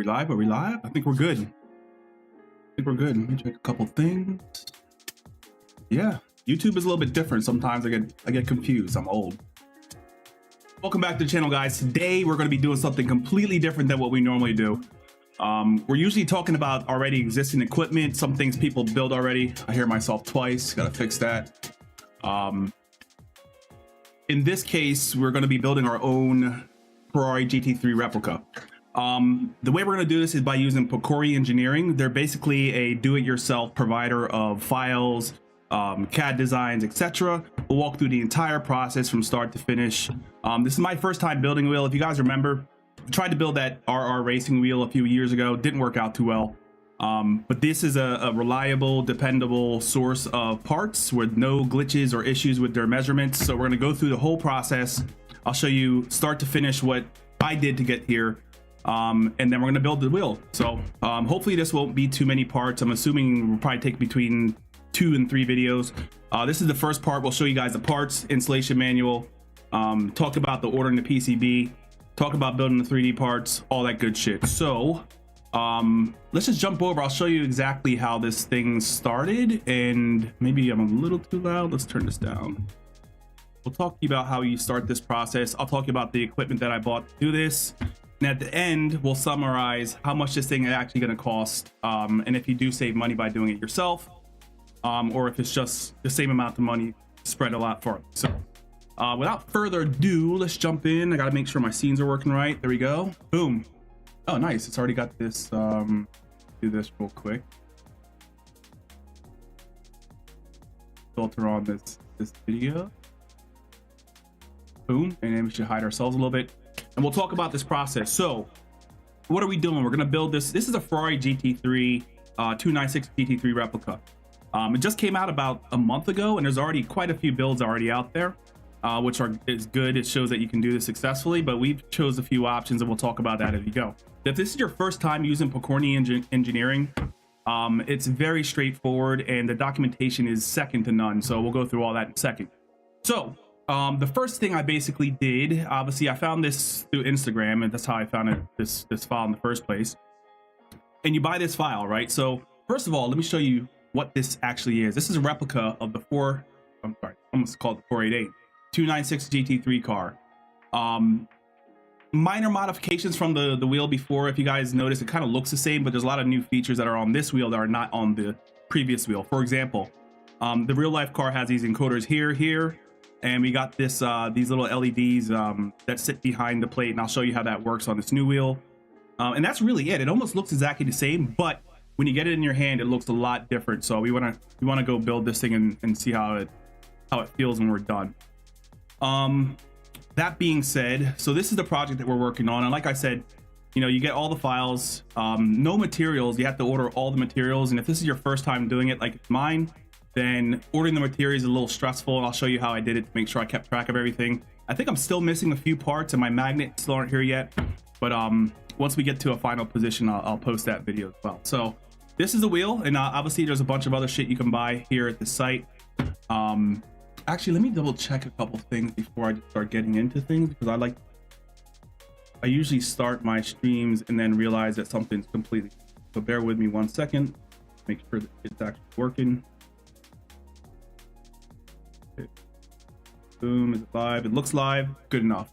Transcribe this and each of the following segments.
we live? Are we live? I think we're good. Let me check a couple things. Yeah, YouTube is a little bit different. Sometimes I get confused. I'm old. Welcome back to the channel, guys. Today we're going to be doing something completely different than what we normally do. We're usually talking about already existing equipment, some things people build already. I hear myself twice. Got to fix that. In this case, we're going to be building our own Ferrari GT3 replica. The way we're going to do this is by using Pokornyi engineering. They're basically a do-it-yourself provider of files, CAD designs, etc. We'll walk through the entire process from start to finish. This is my first time building a wheel. If you guys remember, I tried to build that RR racing wheel a few years ago. Didn't work out too well. But this is a reliable, dependable source of parts with no glitches or issues with their measurements. So we're going to go through the whole process. I'll show you start to finish what I did to get here. And then we're going to build the wheel. So hopefully this won't be too many parts. I'm assuming we'll probably take between 2 and 3 videos. This is the first part. We'll show you guys the parts, installation manual, talk about the ordering the PCB, talk about building the 3D parts, all that good shit. So let's just jump over. I'll show you exactly how this thing started, and maybe I'm a little too loud. Let's turn this down. We'll talk to you about how you start this process. I'll talk about the equipment that I bought to do this. And at the end, we'll summarize how much this thing is actually going to cost, and if you do save money by doing it yourself, or if it's just the same amount of money spread a lot farther. So without further ado, let's jump in. I got to make sure my scenes are working right. There we go. Boom. Oh, nice. It's already got this. Do this real quick. Filter on this video. Boom. And then we should hide ourselves a little bit. And we'll talk about this process. So what are we doing? We're going to build this. This is a Ferrari GT3 296 GT3 replica. It just came out about a month ago, and there's already quite a few builds already out there, which is good. It shows that you can do this successfully, but we've chose a few options, and we'll talk about that as we go. If this is your first time using Pokornyi engineering, it's very straightforward, and the documentation is second to none. So we'll go through all that in a second. So the first thing I basically did, obviously I found this through Instagram, and that's how I found it, this file in the first place. And you buy this file, right? So first of all, let me show you what this actually is. This is a replica of the almost called the 488 296 GT3 car. Minor modifications from the wheel before. If you guys notice, it kind of looks the same, but there's a lot of new features that are on this wheel that are not on the previous wheel. For example, the real life car has these encoders here, and we got this these little LEDs that sit behind the plate, and I'll show you how that works on this new wheel. And that's really it. It almost looks exactly the same, but when you get it in your hand, it looks a lot different. So we want to go build this thing and see how it feels when we're done. That being said, so this is the project that we're working on, and like I said, you know, you get all the files, no materials. You have to order all the materials, and if this is your first time doing it like it's mine, then ordering the materials is a little stressful, and I'll show you how I did it to make sure I kept track of everything. I think I'm still missing a few parts, and my magnets still aren't here yet, but once we get to a final position, I'll post that video as well. So this is the wheel, and obviously there's a bunch of other shit you can buy here at the site. Actually, let me double check a couple things before I start getting into things, because I usually start my streams and then realize that something's completely, so bear with me 1 second, make sure that it's actually working. Okay. Boom, is it live? It looks live. Good enough.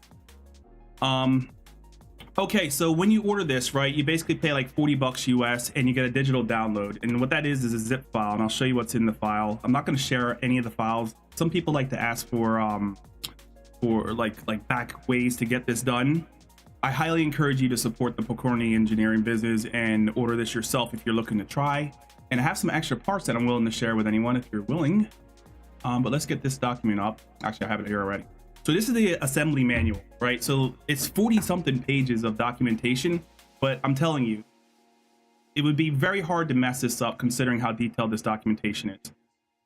Okay, so when you order this, right, you basically pay like 40 bucks US, and you get a digital download. And what that is a zip file, and I'll show you what's in the file. I'm not going to share any of the files. Some people like to ask for like back ways to get this done. I highly encourage you to support the Pokornyi engineering business and order this yourself if you're looking to try. And I have some extra parts that I'm willing to share with anyone if you're willing. But let's get this document up. Actually, I have it here already. So this is the assembly manual, right? So it's 40 something pages of documentation, but I'm telling you, it would be very hard to mess this up considering how detailed this documentation is.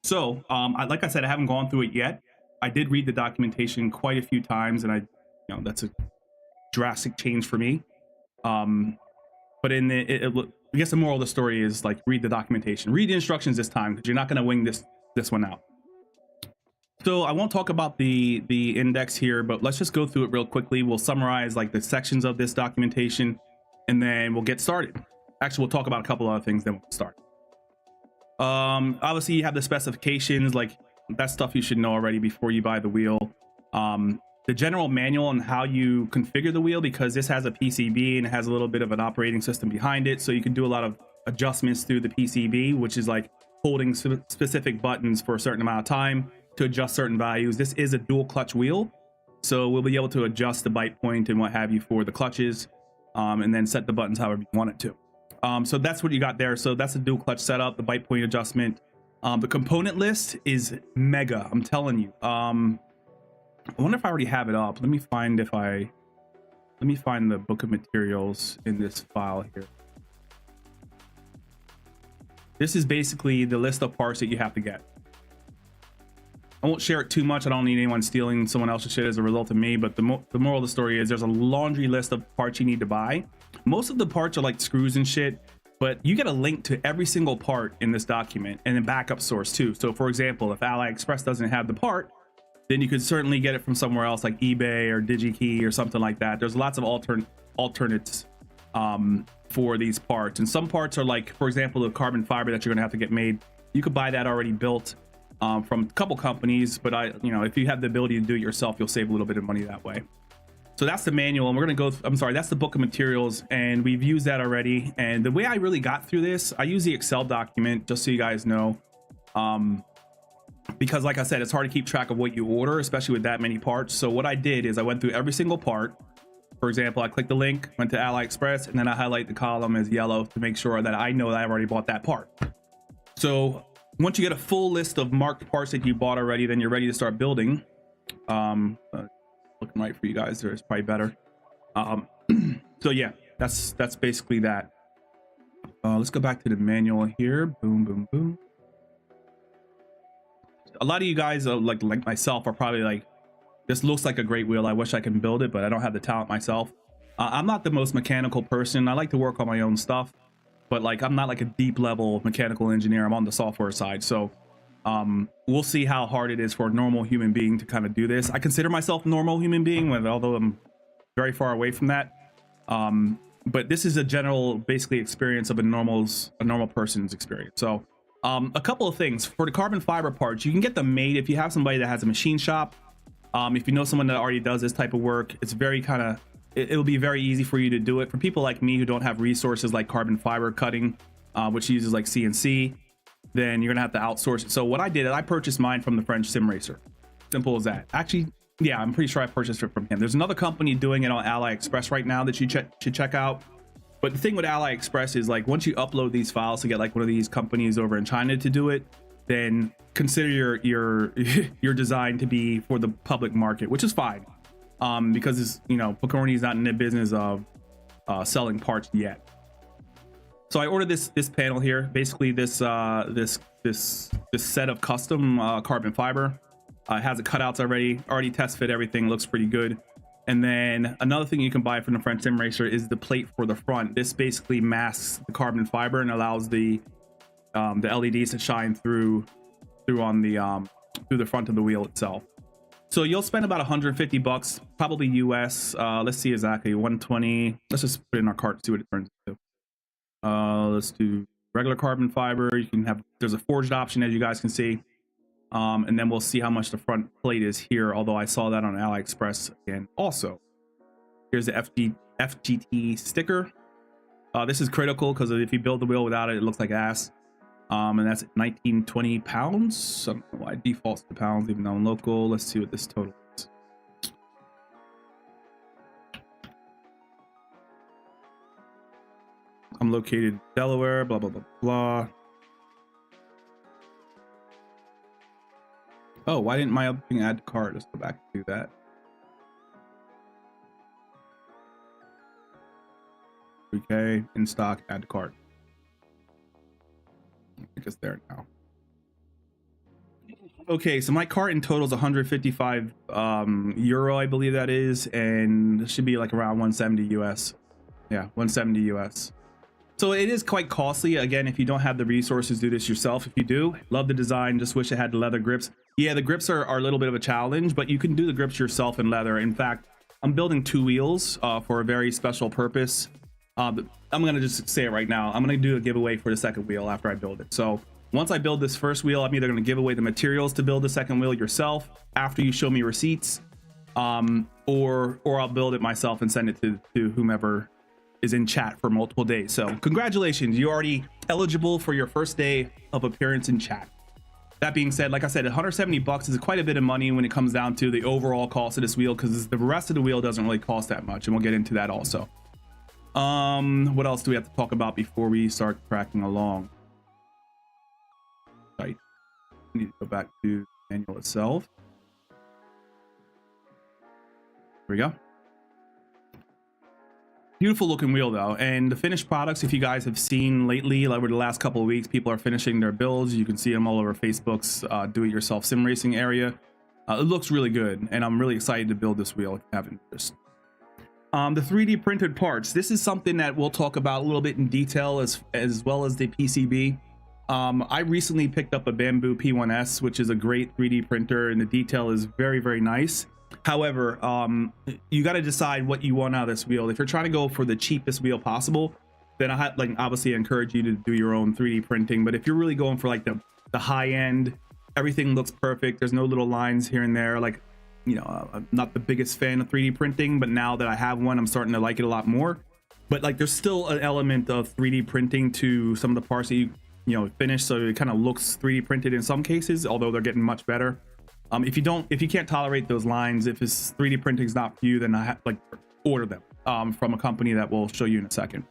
So like I said, I haven't gone through it yet. I did read the documentation quite a few times, and that's a drastic change for me. But in I guess the moral of the story is, like, read the documentation, read the instructions this time, because you're not going to wing this one out. So I won't talk about the index here, but let's just go through it real quickly. We'll summarize like the sections of this documentation. and then we'll get started. Actually, we'll talk about a couple other things, then we'll start. Obviously you have the specifications, like that stuff you should know already before you buy the wheel. The general manual on how you configure the wheel, because this has a PCB and it has a little bit of an operating system behind it, so you can do a lot of adjustments through the PCB, which is like holding specific buttons for a certain amount of time to adjust certain values. This is a dual clutch wheel, so we'll be able to adjust the bite point and what have you for the clutches, and then set the buttons however you want it to. So that's what you got there. So that's a dual clutch setup, the bite point adjustment. The component list is mega, I'm telling you. I wonder if I already have it up. Let me find the book of materials in this file here. This is basically the list of parts that you have to get. I won't share it too much. I don't need anyone stealing someone else's shit as a result of me, but the moral of the story is there's a laundry list of parts you need to buy. Most of the parts are like screws and shit, but you get a link to every single part in this document and a backup source too. So for example, if AliExpress doesn't have the part, then you could certainly get it from somewhere else like eBay or DigiKey or something like that. There's lots of alternates for these parts, and some parts are like, for example, the carbon fiber that you're gonna have to get made. You could buy that already built from a couple companies, but if you have the ability to do it yourself, you'll save a little bit of money that way. So that's the manual, and we're gonna go. I'm sorry, that's the book of materials, and we've used that already. And the way I really got through this, I use the Excel document, just so you guys know. Because like I said, it's hard to keep track of what you order, especially with that many parts. So what I did is I went through every single part. For example, I clicked the link, went to AliExpress, and then I highlight the column as yellow to make sure that I know that I've already bought that part. So once you get a full list of marked parts that you bought already, then you're ready to start building. Looking right for you guys there, it's probably better. So yeah, that's basically that. Let's go back to the manual here. Boom, boom, boom. A lot of you guys, like myself, are probably like, this looks like a great wheel. I wish I can build it, but I don't have the talent myself. I'm not the most mechanical person. I like to work on my own stuff, but like I'm not like a deep level mechanical engineer. I'm on the software side. So we'll see how hard it is for a normal human being to kind of do this. I consider myself a normal human being, although I'm very far away from that. But this is a general, basically, experience of a normal person's experience. So a couple of things for the carbon fiber parts, you can get them made if you have somebody that has a machine shop. If you know someone that already does this type of work, it's very it'll be very easy for you to do it. For people like me who don't have resources like carbon fiber cutting, which uses like CNC, then you're gonna have to outsource it. So what I did is I purchased mine from the French sim racer. Simple as that. Actually, yeah, I'm pretty sure I purchased it from him. There's another company doing it on AliExpress right now that you should check out. But the thing with AliExpress is, like, once you upload these files to get like one of these companies over in China to do it, then consider your design to be for the public market, which is fine, because it's, Pokornyi is not in the business of selling parts yet. So I ordered this panel here, basically this set of custom carbon fiber. It has the cutouts already test fit everything, looks pretty good. And then another thing you can buy from the French sim racer is the plate for the front. This basically masks the carbon fiber and allows the LEDs to shine through on the front of the wheel itself. So you'll spend about 150 bucks, probably US. Let's see exactly, 120. Let's just put it in our cart to see what it turns into. Let's do regular carbon fiber. There's a forged option, as you guys can see. And then we'll see how much the front plate is here, although I saw that on AliExpress again. Also, here's the FGT sticker. This is critical because if you build the wheel without it, it looks like ass. And that's 1920 pounds. I don't know why it defaults to pounds, even though I'm local. Let's see what this total is. I'm located in Delaware, blah, blah, blah, blah. Oh, why didn't my other thing add to cart? Let's go back and do that. Okay, in stock, add to cart. I think it's there now. Okay, so my cart in total is 155 euro, I believe that is, and it should be like around 170 US. Yeah, 170 US. So it is quite costly. Again, if you don't have the resources, do this yourself. If you do, love the design, just wish it had the leather grips. Yeah, the grips are a little bit of a challenge, but you can do the grips yourself in leather. In fact, I'm building two wheels for a very special purpose. But I'm gonna just say it right now. I'm gonna do a giveaway for the second wheel after I build it. So once I build this first wheel, I'm either gonna give away the materials to build the second wheel yourself after you show me receipts, or I'll build it myself and send it to whomever is in chat for multiple days. So congratulations, you're already eligible for your first day of appearance in chat. That being said, like I said, 170 bucks is quite a bit of money when it comes down to the overall cost of this wheel, because the rest of the wheel doesn't really cost that much, and we'll get into that also. What else do we have to talk about before we start tracking along? Right, I need to go back to the manual itself. Here we go. Beautiful looking wheel though, and the finished products, if you guys have seen lately, like over the last couple of weeks, people are finishing their builds. You can see them all over Facebook's do-it-yourself sim racing area. It looks really good, and I'm really excited to build this wheel if you haven't just. The 3D printed parts. This is something that we'll talk about a little bit in detail, as well as the PCB. I recently picked up a Bamboo P1S, which is a great 3D printer, and the detail is very, very nice. However, you got to decide what you want out of this wheel. If you're trying to go for the cheapest wheel possible, then obviously I encourage you to do your own 3D printing. But if you're really going for like the high end, everything looks perfect, there's no little lines here and there, like, you know, I'm not the biggest fan of 3D printing, but now that I have one, I'm starting to like it a lot more. But like, there's still an element of 3D printing to some of the parts that you finish, so it kind of looks 3D printed in some cases, although they're getting much better. If you can't tolerate those lines, if it's 3D printing is not for you, then order them from a company that we'll show you in a second.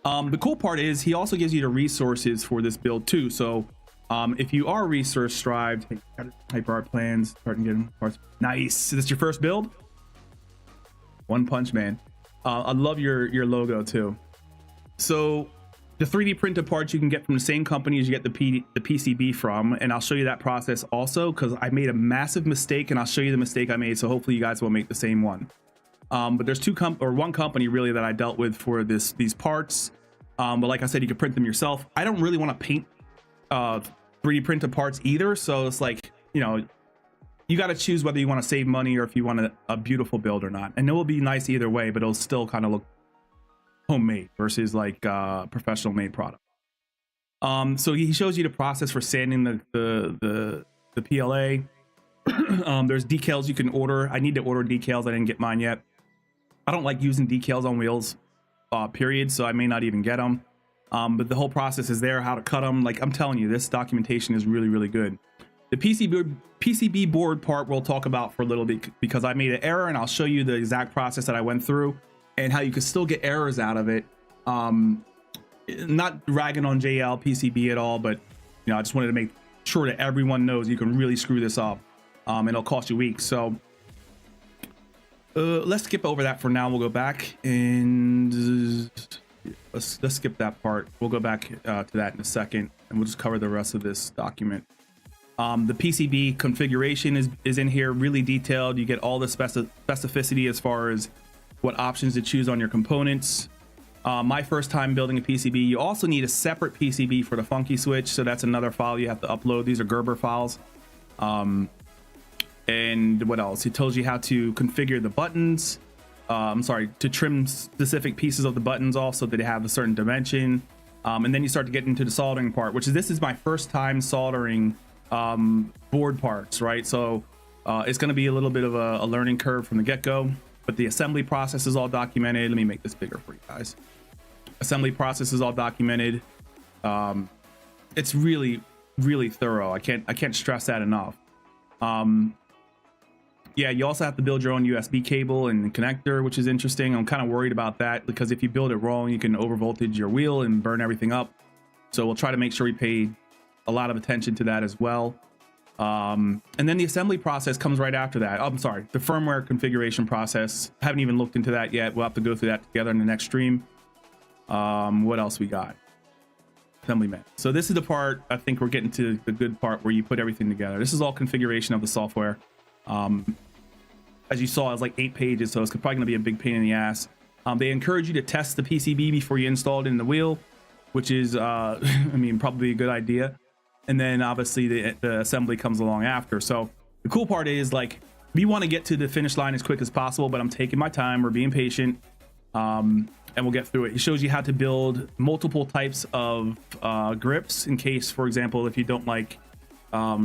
The cool part is he also gives you the resources for this build too. So if you are research strived, type art plans, starting getting parts. Nice. Is this your first build? One Punch Man. I love your logo too. So the 3D printed parts you can get from the same company as you get the PCB from, and I'll show you that process also, because I made a massive mistake, and I'll show you the mistake I made, so hopefully you guys will make the same one. But there's one company really that I dealt with for these parts. But like I said, you can print them yourself. I don't really want to paint 3D printed parts either, so it's like, you know, you got to choose whether you want to save money or if you want a beautiful build or not. And it will be nice either way, but it'll still kind of look homemade versus like professional made product. So he shows you the process for sanding the PLA. There's decals you can order. I need to order decals. I didn't get mine yet. I don't like using decals on wheels, period, so I may not even get them. But the whole process is there, how to cut them. Like, I'm telling you, this documentation is really, really good. The PCB board part we'll talk about for a little bit, because I made an error, and I'll show you the exact process that I went through and how you can still get errors out of it. Not ragging on JL PCB at all, but you know, I just wanted to make sure that everyone knows you can really screw this up, and it'll cost you weeks. So let's skip over that for now. We'll go back and let's skip that part. We'll go back to that in a second, and we'll just cover the rest of this document. The PCB configuration is in here, really detailed. You get all the specificity as far as what options to choose on your components. My first time building a PCB, you also need a separate PCB for the funky switch, so that's another file you have to upload. These are Gerber files. And what else? It tells you how to configure the buttons. To trim specific pieces of the buttons off so that they have a certain dimension. And then you start to get into the soldering part, this is my first time soldering board parts, right? So it's going to be a little bit of a learning curve from the get-go. But the assembly process is all documented. Let me make this bigger for you guys. Assembly process is all documented. It's really, really thorough. I can't stress that enough. Yeah, you also have to build your own USB cable and connector, which is interesting. I'm kind of worried about that, because if you build it wrong, you can overvoltage your wheel and burn everything up. So we'll try to make sure we pay a lot of attention to that as well. And then the assembly process comes right after that. Oh, I'm sorry, the firmware configuration process. I haven't even looked into that yet. We'll have to go through that together in the next stream. What else we got? Assembly man. So this is the part, I think we're getting to the good part where you put everything together. This is all configuration of the software. As you saw, it's like 8 pages, so it's probably gonna be a big pain in the ass. They encourage you to test the PCB before you install it in the wheel, which is, I mean, probably a good idea. And then obviously the assembly comes along after. So the cool part is, like, we want to get to the finish line as quick as possible, but I'm taking my time. We're being patient. and we'll get through it. It shows you how to build multiple types of grips in case, for example, if you don't like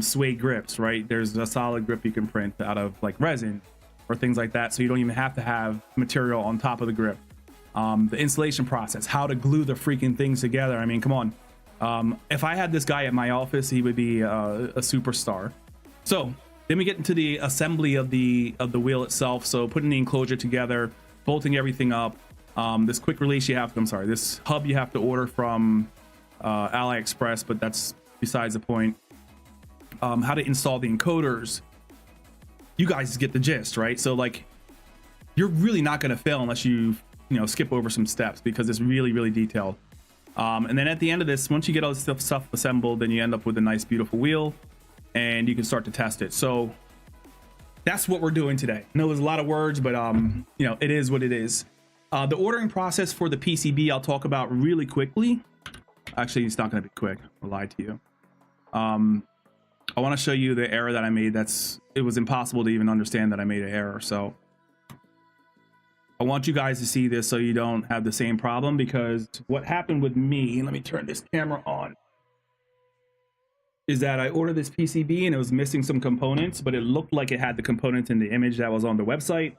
suede grips, right? There's a solid grip you can print out of like resin or things like that, so you don't even have to have material on top of the grip. The installation process, how to glue the freaking things together. I mean, come on. If I had this guy at my office, he would be a superstar. So then we get into the assembly of the wheel itself. So putting the enclosure together, bolting everything up. This quick release this hub you have to order from AliExpress, but that's besides the point. How to install the encoders. You guys get the gist, right? So like, you're really not going to fail unless you skip over some steps, because it's really, really detailed. And then at the end of this, once you get all this stuff assembled, then you end up with a nice, beautiful wheel, and you can start to test it. So that's what we're doing today. I know there's a lot of words, but it is what it is. The ordering process for the PCB I'll talk about really quickly. Actually, it's not going to be quick. I lied to you. I want to show you the error that I made. It was impossible to even understand that I made an error. So I want you guys to see this so you don't have the same problem, because what happened with me, let me turn this camera on, is that I ordered this PCB and it was missing some components, but it looked like it had the components in the image that was on the website,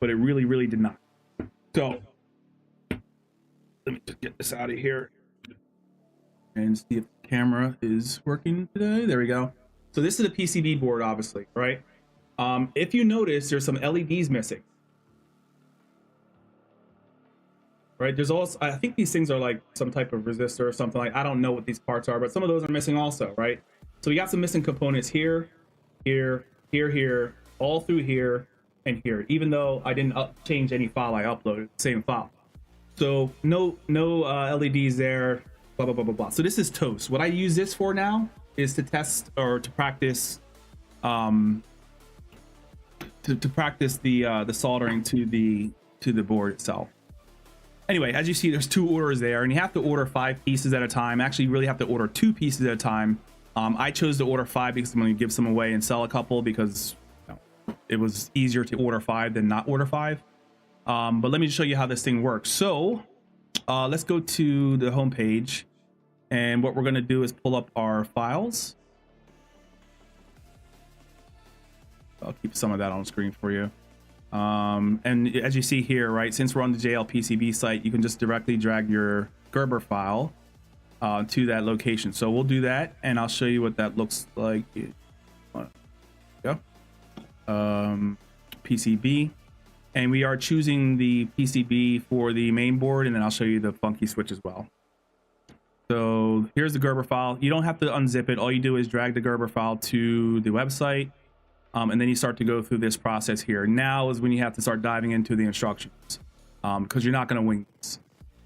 but it really, really did not. So let me just get this out of here and see if the camera is working today. There we go. So this is a PCB board, obviously, right? If you notice, there's some LEDs missing. Right, there's also, I think these things are like some type of resistor or something. Like, I don't know what these parts are, but some of those are missing also, right? So we got some missing components here, here, all through here and here, even though I didn't change any file I uploaded, same file. So no LEDs there, blah, blah, blah, blah, blah. So this is toast. What I use this for now is to test or to practice to practice the soldering to the board itself. Anyway, as you see, there's 2 orders there, and you have to order 5 pieces at a time. Actually, you really have to order 2 pieces at a time. I chose to order 5 because I'm going to give some away and sell a couple, because it was easier to order 5 than not order 5. But let me just show you how this thing works. So let's go to the home page, and what we're going to do is pull up our files. I'll keep some of that on screen for you. And as you see here, right, since we're on the JLPCB site, you can just directly drag your Gerber file to that location. So we'll do that, and I'll show you what that looks like. Go. PCB, and we are choosing the PCB for the main board, and then I'll show you the funky switch as well. So here's the Gerber file. You don't have to unzip it. All you do is drag the Gerber file to the website. And then you start to go through this process here. Now is when you have to start diving into the instructions, because you're not going to wing this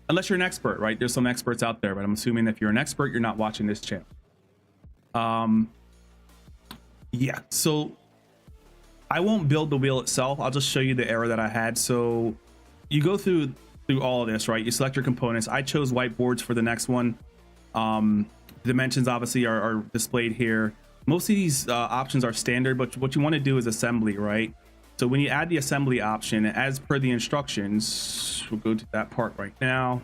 unless you're an expert, right? There's some experts out there, but I'm assuming if you're an expert, you're not watching this channel. Yeah, so I won't build the wheel itself. I'll just show you the error that I had. So you go through all of this, right? You select your components. I chose whiteboards for the next one. Dimensions obviously are displayed here. Most of these options are standard, but what you want to do is assembly, right? So when you add the assembly option, as per the instructions, we'll go to that part right now.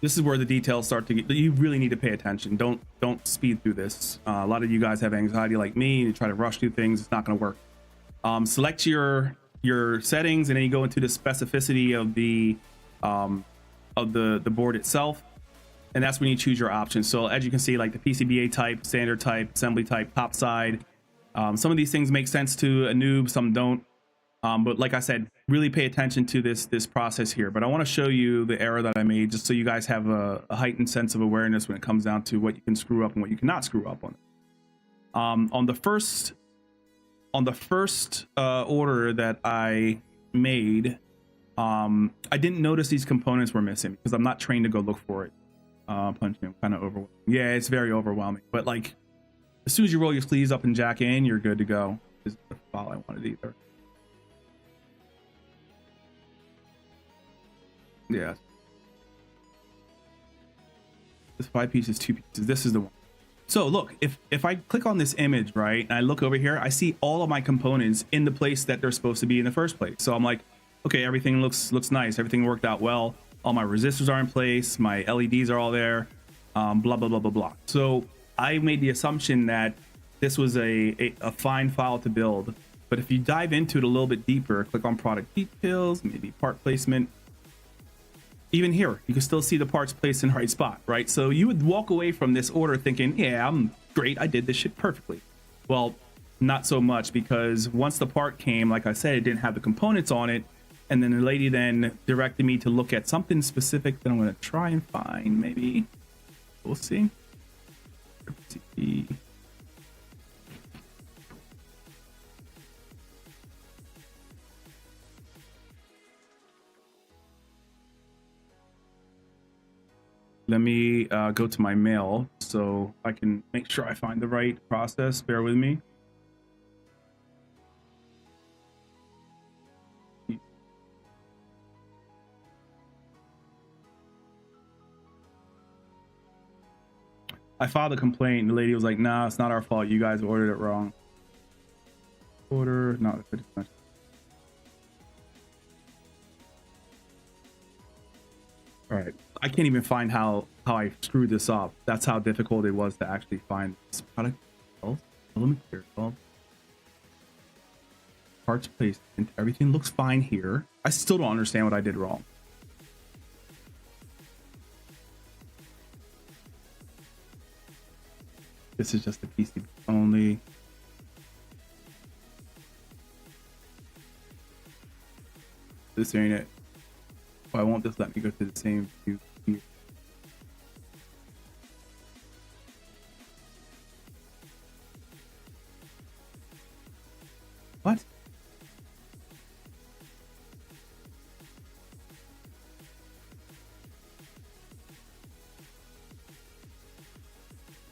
This is where the details start to get, you really need to pay attention. Don't speed through this. A lot of you guys have anxiety like me, and you try to rush through things. It's not going to work. Select your settings, and then you go into the specificity of the board itself. And that's when you choose your options. So as you can see, like the PCBA type, standard type, assembly type, top side. Some of these things make sense to a noob, some don't. But like I said, really pay attention to this process here. But I want to show you the error that I made, just so you guys have a heightened sense of awareness when it comes down to what you can screw up and what you cannot screw up on. On the first order that I made, I didn't notice these components were missing because I'm not trained to go look for it. Punching, I'm kind of overwhelming. Yeah, it's very overwhelming. But like, as soon as you roll your sleeves up and jack in, you're good to go. This is the file I wanted either. Yeah. This 5 pieces, 2 pieces. This is the one. So look, if I click on this image, right, and I look over here, I see all of my components in the place that they're supposed to be in the first place. So I'm like, okay, everything looks nice. Everything worked out well. All my resistors are in place. My LEDs are all there. Blah, blah, blah, blah, blah. So I made the assumption that this was a fine file to build. But if you dive into it a little bit deeper, click on product details, maybe part placement. Even here, you can still see the parts placed in the right spot, right? So you would walk away from this order thinking, yeah, I'm great. I did this shit perfectly. Well, not so much, because once the part came, like I said, it didn't have the components on it. And then the lady then directed me to look at something specific that I'm going to try and find. Maybe we'll see. Let me go to my mail so I can make sure I find the right process. Bear with me. I filed a complaint and the lady was like, nah, it's not our fault. You guys ordered it wrong. Order, not all right. I can't even find how I screwed this up. That's how difficult it was to actually find this product. Material. Parts placement. Everything looks fine here. I still don't understand what I did wrong. This is just a PCB only. This ain't it. Why won't this let me go to the same view here? What?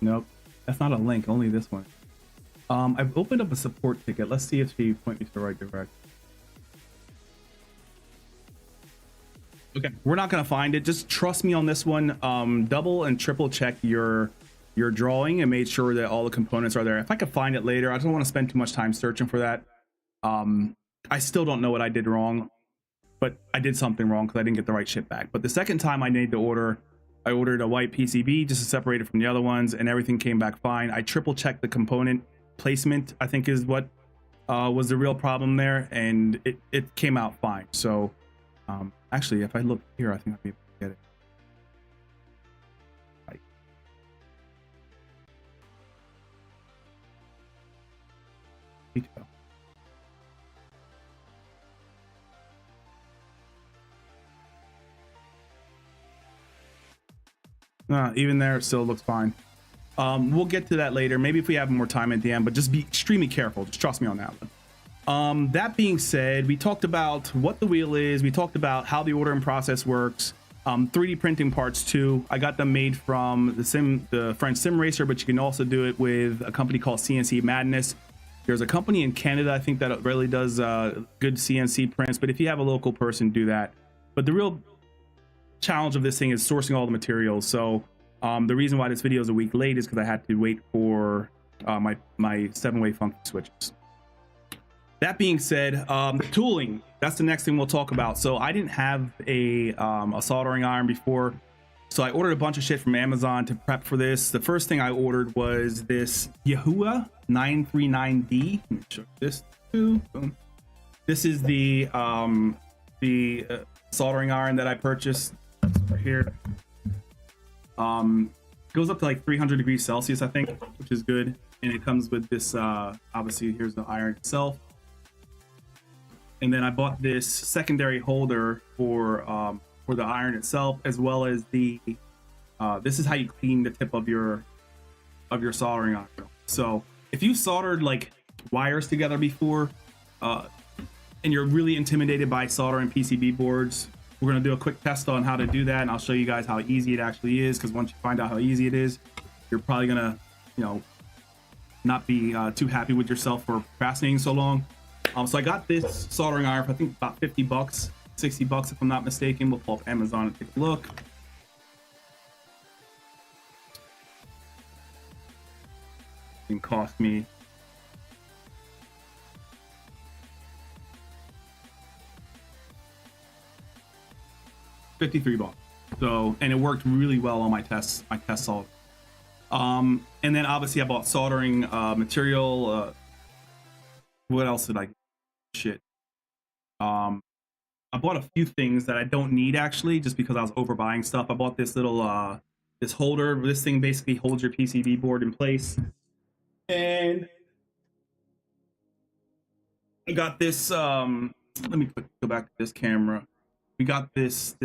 Nope. That's not a link, only this one. I've opened up a support ticket. Let's see if she point me to the right direction. Okay, we're not gonna find it. Just trust me on this one. Double and triple check your drawing and make sure that all the components are there. If I could find it later, I don't want to spend too much time searching for that. I still don't know what I did wrong, but I did something wrong because I didn't get the right shit back. But the second time I made the order, I ordered a white PCB just to separate it from the other ones, and everything came back fine. I triple checked the component placement, I think is what was the real problem there, and it came out fine. So actually, if I look here, I think I'll be able to get it. Right. Detail. Even there, it still looks fine. We'll get to that later. Maybe if we have more time at the end, but just be extremely careful. Just trust me on that one. That being said, we talked about what the wheel is. We talked about how the ordering process works. 3D printing parts too. I got them made from the French Sim Racer, but you can also do it with a company called CNC Madness. There's a company in Canada, I think, that really does good CNC prints, but if you have a local person, do that. But the real challenge of this thing is sourcing all the materials. So the reason why this video is a week late is because I had to wait for my 7-way funky switches. That being said, tooling, that's the next thing we'll talk about. So I didn't have a soldering iron before, so I ordered a bunch of shit from Amazon to prep for this. The first thing I ordered was this Yahoo 939D. Let me show you this too. Boom. This is the soldering iron that I purchased right here. Goes up to like 300 degrees Celsius, I think, which is good. And it comes with this, obviously, here's the iron itself. And then I bought this secondary holder for the iron itself, as well as the this is how you clean the tip of your soldering iron. So if you soldered like wires together before, and you're really intimidated by soldering PCB boards, we're going to do a quick test on how to do that, and I'll show you guys how easy it actually is, because once you find out how easy it is, you're probably going to, you know, not be too happy with yourself for procrastinating so long. So I got this soldering iron for, I think, about 50 bucks, 60 bucks if I'm not mistaken. We'll pull up Amazon and take a look. and cost me $53. So, and it worked really well on my test solve. And then obviously I bought soldering material. What else did I get? Shit. I bought a few things that I don't need actually, just because I was overbuying stuff. I bought this little this holder. This thing basically holds your PCB board in place. And I got this. Let me go back to this camera. We got this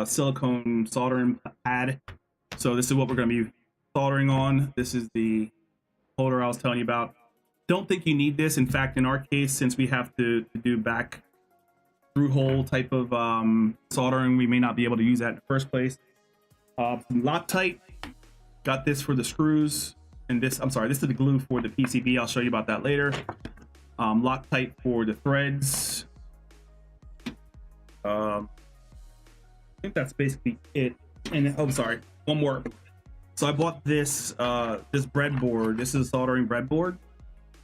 silicone soldering pad. So this is what we're going to be soldering on. This is the holder I was telling you about. Don't think you need this. In fact, in our case, since we have to do back through hole type of soldering, we may not be able to use that in the first place. Loctite, got this for the screws, and this, I'm sorry, this is the glue for the PCB. I'll show you about that later. Loctite for the threads. I think that's basically it. And oh, sorry, one more. So I bought this this breadboard. This is a soldering breadboard.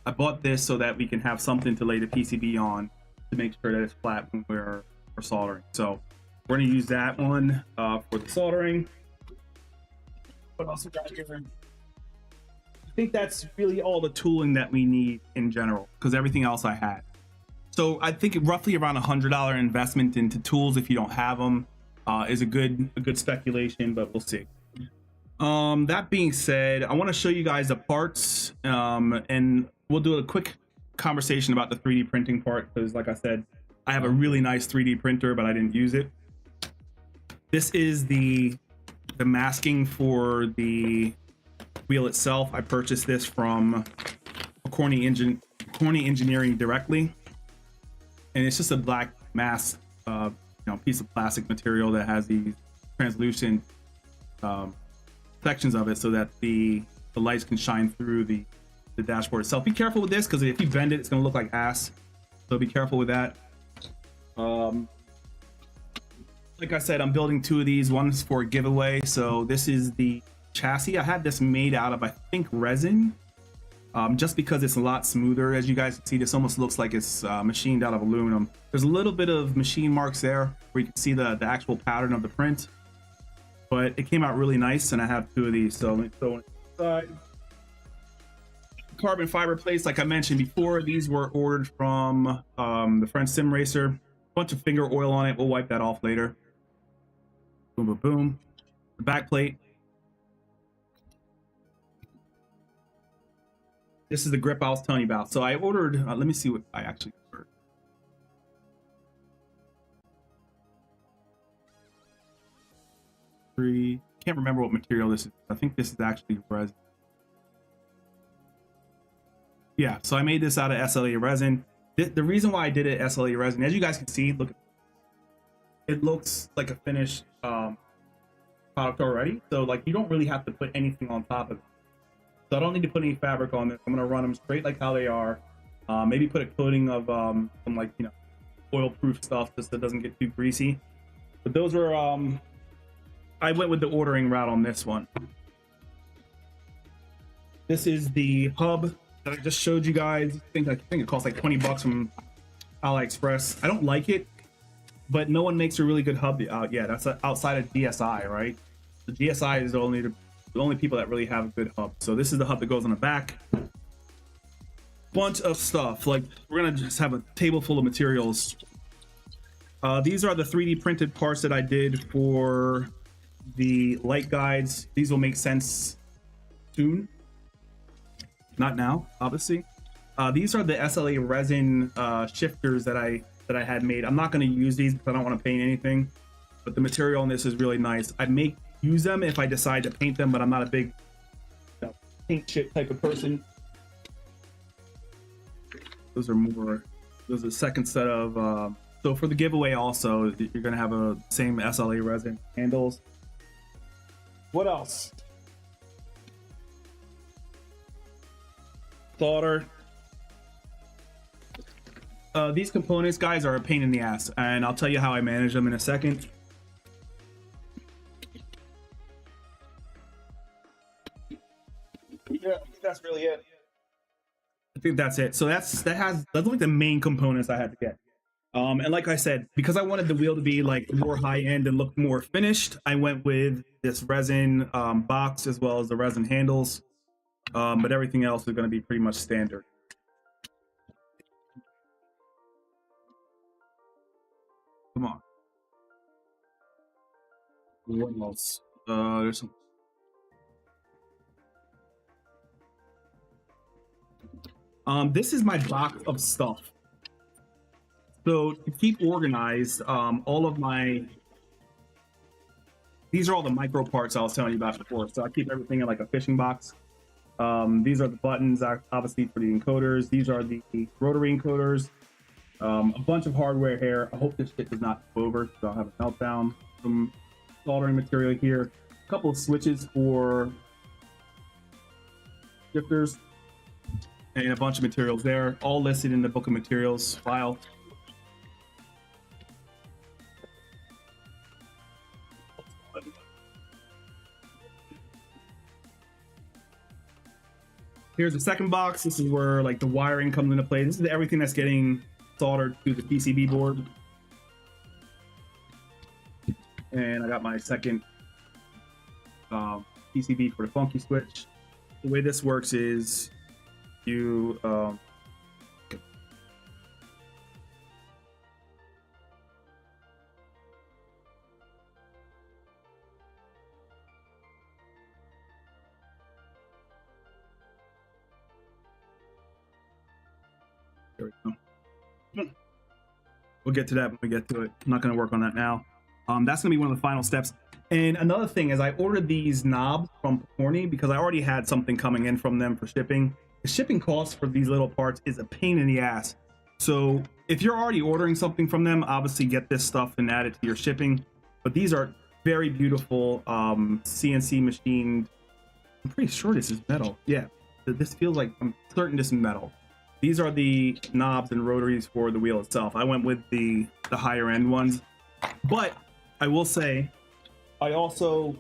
I bought this so that we can have something to lay the PCB on to make sure that it's flat when we're soldering. So we're going to use that one for the soldering. What else we got here? I think that's really all the tooling that we need in general, because everything else I had. So I think roughly around $100 investment into tools, if you don't have them, is a good speculation, but we'll see. That being said, I want to show you guys the parts, and we'll do a quick conversation about the 3D printing part, because like I said, I have a really nice 3D printer, but I didn't use it. This is the masking for the wheel itself. I purchased this from Pokornyi Engineering directly, and it's just a black mask, piece of plastic material that has these translucent sections of it, so that the lights can shine through the dashboard itself. Be careful with this, because if you bend it, it's going to look like ass. So be careful with that. Like I said, I'm building two of these. One's for a giveaway. So this is the chassis. I had this made out of, I think, resin. Just because it's a lot smoother. As you guys can see, this almost looks like it's machined out of aluminum. There's a little bit of machine marks there where you can see the actual pattern of the print. But it came out really nice, and I have two of these. So let me throw it inside. Carbon fiber plates, like I mentioned before, these were ordered from the French sim racer. Bunch of finger oil on it. We'll wipe that off later. Boom, boom, boom. The back plate. This is the grip I was telling you about. So I ordered, let me see what I actually ordered. Can't remember what material this is. I think this is actually resin. Yeah, so I made this out of SLA resin. The reason why I did it SLA resin, as you guys can see, look, it looks like a finished product already. So like you don't really have to put anything on top of it. So I don't need to put any fabric on this. I'm gonna run them straight like how they are. Maybe put a coating of some like oil-proof stuff just so it doesn't get too greasy. But those were I went with the ordering route on this one. This is the hub that I just showed you guys. I think it costs like 20 bucks from AliExpress. I don't like it, but no one makes a really good hub out yet. That's outside of DSI, right? The DSI is the only people that really have a good hub. So this is the hub that goes on the back. Bunch of stuff. Like we're gonna just have a table full of materials. These are the 3D printed parts that I did for the light guides. These will make sense soon. Not now, obviously. These are the SLA resin shifters that I had made. I'm not going to use these because I don't want to paint anything, but the material on this is really nice. I may use them if I decide to paint them, but I'm not a big paint shit type of person. Those are the second set of so for the giveaway also, you're going to have a same SLA resin handles. What else? Solder. These components, guys, are a pain in the ass, and I'll tell you how I manage them in a second. Yeah, I think that's really it. I think that's it. So that's like the main components I had to get. And like I said, because I wanted the wheel to be like more high end and look more finished, I went with this resin box as well as the resin handles. But everything else is going to be pretty much standard. Come on. What else? There's some. This is my box of stuff. So to keep organized, all of my, these are all the micro parts I was telling you about before. So I keep everything in like a fishing box. These are the buttons, obviously, for the encoders. These are the rotary encoders. A bunch of hardware here. I hope this shit does not go over, so I'll have a meltdown. Some soldering material here. A couple of switches for shifters. And a bunch of materials there, all listed in the book of materials file. Here's the second box. This is where like the wiring comes into play. This is everything that's getting soldered to the PCB board. And I got my second PCB for the funky switch. The way this works is you there we go. We'll get to that when we get to it. I'm not going to work on that now. That's going to be one of the final steps. And another thing is I ordered these knobs from Pokornyi because I already had something coming in from them for shipping. The shipping cost for these little parts is a pain in the ass. So if you're already ordering something from them, obviously get this stuff and add it to your shipping. But these are very beautiful CNC machined. I'm pretty sure this is metal. Yeah, this feels like, I'm certain this is metal. These are the knobs and rotaries for the wheel itself. I went with the higher end ones. But I will say, I also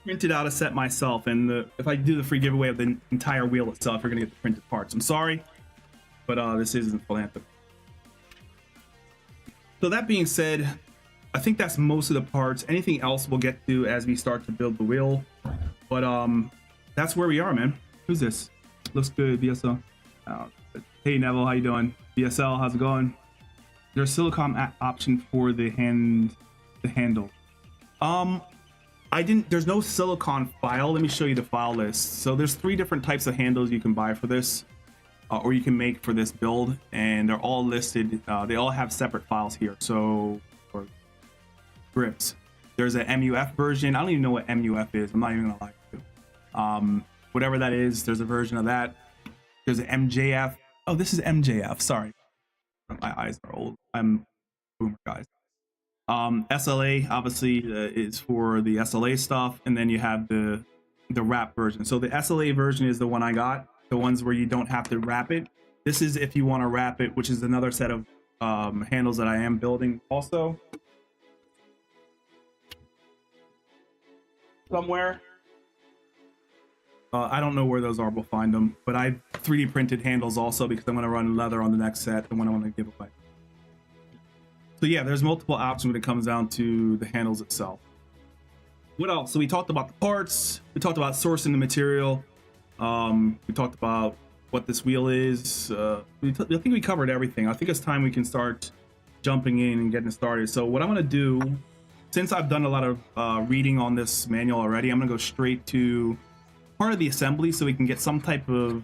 printed out a set myself, and if I do the free giveaway of the entire wheel itself, you're gonna get the printed parts. I'm sorry, but this isn't philanthropy. So that being said, I think that's most of the parts. Anything else we'll get to as we start to build the wheel, but that's where we are, man. Who's this? Looks good, BSL. Hey Neville, how you doing? BSL, how's it going? There's a silicon option for the handle. There's no silicon file. Let me show you the file list. So there's 3 different types of handles you can buy for this, or you can make for this build, and they're all listed. They all have separate files here. So for grips, there's a MUF version. I don't even know what MUF is. I'm not even gonna lie to you. Whatever that is, there's a version of that. There's an MJF. Oh, this is MJF. Sorry, my eyes are old. I'm boomer, guys. SLA obviously is for the SLA stuff, and then you have the wrap version. So the SLA version is the one I got, the ones where you don't have to wrap it. This is if you want to wrap it, which is another set of handles that I am building also somewhere. I don't know where those are. We'll find them, but I 3D printed handles also because I'm going to run leather on the next set, the one I want to give away. So yeah, there's multiple options when it comes down to the handles itself. What else? So we talked about the parts. We talked about sourcing the material. We talked about what this wheel is. I think we covered everything. I think it's time we can start jumping in and getting started. So what I'm going to do, since I've done a lot of reading on this manual already, I'm going to go straight to part of the assembly so we can get some type of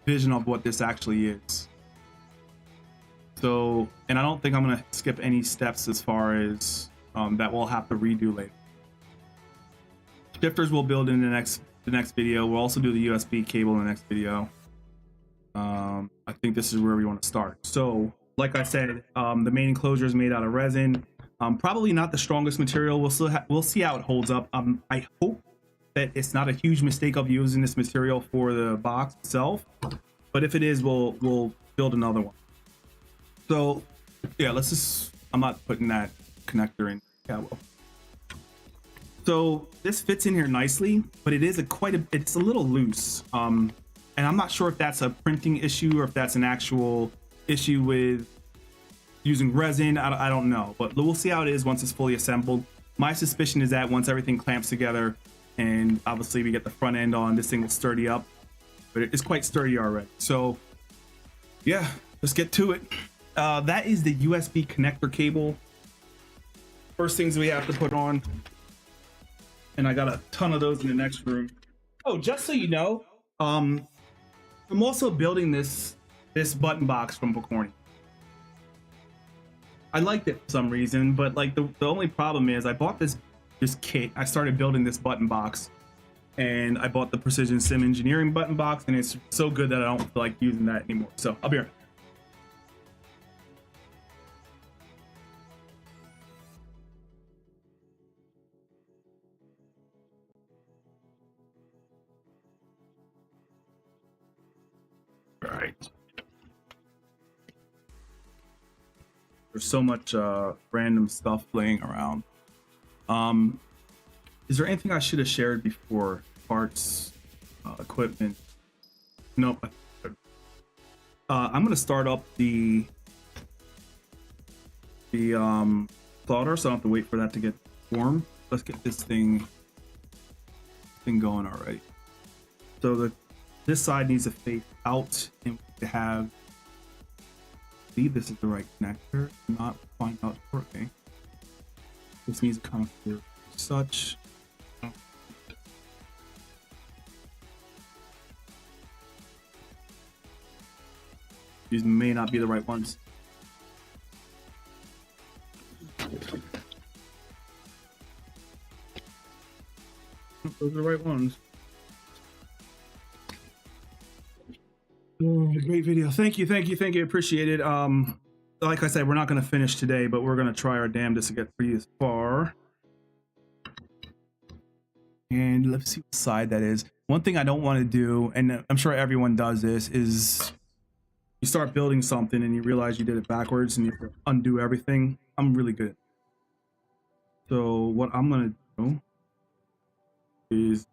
vision of what this actually is. So, and I don't think I'm going to skip any steps as far as that we'll have to redo later. Shifters we'll build in the next video. We'll also do the USB cable in the next video. I think this is where we want to start. So, like I said, the main enclosure is made out of resin. Probably not the strongest material. We'll see how it holds up. I hope that it's not a huge mistake of using this material for the box itself, but if it is, we'll build another one. So yeah, let's just, I'm not putting that connector in. Yeah, well, So this fits in here nicely, but it is it's a little loose. And I'm not sure if that's a printing issue or if that's an actual issue with using resin. I don't know, but we'll see how it is once it's fully assembled. My suspicion is that once everything clamps together and obviously we get the front end on, this thing will sturdy up, but it's quite sturdy already. So yeah, let's get to it. That is the USB connector cable. First things we have to put on, and I got a ton of those in the next room. Oh, just so you know, I'm also building this button box from Pokornyi. I liked it for some reason, but like the only problem is I bought this kit. I started building this button box, and I bought the Precision Sim Engineering button box, and it's so good that I don't feel like using that anymore. So I'll be right back. All right. There's so much random stuff laying around. Is there anything I should have shared before? Parts, equipment? Nope. I'm gonna start up the plotter, so I don't have to wait for that to get warm. Let's get this thing going already. So this side needs to face out, and we have. I believe this is the right connector. Not find out shortly. This needs to come through such. These may not be the right ones. Those are the right ones. Oh, great video. Thank you. Appreciate it. Like I said, we're not going to finish today, but we're going to try our damnedest to get pretty as far. And let's see what side that is. One thing I don't want to do, and I'm sure everyone does this, is you start building something and you realize you did it backwards and you have to undo everything. I'm really good. So what I'm going to do is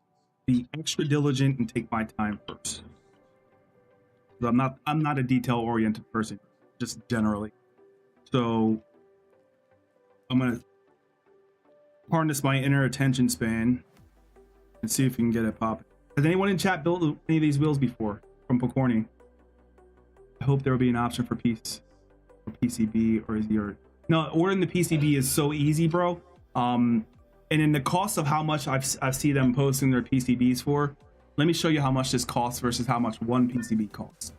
be extra diligent and take my time first. I'm not a detail-oriented person, just generally. So I'm gonna harness my inner attention span and see if we can get it popping. Has anyone in chat built any of these wheels before from Pokornyi? I hope there will be an option for PCB, or is your no ordering the PCB is so easy, bro. And in the cost of how much I've seen them posting their PCBs for. Let me show you how much this costs versus how much one PCB costs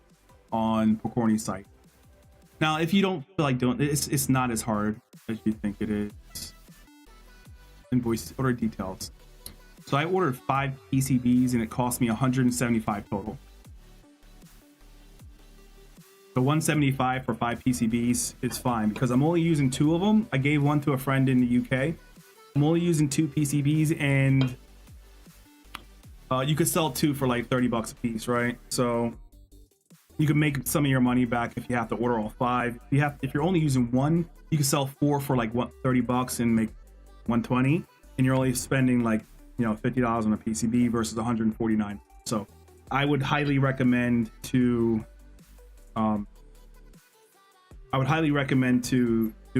on Pokornyi site. Now, if you don't feel like doing it, it's not as hard as you think it is. Invoices, order details. So I ordered 5 PCBs and it cost me 175 total. So 175 for 5 PCBs is fine because I'm only using 2 of them. I gave one to a friend in the UK. I'm only using 2 PCBs, and you could sell 2 for like 30 bucks a piece, right? So you can make some of your money back if you have to order all 5. If you're only using 1, you can sell 4 for like 30 bucks and make 120, and you're only spending like, you know, $50 on a PCB versus 149. So I would highly recommend to do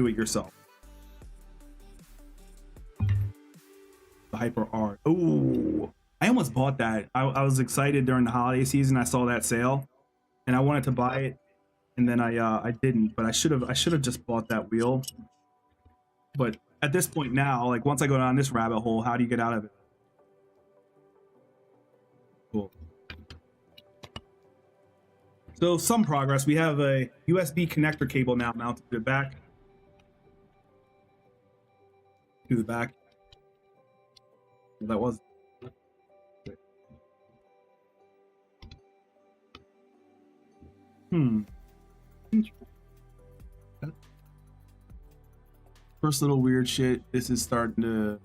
it yourself. The Hyper R. Oh, I almost bought that. I was excited during the holiday season. I saw that sale and I wanted to buy it, and then I didn't, but I should have just bought that wheel. But at this point now, like once I go down this rabbit hole, how do you get out of it? Cool. So some progress. We have a USB connector cable now mounted to the back. To the back. That was. First little weird shit. This is starting to.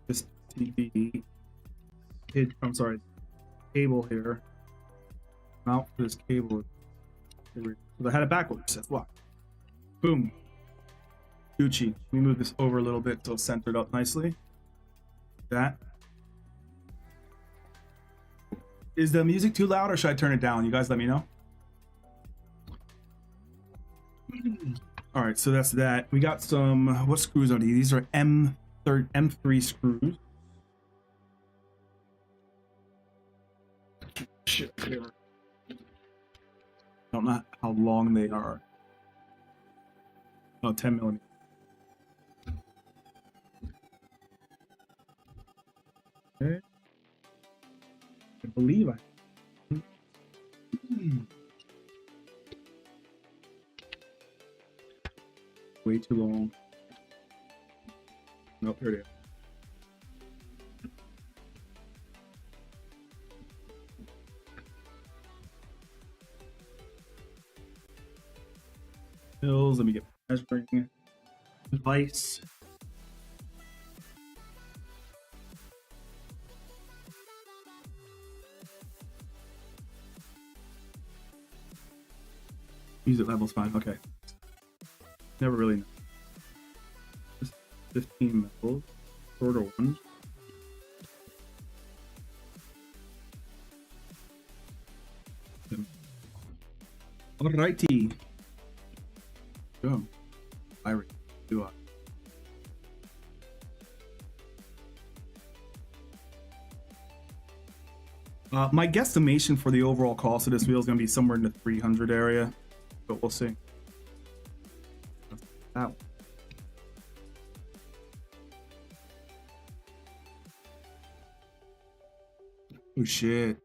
This TV. I'm sorry. Cable here. Mount for this cable. So I had it backwards. That's why. Boom. Gucci. Let me move this over a little bit so it's centered up nicely. That. Is the music too loud or should I turn it down? You guys let me know. All right, so that's that. We got some, what screws are these? These are M3 screws. Shit, I don't know how long they are. Oh, 10 millimeters. Okay. I believe way too long. Nope, here it is. Pills, let me get measuring device. Music level's fine, okay. Never really know. Just 15 mils, shorter one. Alrighty. Go. Do I? My guesstimation for the overall cost of this wheel is going to be somewhere in the 300 area, but we'll see. Ow. Oh shit.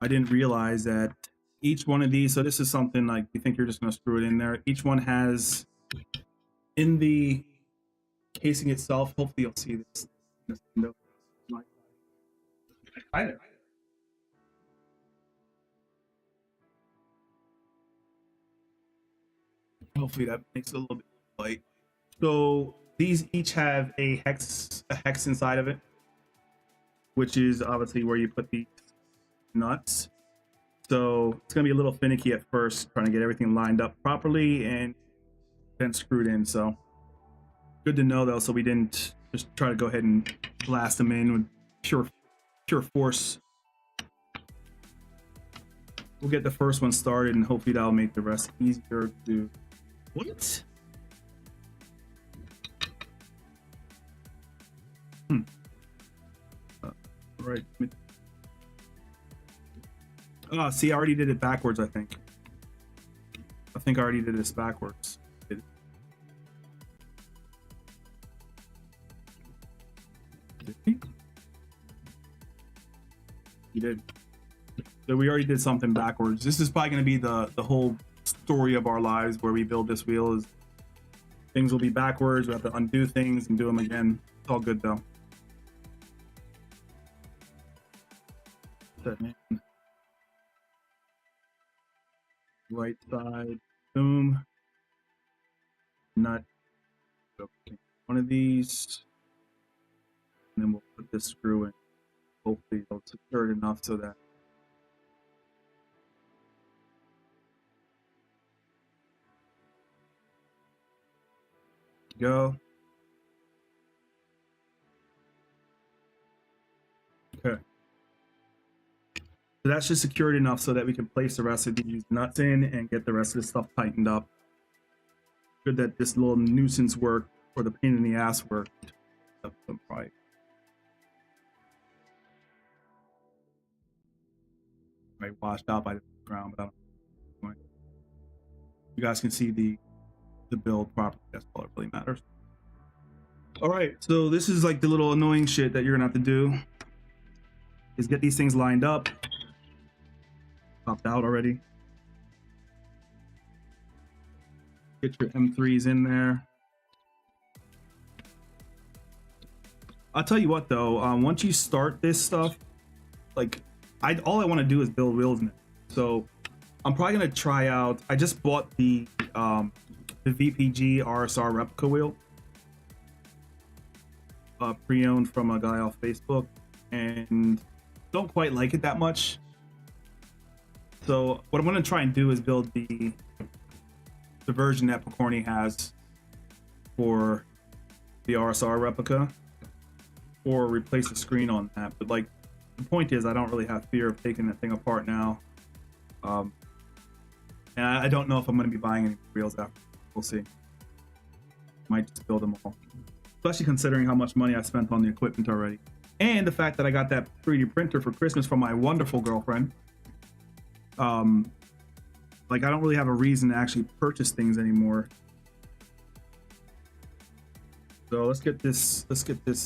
I didn't realize that each one of these, so this is something like you think you're just going to screw it in there. Each one has in the casing itself, hopefully you'll see this in this window. Either. Hopefully that makes it a little bit light. So these each have a hex inside of it, which is obviously where you put the nuts. So it's gonna be a little finicky at first, trying to get everything lined up properly and then screwed in. So good to know though, so we didn't just try to go ahead and blast them in with pure force. We'll get the first one started and hopefully that'll make the rest easier to. What? Right. Oh, see, I already did it backwards, I think. I already did this backwards. Did he? He did. So we already did something backwards. This is probably going to be the whole story of our lives where we build this wheel. Is things will be backwards. We have to undo things and do them again. It's all good though. Right side, boom. Nut. Okay. One of these, and then we'll put this screw in. Hopefully it'll secure it enough so that go. Okay. So that's just secured enough so that we can place the rest of these nuts in and get the rest of this stuff tightened up. Good that this little nuisance worked, or the pain in the ass worked. Right. Right, washed out by the ground, but I don't know. You guys can see the build properly. That's all that really matters. All right, so this is like the little annoying shit that you're gonna have to do is get these things lined up. Popped out already. Get your M3s in there. I'll tell you what though, once you start this stuff, like all I want to do is build wheels in it. So I'm probably gonna try out. I just bought the VPG RSR replica wheel, pre-owned from a guy off Facebook, and don't quite like it that much. So what I'm gonna try and do is build the the version that Pokornyi has for the RSR replica, or replace the screen on that. But like, the point is, I don't really have fear of taking that thing apart now. And I don't know if I'm going to be buying any wheels after. We'll see. Might just build them all, especially considering how much money I spent on the equipment already, and the fact that I got that 3D printer for Christmas from my wonderful girlfriend. Like, I don't really have a reason to actually purchase things anymore. So let's get this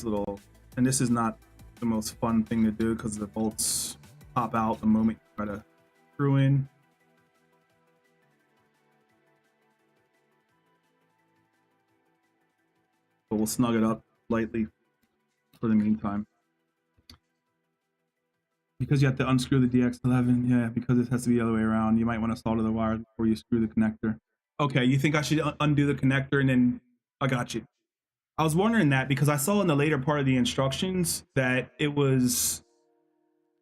little, and this is not the most fun thing to do because the bolts pop out the moment you try to screw in. But we'll snug it up lightly for the meantime. Because you have to unscrew the DX11, yeah, because it has to be the other way around. You might want to solder the wires before you screw the connector. Okay, you think I should undo the connector and then I got you. I was wondering that because I saw in the later part of the instructions that it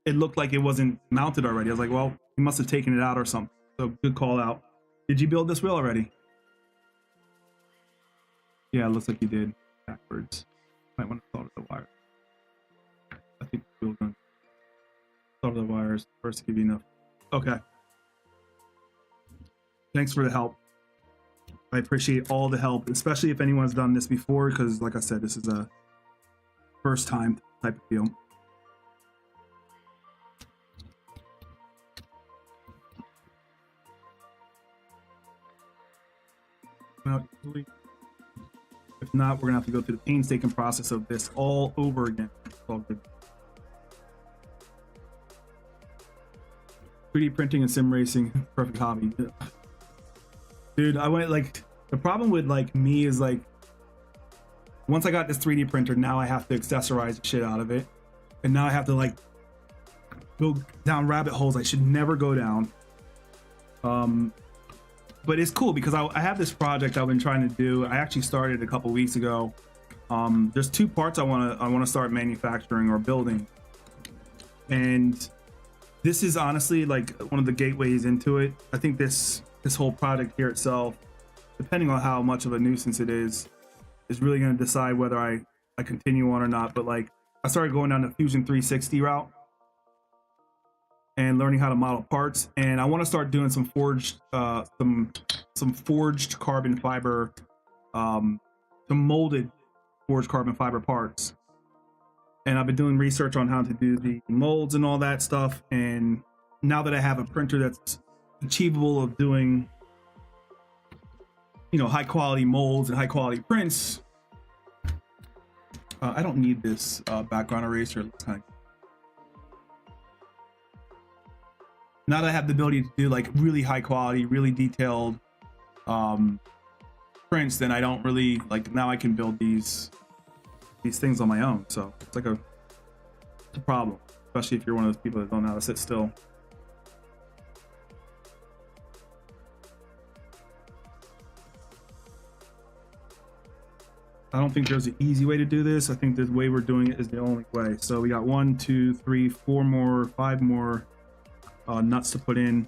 looked like it wasn't mounted already. I was like, well, he must have taken it out or something. So good call out. Did you build this wheel already? Yeah, it looks like you did. Backwards. Might want to solder the wire. I think the wheel's going to solder the wires first to give you enough. Okay. Thanks for the help. I appreciate all the help, especially if anyone's done this before, because like I said, this is a first time type of deal. Well, if not, we're gonna have to go through the painstaking process of this all over again. It's all good. 3D printing and sim racing, perfect hobby. Dude, I went like, the problem with like me is like, once I got this 3D printer, now I have to accessorize the shit out of it. And now I have to like go down rabbit holes I should never go down. But it's cool because I have this project I've been trying to do. I actually started a couple weeks ago. There's two parts I want to start manufacturing or building. And this is honestly like one of the gateways into it. I think this whole project here itself, depending on how much of a nuisance it is really going to decide whether I continue on or not. But like, I started going down the Fusion 360 route and learning how to model parts, and I want to start doing some forged some forged carbon fiber, some molded forged carbon fiber parts. And I've been doing research on how to do the molds and all that stuff, and now that I have a printer that's achievable of doing, you know, high quality molds and high quality prints, I don't need this background eraser. Now that I have the ability to do like really high quality, really detailed prints, then I don't really like, now I can build these things on my own. So it's like it's a problem, especially if you're one of those people that don't know how to sit still. I don't think there's an easy way to do this. I think the way we're doing it is the only way. So we got 1, 2, 3, 4 more, 5 more nuts to put in,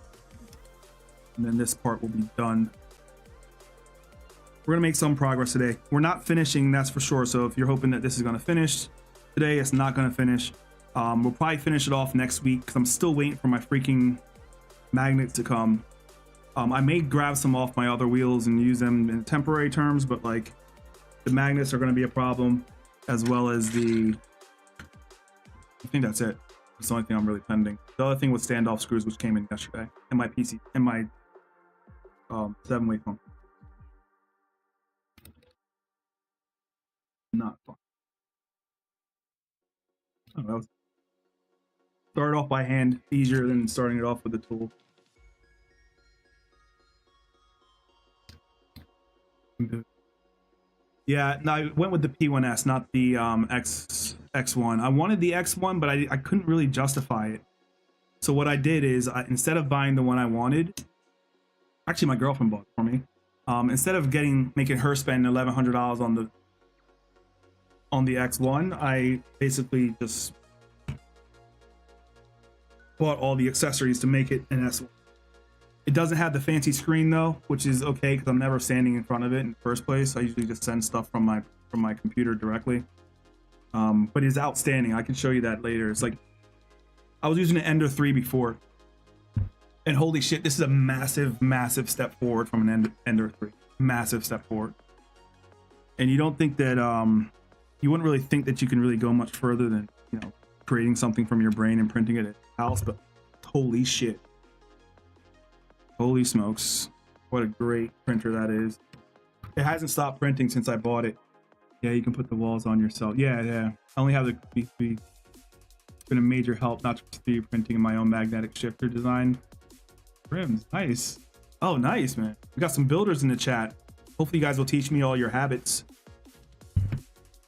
and then this part will be done. We're gonna make some progress today. We're not finishing, that's for sure. So if you're hoping that this is gonna finish today, it's not gonna finish. We'll probably finish it off next week because I'm still waiting for my freaking magnets to come. I may grab some off my other wheels and use them in temporary terms, but like, the magnets are going to be a problem, as well as I think that's it. It's the only thing I'm really pending. The other thing was standoff screws, which came in yesterday, and my PC, and my 7-way pump. Not fun. Oh, that was started off by hand, easier than starting it off with a tool. Yeah, no, I went with the P1S, not the X1. I wanted the X1, but I couldn't really justify it. So what I did is, instead of buying the one I wanted, actually my girlfriend bought it for me. Instead of making her spend $1,100 on the X1, I basically just bought all the accessories to make it an S1. It doesn't have the fancy screen though, which is okay because I'm never standing in front of it in the first place. I usually just send stuff from my computer directly. But it's outstanding. I can show you that later. It's like I was using an Ender 3 before, and holy shit, this is a massive step forward from an Ender 3. Massive step forward. And you don't think that you wouldn't really think that you can really go much further than, you know, creating something from your brain and printing it at house, but holy shit. Holy smokes. What a great printer that is. It hasn't stopped printing since I bought it. Yeah, you can put the walls on yourself. Yeah. I only have the B3. It's been a major help, not just 3D printing in my own magnetic shifter design. Rims, nice. Oh, nice, man. We got some builders in the chat. Hopefully you guys will teach me all your habits.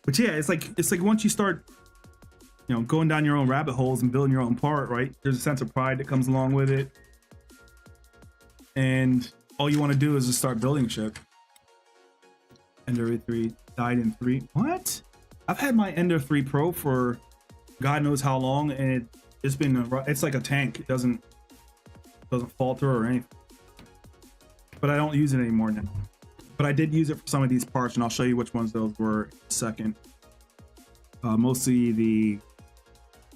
But yeah, it's like once you start, you know, going down your own rabbit holes and building your own part, right? There's a sense of pride that comes along with it. And all you want to do is just start building shit. Ender 3 died in 3. What? I've had my Ender 3 Pro for God knows how long, and it's been it's like a tank. It doesn't falter or anything. But I don't use it anymore now. But I did use it for some of these parts, and I'll show you which ones those were in a second. Mostly the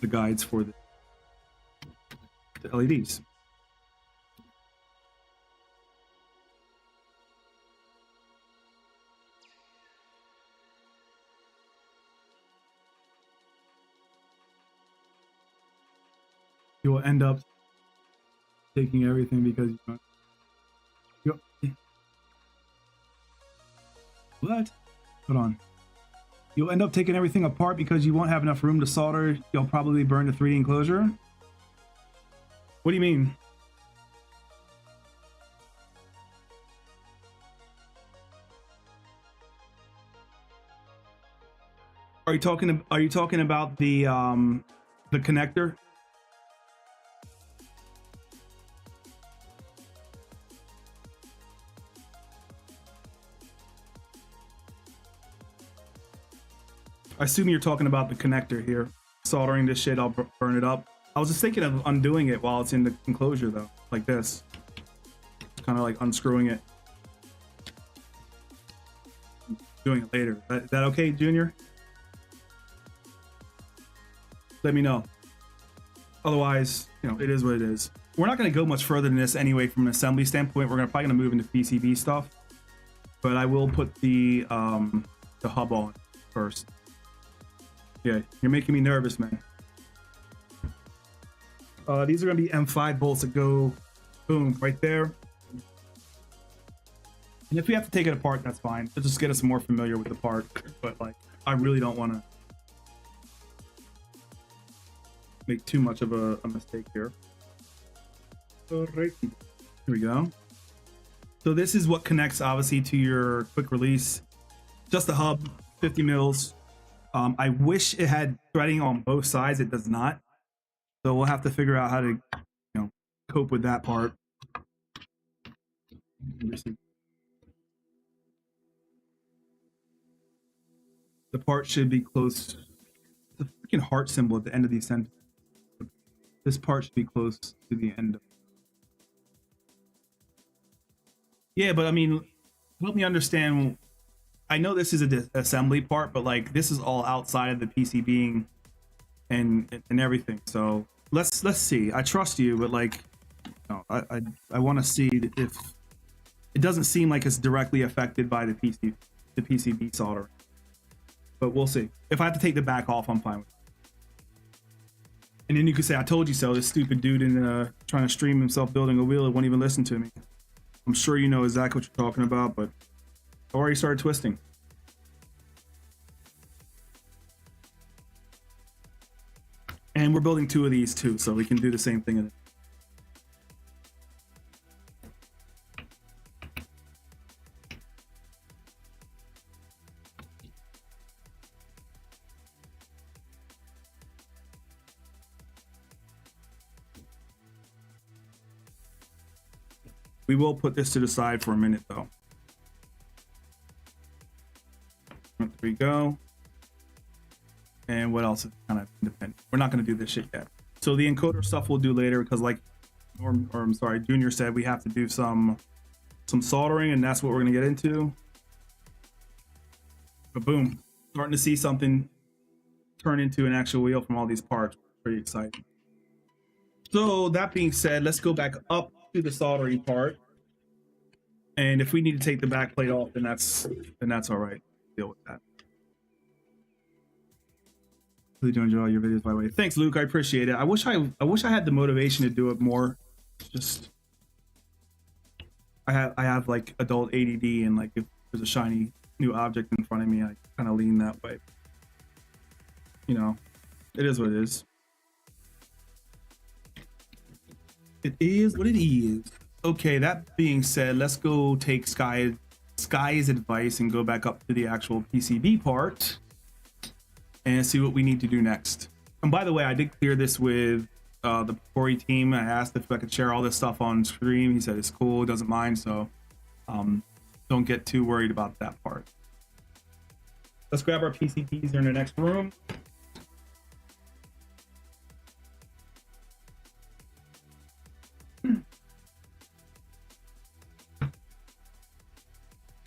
guides for the LEDs. You will end up taking everything because what? Hold on. You'll end up taking everything apart because you won't have enough room to solder. You'll probably burn the 3D enclosure. What do you mean? Are you talking about the connector? I assume you're talking about the connector here. Soldering this shit, I'll burn it up. I was just thinking of undoing it while it's in the enclosure though, like this. Kind of like unscrewing it. Doing it later. Is that okay, Junior? Let me know. Otherwise, you know, it is what it is. We're not going to go much further than this anyway from an assembly standpoint. We're probably going to move into PCB stuff. But I will put the hub on first. Yeah, you're making me nervous, man. These are gonna be M5 bolts that go, boom, right there. And if we have to take it apart, that's fine. It'll just get us more familiar with the part. But like, I really don't want to make too much of a mistake here. Alright, here we go. So this is what connects obviously to your quick release. Just the hub, 50 mils. I wish it had threading on both sides. It does not. So we'll have to figure out how to, you know, cope with that part. The part should be close. The freaking heart symbol at the end of the sentence. This part should be close to the end. Yeah, but I mean, help me understand. I know this is a assembly part, but like this is all outside of the PCBing and everything. So let's see. I trust you, but like, no, I want to see if it doesn't seem like it's directly affected by the PCB soldering. But we'll see. If I have to take the back off, I'm fine with it. And then you could say, "I told you so." This stupid dude in trying to stream himself building a wheel, it won't even listen to me. I'm sure you know exactly what you're talking about, but I already started twisting. And we're building 2 of these too, so we can do the same thing in it. We will put this to the side for a minute though. There we go. And what else is kind of independent? We're not going to do this shit yet. So the encoder stuff we'll do later because like or I'm sorry, Junior said we have to do some soldering, and that's what we're gonna get into. But boom, starting to see something turn into an actual wheel from all these parts. Pretty exciting. So that being said, let's go back up to the soldering part. And if we need to take the back plate off, then that's all right. Deal with that. Really do enjoy your videos, by the way. Thanks, Luke. I appreciate it. I wish I had the motivation to do it more. Just I have like adult ADD, and like if there's a shiny new object in front of me, I kind of lean that way. You know, it is what it is. It is what it is. Okay, that being said, let's go take Sky's advice and go back up to the actual PCB part and see what we need to do next. And by the way, I did clear this with the Pokornyi team. I asked if I could share all this stuff on stream. He said it's cool, doesn't mind, so don't get too worried about that part. Let's grab our PCBs. They're in the next room.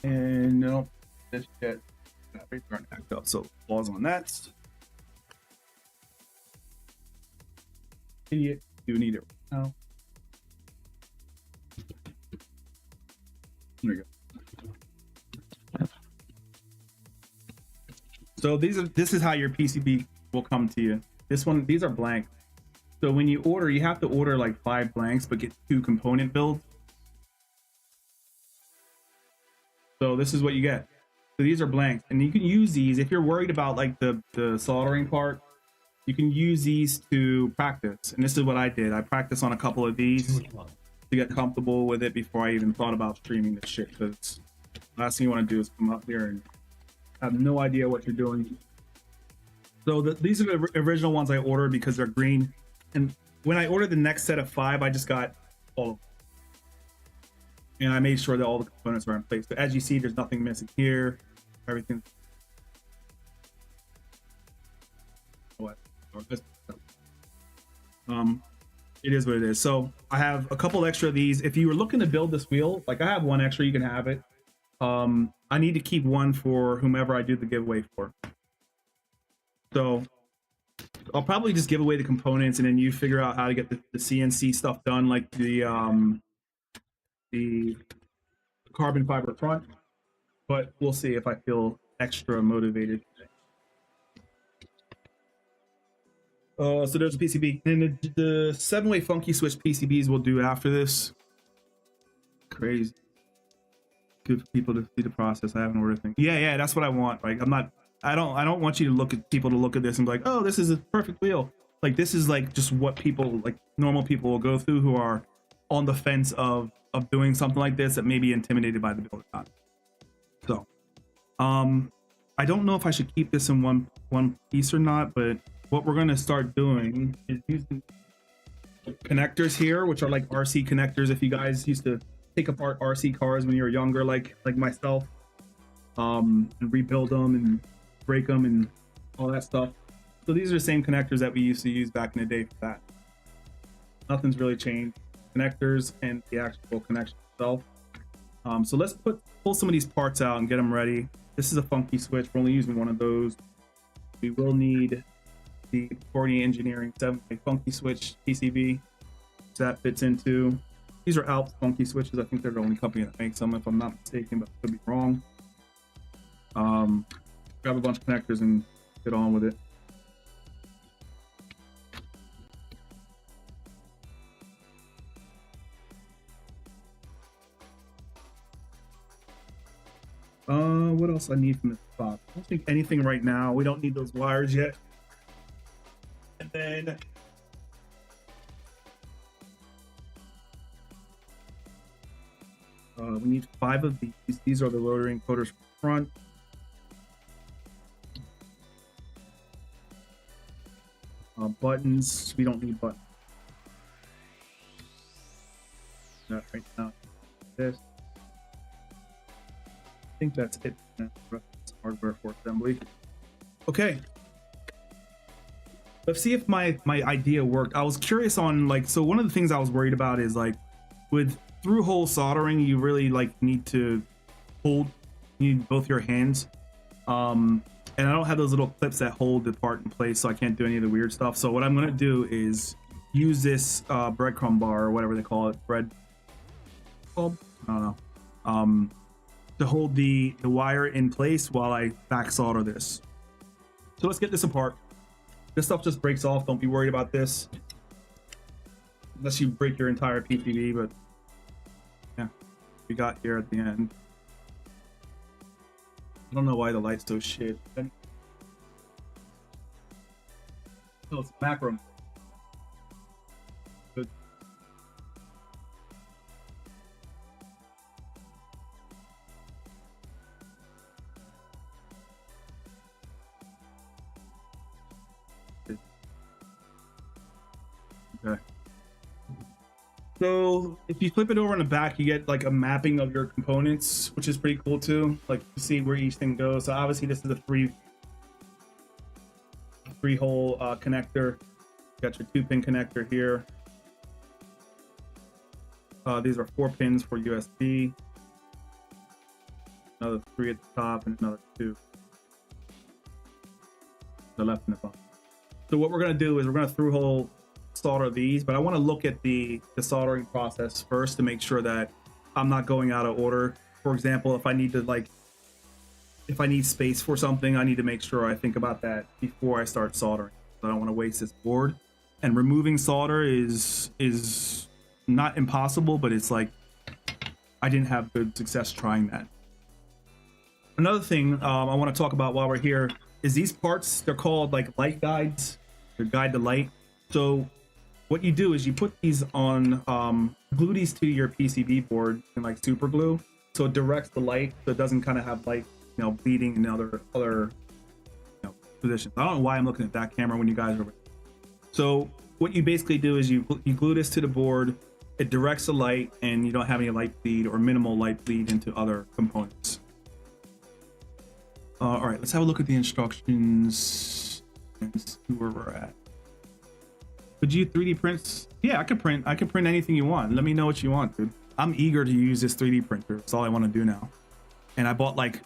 And no, this shit aren't act up, so pause on that. Idiot, do need it right now. There we go. So this is how your PCB will come to you. These are blank. So when you order, you have to order like 5 blanks, but get 2 component builds. So this is what you get. So these are blanks, and you can use these if you're worried about like the soldering part. You can use these to practice, and this is what I did. I practiced on a couple of these to get comfortable with it before I even thought about streaming this shit. Because last thing you want to do is come up here and have no idea what you're doing. So these are the original ones I ordered because they're green. And when I ordered the next set of 5, I just got all of them. And I made sure that all the components are in place. But as you see, there's nothing missing here. Everything. It is what it is. So I have a couple extra of these. If you were looking to build this wheel, like I have one extra, you can have it. I need to keep one for whomever I do the giveaway for. So I'll probably just give away the components, and then you figure out how to get the CNC stuff done, like the carbon fiber front. But we'll see if I feel extra motivated. So there's a PCB, and the 7-way funky switch PCBs we'll do after this. Crazy. Good for people to see the process. I haven't ordered things. Yeah, that's what I want. Like I don't want you to look at people to look at this and be like, oh, this is a perfect wheel. Like this is like just what people, like normal people, will go through who are on the fence of doing something like this, that may be intimidated by the build time. So I don't know if I should keep this in one piece or not, but what we're going to start doing is using connectors here, which are like RC connectors. If you guys used to take apart RC cars when you were younger, like myself, and rebuild them and break them and all that stuff. So these are the same connectors that we used to use back in the day for that. Nothing's really changed. Connectors and the actual connection itself. So let's pull some of these parts out and get them ready. This is a funky switch. We're only using one of those. We will need the Pokornyi Engineering 7-way funky switch PCB. So that fits into. These are Alps funky switches. I think they're the only company that makes them, if I'm not mistaken, but I could be wrong. Grab a bunch of connectors and get on with it. What else I need from this box? I don't think anything right now. We don't need those wires yet. And then we need 5 of these. These are the rotary encoders front. Buttons. We don't need buttons. That right now. This. I think that's it. Hardware for assembly. Okay. Let's see if my idea worked. I was curious on like, so one of the things I was worried about is like with through hole soldering, you really like need to hold, you need both your hands. And I don't have those little clips that hold the part in place, so I can't do any of the weird stuff. So what I'm gonna do is use this breadcrumb bar or whatever they call it, bread bulb? I don't know. To hold the wire in place while I back solder this. So let's get this apart. This stuff just breaks off. Don't be worried about this, unless you break your entire PCB. But yeah, we got here at the end. I don't know why the light's so shit. Oh, it's macro. Good. Okay. So if you flip it over in the back, you get like a mapping of your components, which is pretty cool too. Like you see where each thing goes. So obviously this is a three hole connector. You got your 2-pin connector here. These are 4 pins for USB. Another 3 at the top and another 2. The left and the bottom. So what we're gonna do is we're gonna through hole solder these, but I want to look at the soldering process first to make sure that I'm not going out of order. For example, if I need to like, if I need space for something, I need to make sure I think about that before I start soldering. I don't want to waste this board. And removing solder is not impossible, but it's like I didn't have good success trying that. Another thing I want to talk about while we're here is these parts. They're called like light guides. They're guide to light. So what you do is you put these on, glue these to your PCB board and like super glue, so it directs the light, so it doesn't kind of have light, you know, bleeding in other positions. I don't know why I'm looking at that camera when you guys are. So what you basically do is you glue this to the board. It directs the light, and you don't have any light bleed or minimal light bleed into other components. All right, let's have a look at the instructions and see where we're at. Could you 3D print? Yeah, I could print anything you want. Let me know what you want, dude. I'm eager to use this 3D printer. That's all I want to do now. And I bought like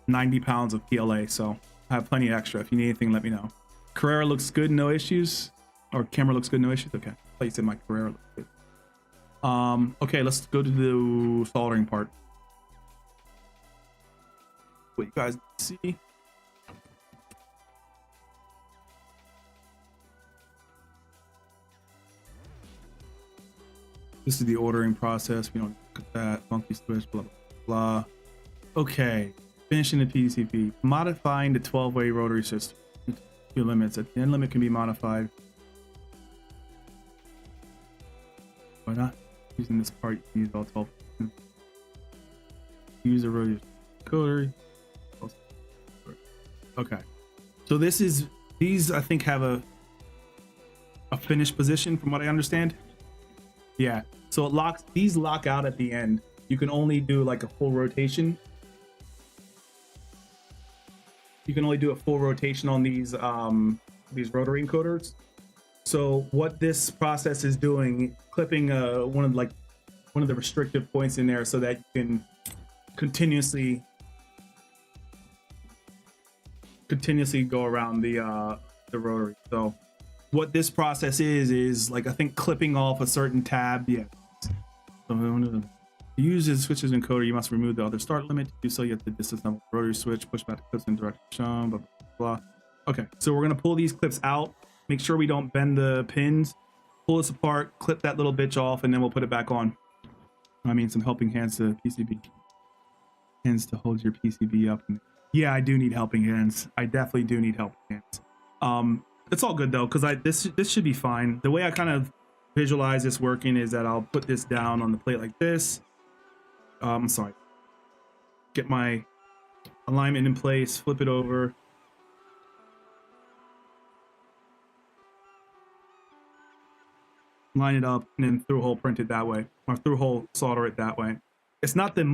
90 pounds of PLA, so I have plenty extra. If you need anything, let me know. Carrera looks good, no issues. Or camera looks good, no issues. Okay, I thought you said my Carrera looks good. Okay, let's go to the soldering part. What you guys see? This is the ordering process. We don't look at that. Funky switch, blah, blah, blah. Okay. Finishing the PCB. Modifying the 12-way rotary system. Few limits. At the end limit can be modified. Why not? Using this part, you use all 12. Use a rotary encoder. Okay. So this is, these I think have a finished position from what I understand. Yeah, so it locks, these lock out at the end. You can only do like a full rotation. You can only do a full rotation on these rotary encoders. So what this process is doing, clipping one of the restrictive points in there so that you can continuously go around the rotary. So what this process is like, I think clipping off a certain tab. Yeah. So to use the switches encoder, you must remove the other start limit. To do so, you have to disassemble the rotary switch, push back the clips in direction shown, blah, blah, blah. Okay, so we're gonna pull these clips out, make sure we don't bend the pins, pull this apart, clip that little bitch off, and then we'll put it back on. I mean, some helping hands to PCB. Hands to hold your PCB up. Yeah, I do need helping hands. I definitely do need helping hands. It's all good though, because this should be fine. The way I kind of visualize this working is that I'll put this down on the plate like this. I'm sorry. Get my alignment in place, flip it over. Line it up, and then through hole print it that way, or through hole solder it that way. It's not the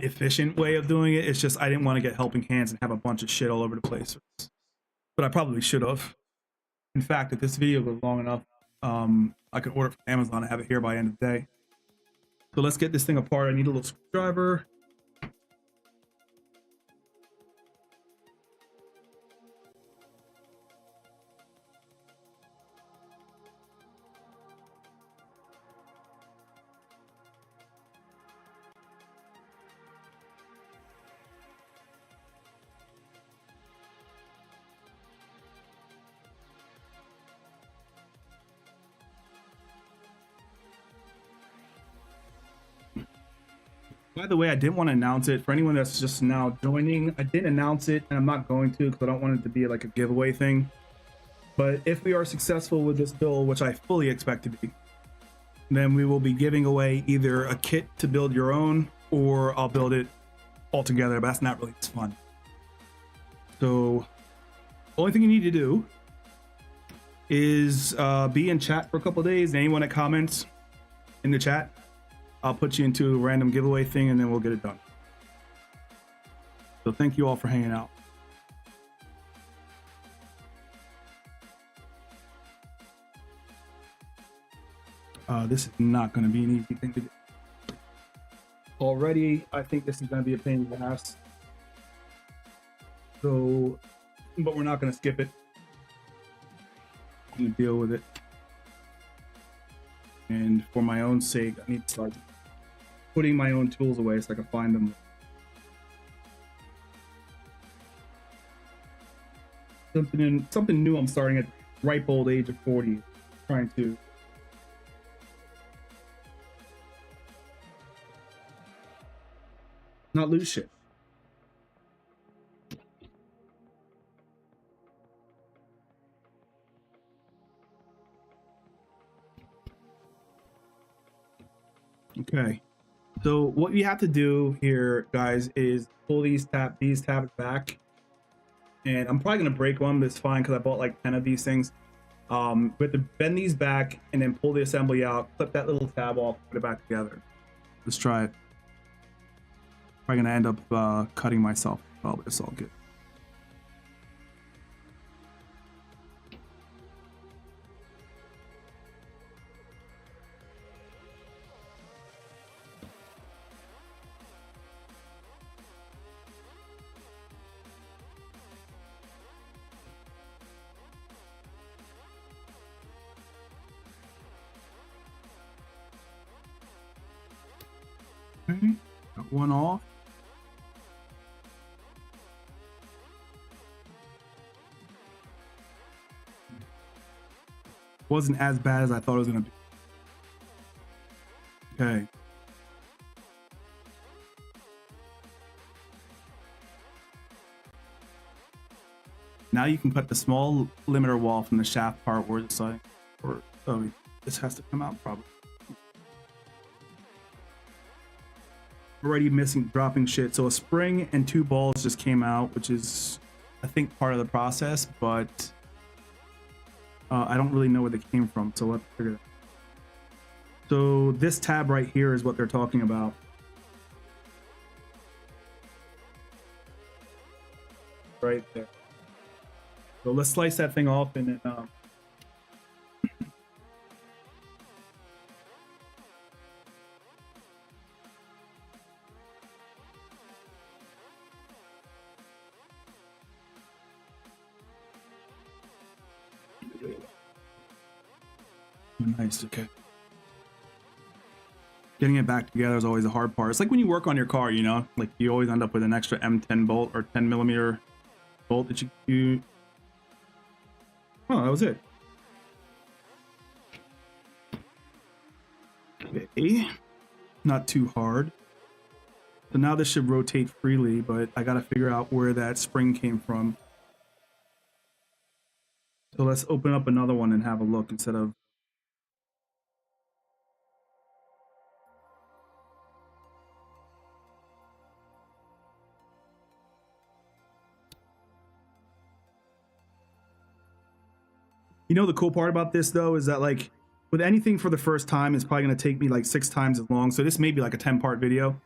efficient way of doing it. It's just I didn't want to get helping hands and have a bunch of shit all over the place. but I probably should have. In fact, if this video goes long enough, I could order from Amazon and have it here by the end of the day. So let's get this thing apart. I need a little screwdriver. By the way, I didn't want to announce it for anyone that's just now joining. I didn't announce it, and I'm not going to because I don't want it to be like a giveaway thing. But if we are successful with this build, which I fully expect to be, then we will be giving away either a kit to build your own, or I'll build it all together. But that's not really as fun. So the only thing you need to do is be in chat for a couple days. Anyone that comments in the chat, I'll put you into a random giveaway thing, and then we'll get it done. So thank you all for hanging out. This is not going to be an easy thing to do. Already, I think this is going to be a pain in the ass. So, but we're not going to skip it. I'm going to deal with it. And for my own sake, I need to start putting my own tools away so I can find them. Something new I'm starting at the ripe old age of 40, trying to not lose shit. Okay, so what you have to do here, guys, is pull these tabs back. And I'm probably gonna break one, but it's fine because I bought like 10 of these things. We have to bend these back and then pull the assembly out, clip that little tab off, put it back together. Let's try it. Probably gonna end up cutting myself. Oh, but it's all good. Okay, got one off. Wasn't as bad as I thought it was gonna be. Okay. Now you can cut the small limiter wall from the shaft part where it's like, or oh, this has to come out probably. Already dropping shit. So a spring and 2 balls just came out, which is, I think, part of the process, but I don't really know where they came from. So let's figure it out. So this tab right here is what they're talking about. Right there. So let's slice that thing off and then nice. Okay. Getting it back together is always a hard part. It's like when you work on your car, you know, like you always end up with an extra M10 bolt or 10 millimeter bolt that you. Oh, that was it. Okay. Not too hard. So now this should rotate freely, but I got to figure out where that spring came from. So let's open up another one and have a look instead of. You know, the cool part about this though is that like with anything for the first time, it's probably going to take me like 6 times as long. So this may be like a 10-part video.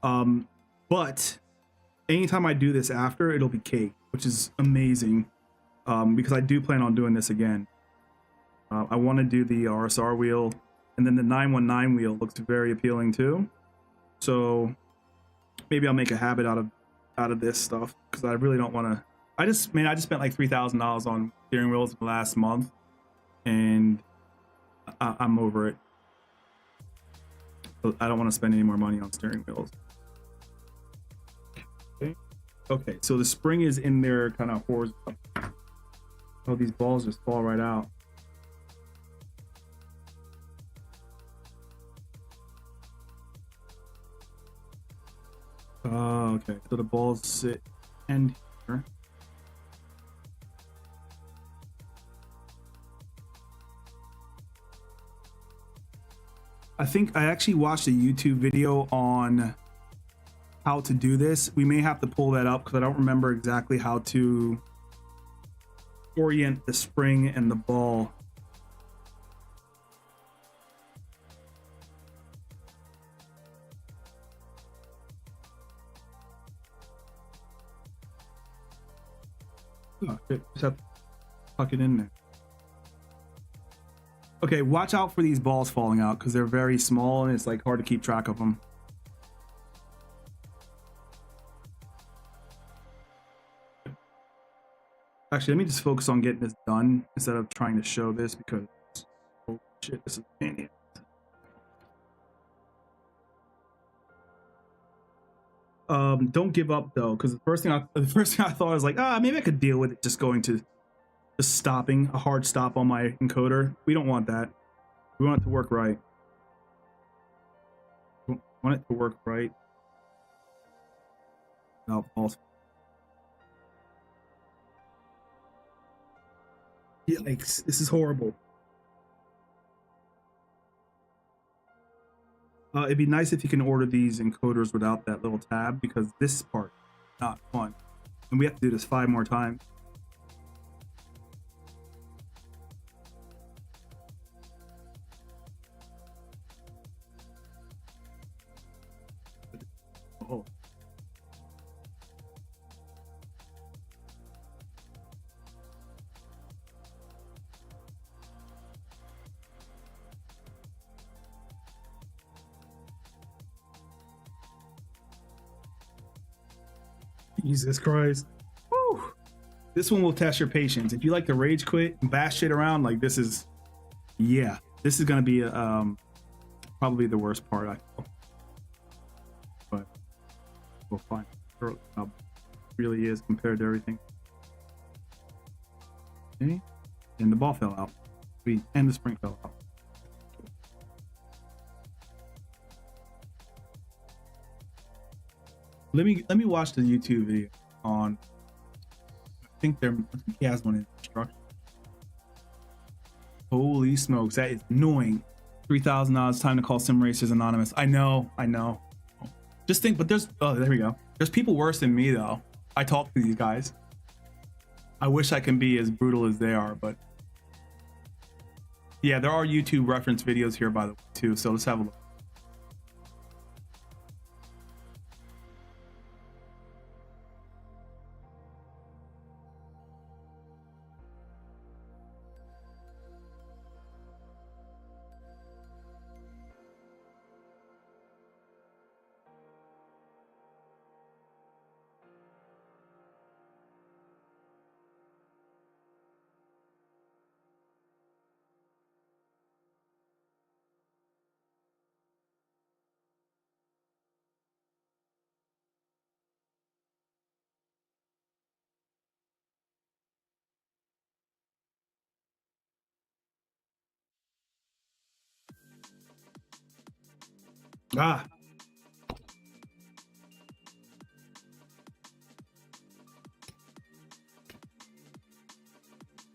But anytime I do this after, it'll be cake, which is amazing. because I do plan on doing this again. I want to do the RSR wheel, and then the 919 wheel looks very appealing too. So maybe I'll make a habit out of this stuff, because I really don't want to. I just spent like $3,000 on steering wheels last month, and I'm over it. I don't want to spend any more money on steering wheels. Okay, so the spring is in there kind of horizontal. Oh, these balls just fall right out. Okay, so the balls sit end here. I think I actually watched a YouTube video on how to do this. We may have to pull that up because I don't remember exactly how to orient the spring and the ball. Oh, just have to tuck it in there. Okay, watch out for these balls falling out because they're very small and it's like hard to keep track of them. Actually, let me just focus on getting this done instead of trying to show this, because oh shit, this is a pain in the ass. Don't give up though, because the first thing I thought was like, maybe I could deal with it just going to just stopping a hard stop on my encoder. We don't want that. We want it to work right. We want it to work right. No, false. Yikes, this is horrible. It'd be nice if you can order these encoders without that little tab, because this part is not fun. And we have to do this 5 more times. Oh. Jesus Christ. Woo. This one will test your patience. If you like to rage quit and bash shit around, like this is, yeah, this is going to be probably the worst part, I feel. But we'll find out how it really is compared to everything. Okay. And the ball fell out. And the spring fell out. Let me watch the YouTube video on. I think he has one in instruction. Holy smokes, that is annoying. $3,000. Time to call Sim Racers Anonymous. I know. Just think, but there we go. There's people worse than me though. I talk to these guys. I wish I can be as brutal as they are, but yeah, there are YouTube reference videos here by the way too. So let's have a look.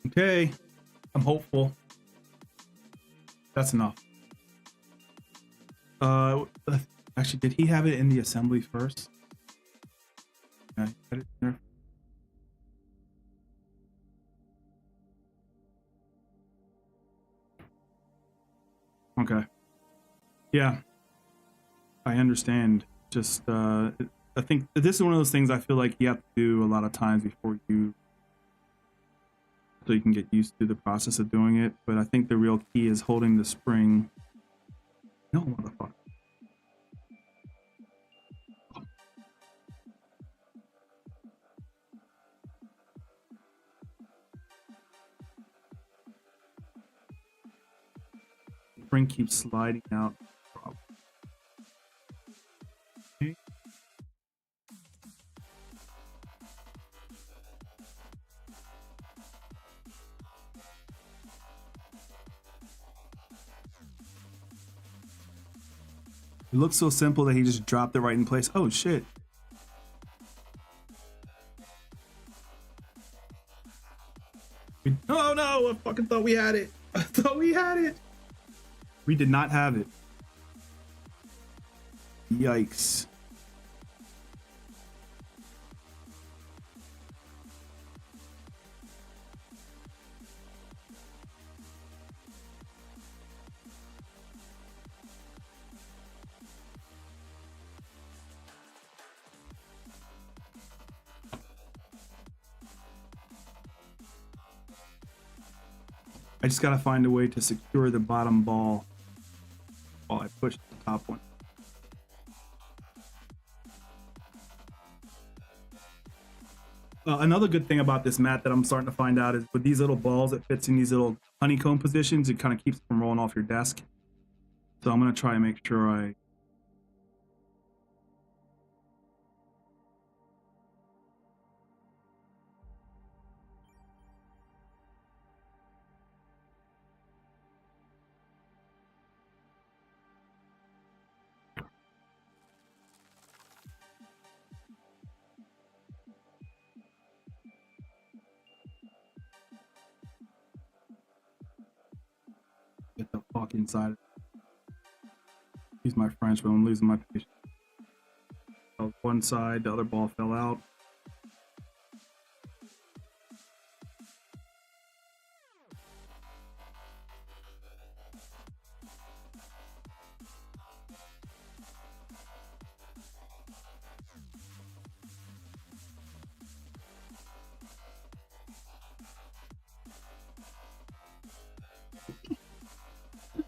Okay, I'm hopeful. That's enough. Actually, did he have it in the assembly first? Yeah, he had it there. Okay. Yeah, I understand. Just I think this is one of those things I feel like you have to do a lot of times before you so you can get used to the process of doing it. But I think the real key is holding the spring. No, motherfucker. Spring keeps sliding out. Okay. It looks so simple that he just dropped it right in place. Oh shit. Oh no, I fucking thought we had it. I thought we had it. We did not have it. Yikes. I just gotta find a way to secure the bottom ball while I push the top one. Another good thing about this mat that I'm starting to find out is with these little balls, it fits in these little honeycomb positions. It kind of keeps it from rolling off your desk. So I'm gonna try and make sure I get the fuck inside. Use my French, but I'm losing my patience. One side, the other ball fell out.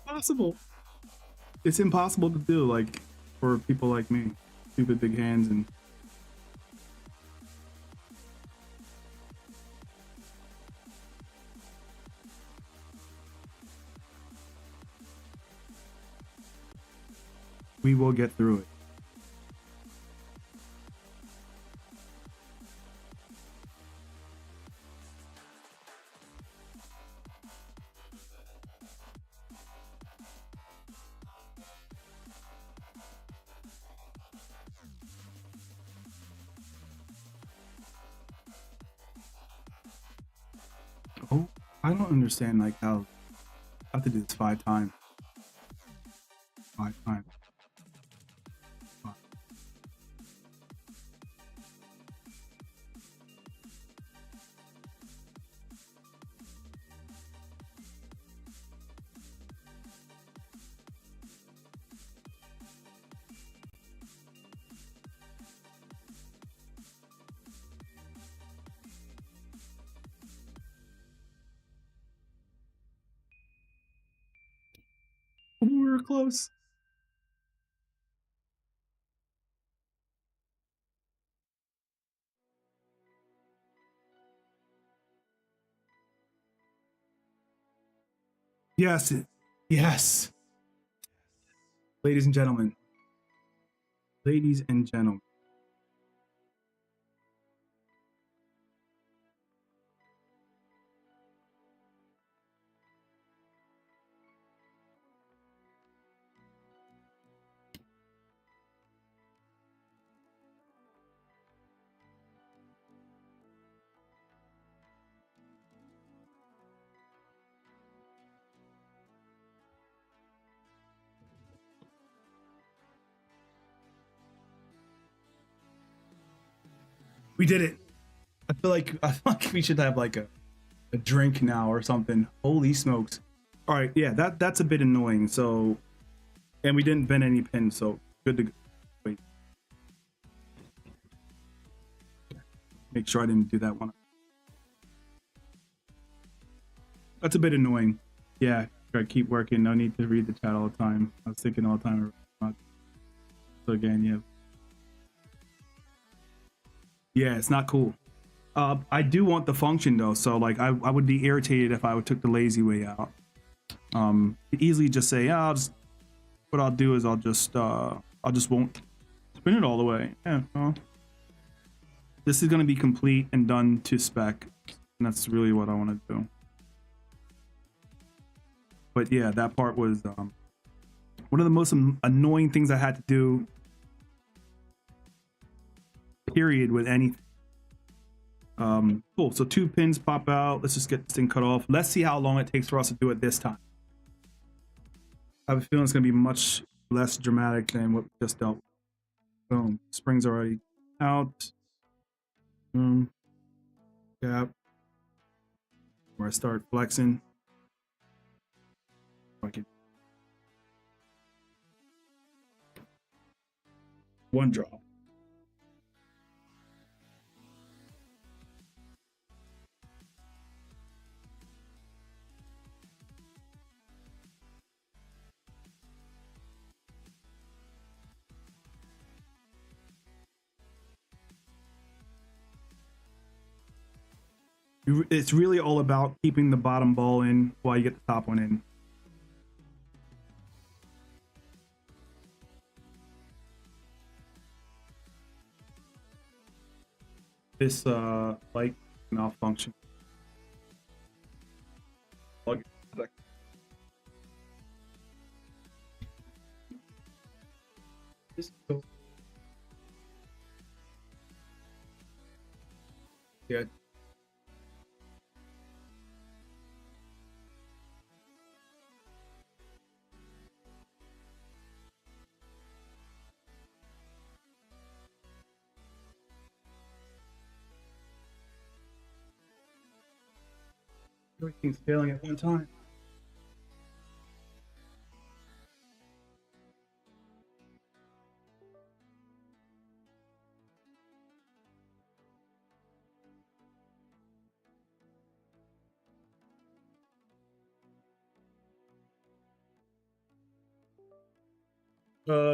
Impossible. It's impossible to do, like, for people like me. Stupid big hands and we will get through it. Oh, I don't understand like how I have to do this 5 times. 5 times. We were close. Yes. Yes. Ladies and gentlemen. Ladies and gentlemen. We did it. I feel like we should have like a drink now or something. Holy smokes. All right, yeah, that's a bit annoying. So, and we didn't bend any pins, so good to go. Wait. Make sure I didn't do that one. That's a bit annoying. Yeah, gotta keep working. No need to read the chat all the time. I was thinking all the time. So again, yeah. Yeah, it's not cool. I do want the function though, so like I would be irritated if I took the lazy way out. Easily just say, yeah, what I'll do is I'll just won't spin it all the way. Yeah, well, this is gonna be complete and done to spec, and that's really what I want to do. But yeah, that part was one of the most annoying things I had to do. Period with anything. Cool. So 2 pins pop out. Let's just get this thing cut off. Let's see how long it takes for us to do it this time. I have a feeling it's gonna be much less dramatic than what we just dealt with. Boom. Spring's already out. Boom. Gap. Where I start flexing. Okay. One drop. It's really all about keeping the bottom ball in while you get the top one in. This light malfunction. Plug it. Yeah. Everything's failing at one time.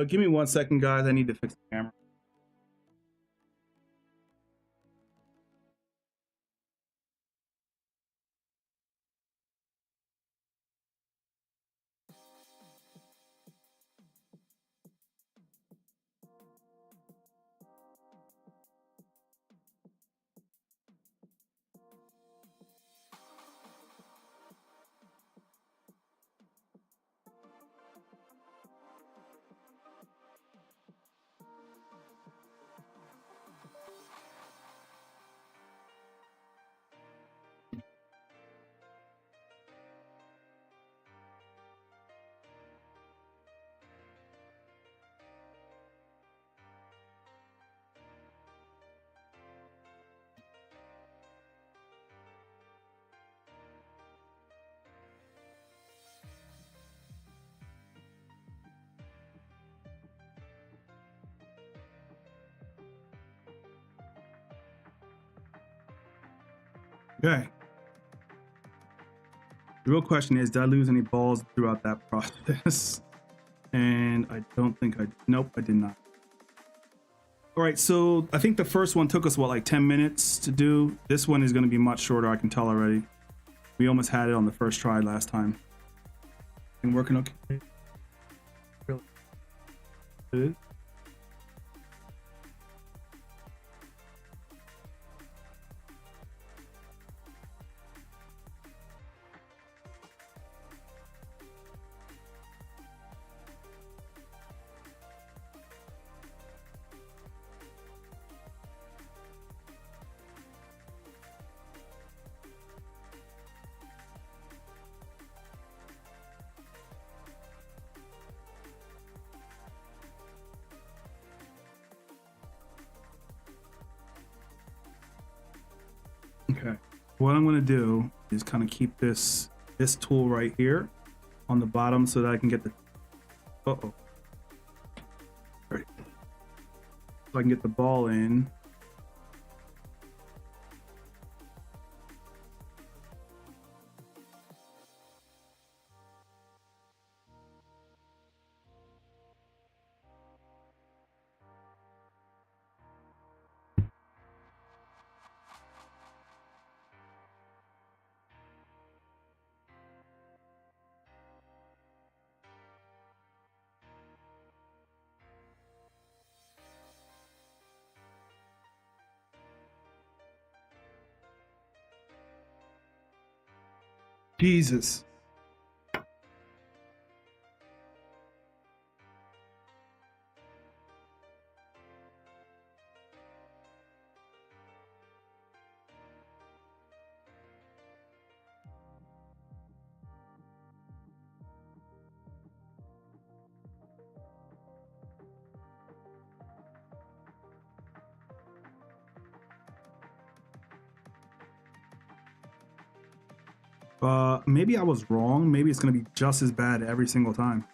Give me 1 second, guys. I need to fix the camera. Okay. The real question is, did I lose any balls throughout that process? And I don't think nope, I did not. All right, so I think the first one took us, what, like 10 minutes to do? This one is going to be much shorter, I can tell already. We almost had it on the first try last time. And working okay. Really? Okay, what I'm going to do is kind of keep this tool right here on the bottom so that I can get the right, so I can get the ball in. Jesus. Maybe I was wrong. Maybe it's gonna be just as bad every single time.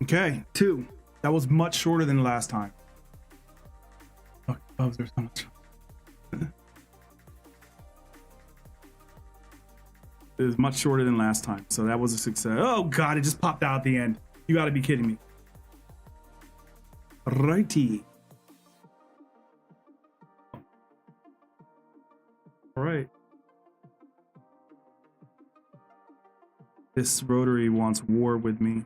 Okay, 2. That was much shorter than last time. Oh, there's so much. It was much shorter than last time, so that was a success. Oh god, it just popped out at the end. You gotta be kidding me. Righty. All right. This Rotary wants war with me.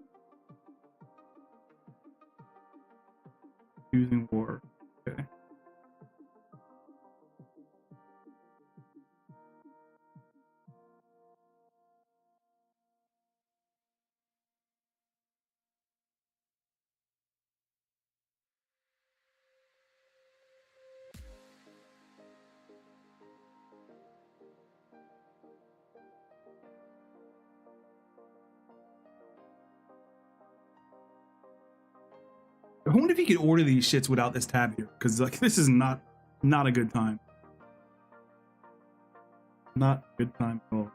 Using war. Okay. I wonder if you could order these shits without this tab here, because like this is not a good time. Not a good time at all.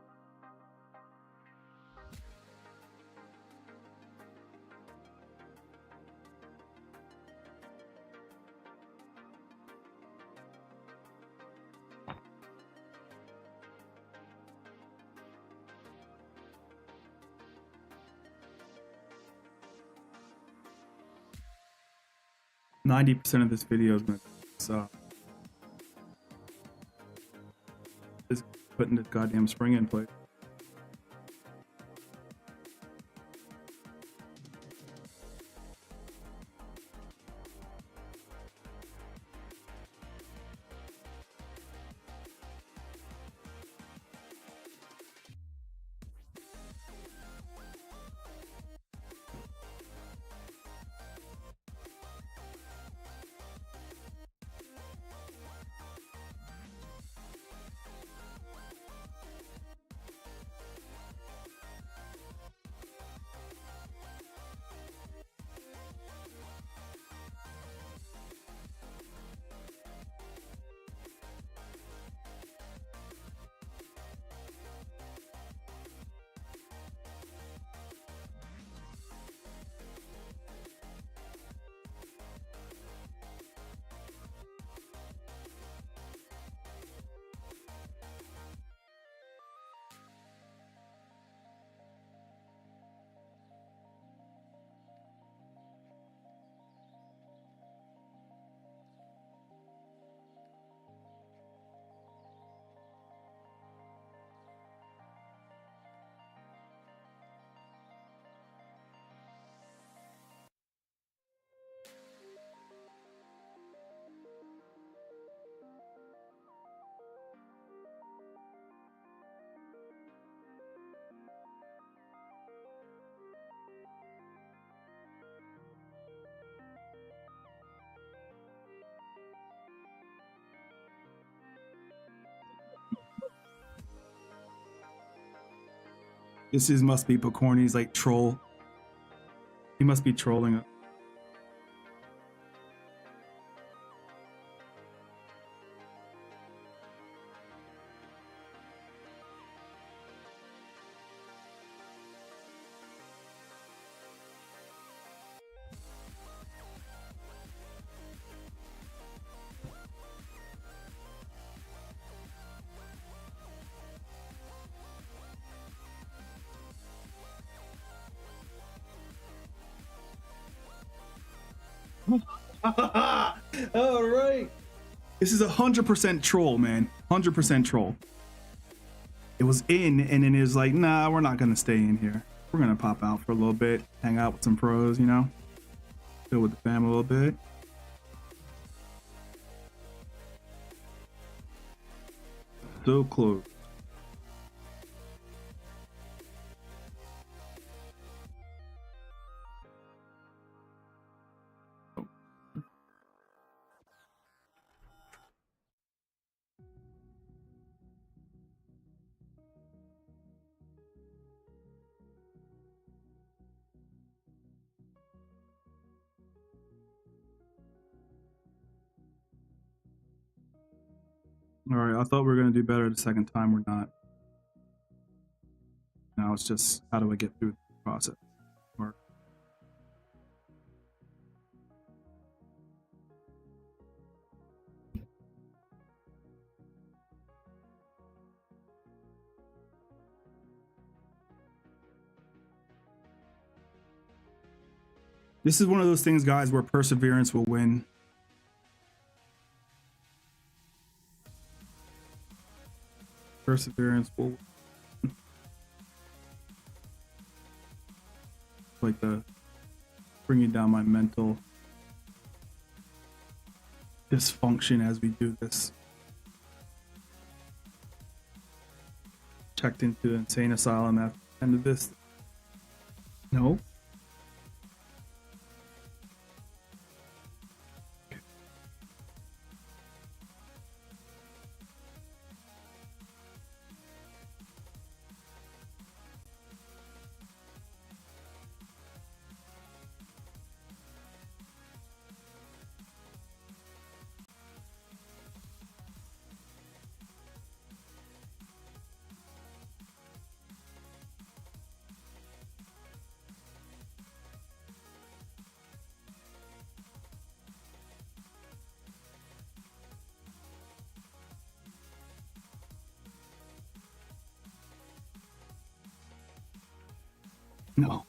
%90 of this video is gonna suck. Just putting this goddamn spring in place. Must be Pokorny's like troll. He must be trolling it. All right. This is 100% troll, man. 100% troll. It was in, and then it was like, nah, we're not gonna stay in here. We're gonna pop out for a little bit, hang out with some pros, you know, chill with the fam a little bit. So close. All right, I thought we were gonna do better the second time. We're not. Now it's just, how do I get through the process? Or this is one of those things, guys, where perseverance will win. Perseverance will like the bringing down my mental dysfunction as we do this. Checked into the insane asylum at the end of this. No. No.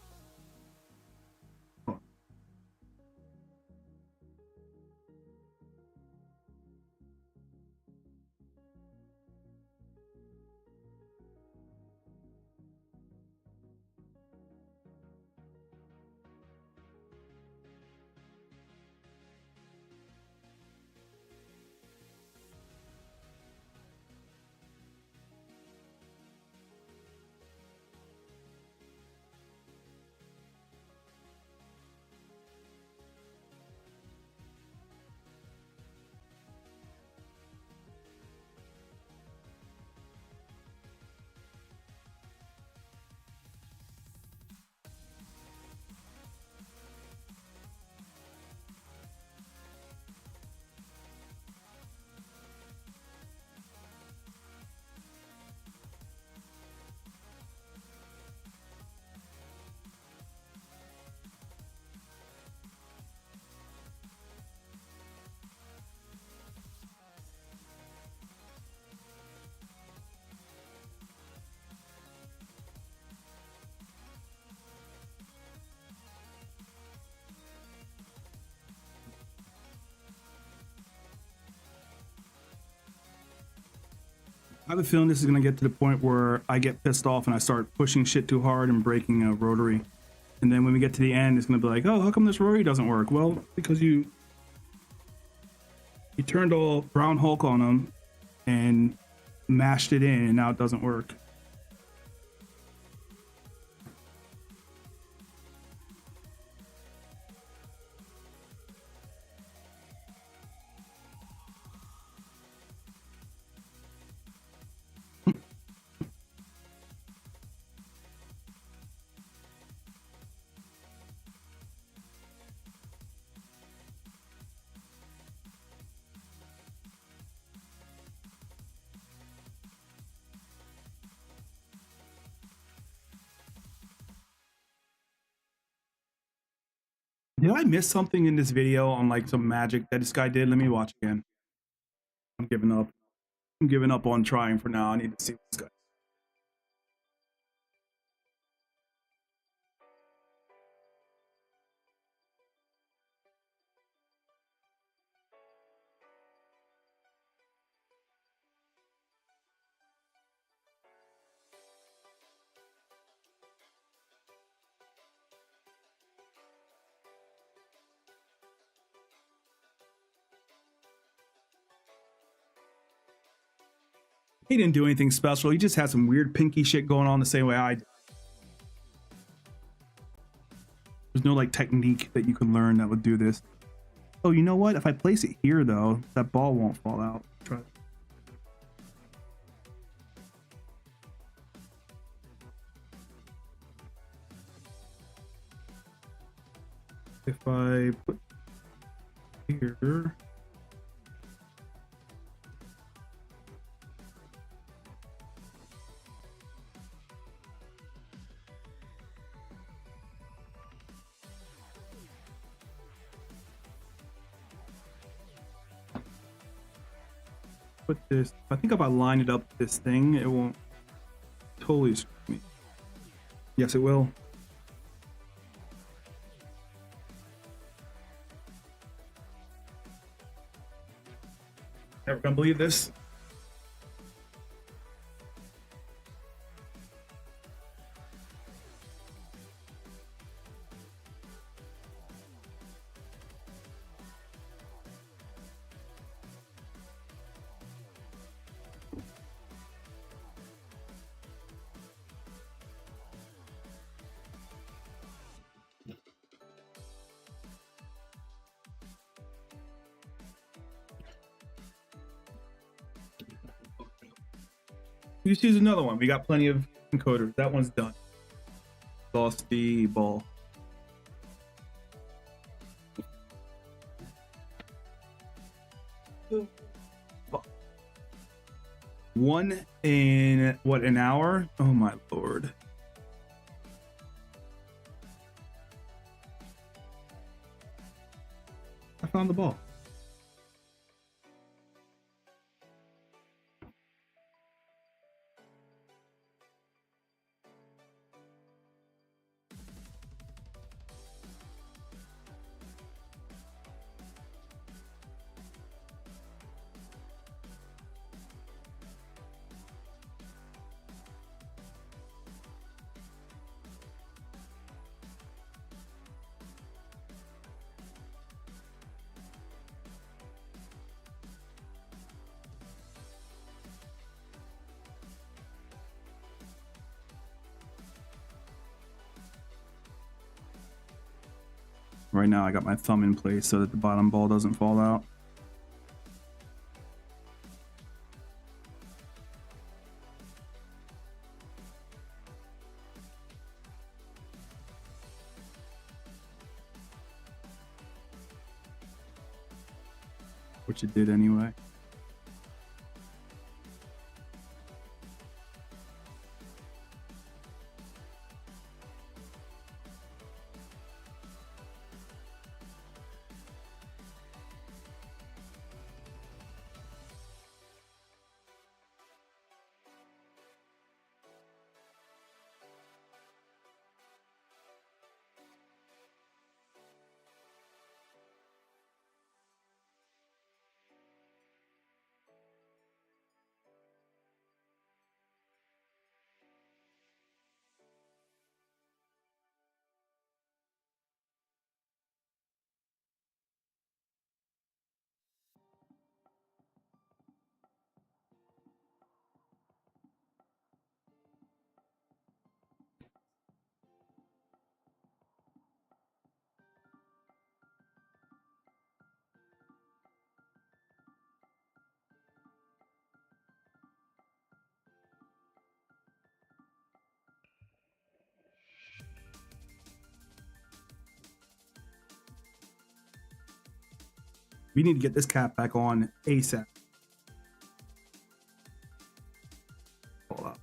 I have a feeling this is going to get to the point where I get pissed off and I start pushing shit too hard and breaking a rotary. And then when we get to the end, it's going to be like, oh, how come this rotary doesn't work? Well, because you turned all brown Hulk on them and mashed it in, and now it doesn't work. Did I miss something in this video on like some magic that this guy did? Let me watch again. I'm giving up. I'm giving up on trying for now. I need to see this guy. He didn't do anything special. He just had some weird pinky shit going on the same way I did. There's no like technique that you can learn that would do this. Oh, you know what? If I place it here though, that ball won't fall out. Try it. If I put here, put this, I think if I line it up this thing, it won't totally screw me. Yes, it will. Never gonna believe this. You choose another one. We got plenty of encoders. That one's done. Lost the ball. One in what, an hour? Oh my lord. I found the ball. Right now I got my thumb in place so that the bottom ball doesn't fall out. Which it did anyway. We need to get this cap back on ASAP. Hold up.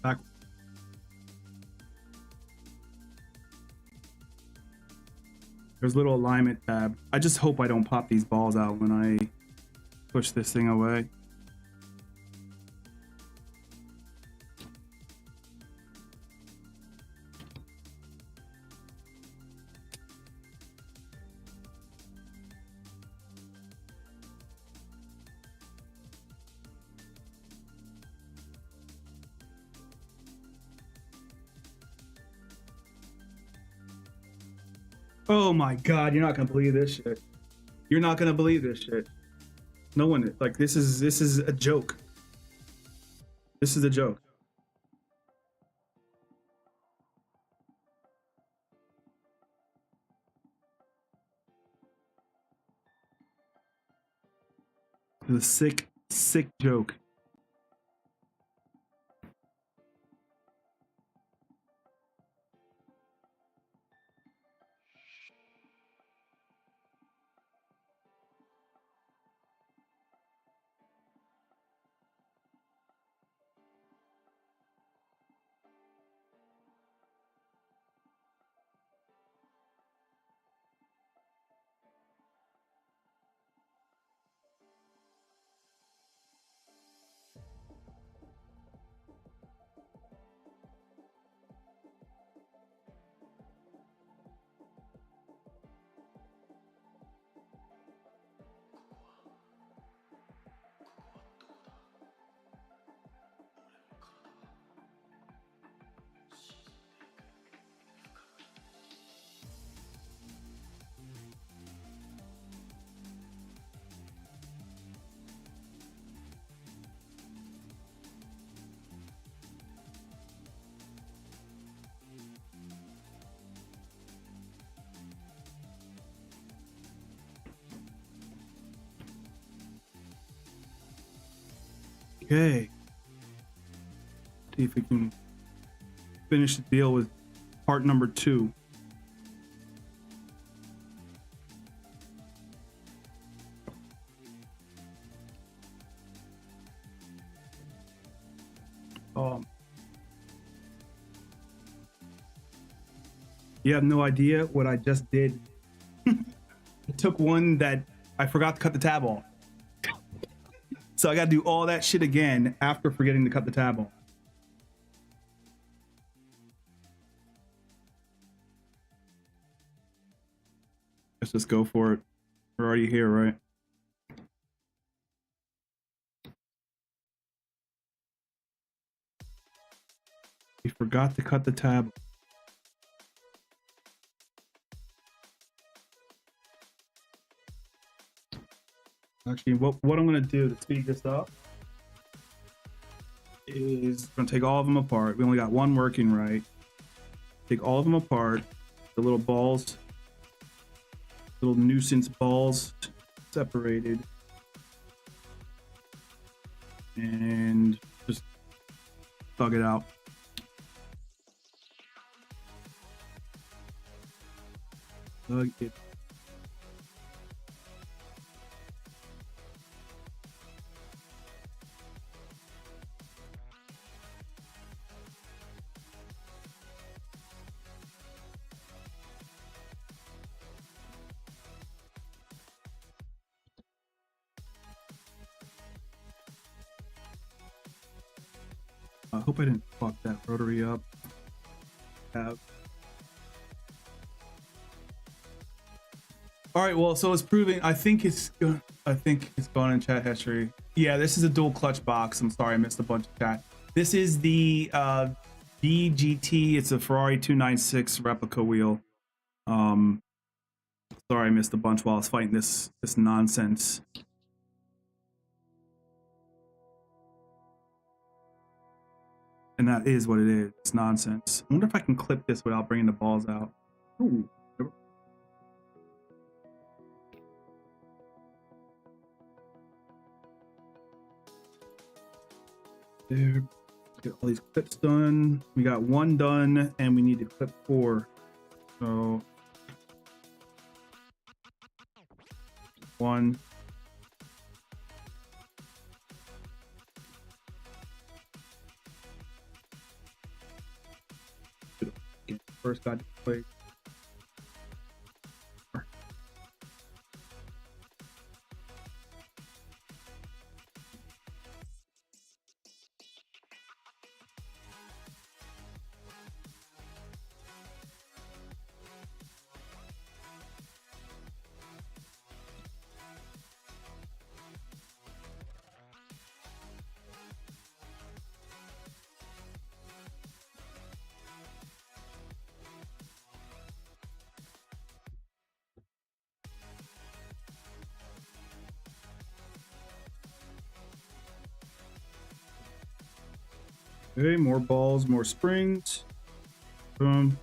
Back. There's a little alignment tab. I just hope I don't pop these balls out when I push this thing away. Oh my god, you're not gonna believe this shit. You're not gonna believe this shit. No one, like, this is a joke. This is a joke. It's a sick joke. Okay. See if we can finish the deal with part number 2. You have no idea what I just did. I took one that I forgot to cut the tab off. So I got to do all that shit again after forgetting to cut the tab off. Let's just go for it. We're already here, right? We forgot to cut the tab. Actually, what I'm going to do to speed this up is going to take all of them apart. We only got one working right. Take all of them apart. The little balls, little nuisance balls separated. And just thug it out. Thug it. I hope I didn't fuck that rotary up. All right, well, so it's proving. I think it's gone in chat history. Yeah, this is a dual clutch box. I'm sorry, I missed a bunch of chat. This is the BGT. It's a Ferrari 296 replica wheel. Sorry, I missed a bunch while I was fighting this nonsense. And that is what it is. It's nonsense. I wonder if I can clip this without bringing the balls out. Ooh. There. Get all these clips done. We got one done, and we need to clip 4. So 1. First got to play. Okay, more balls, more springs. Boom.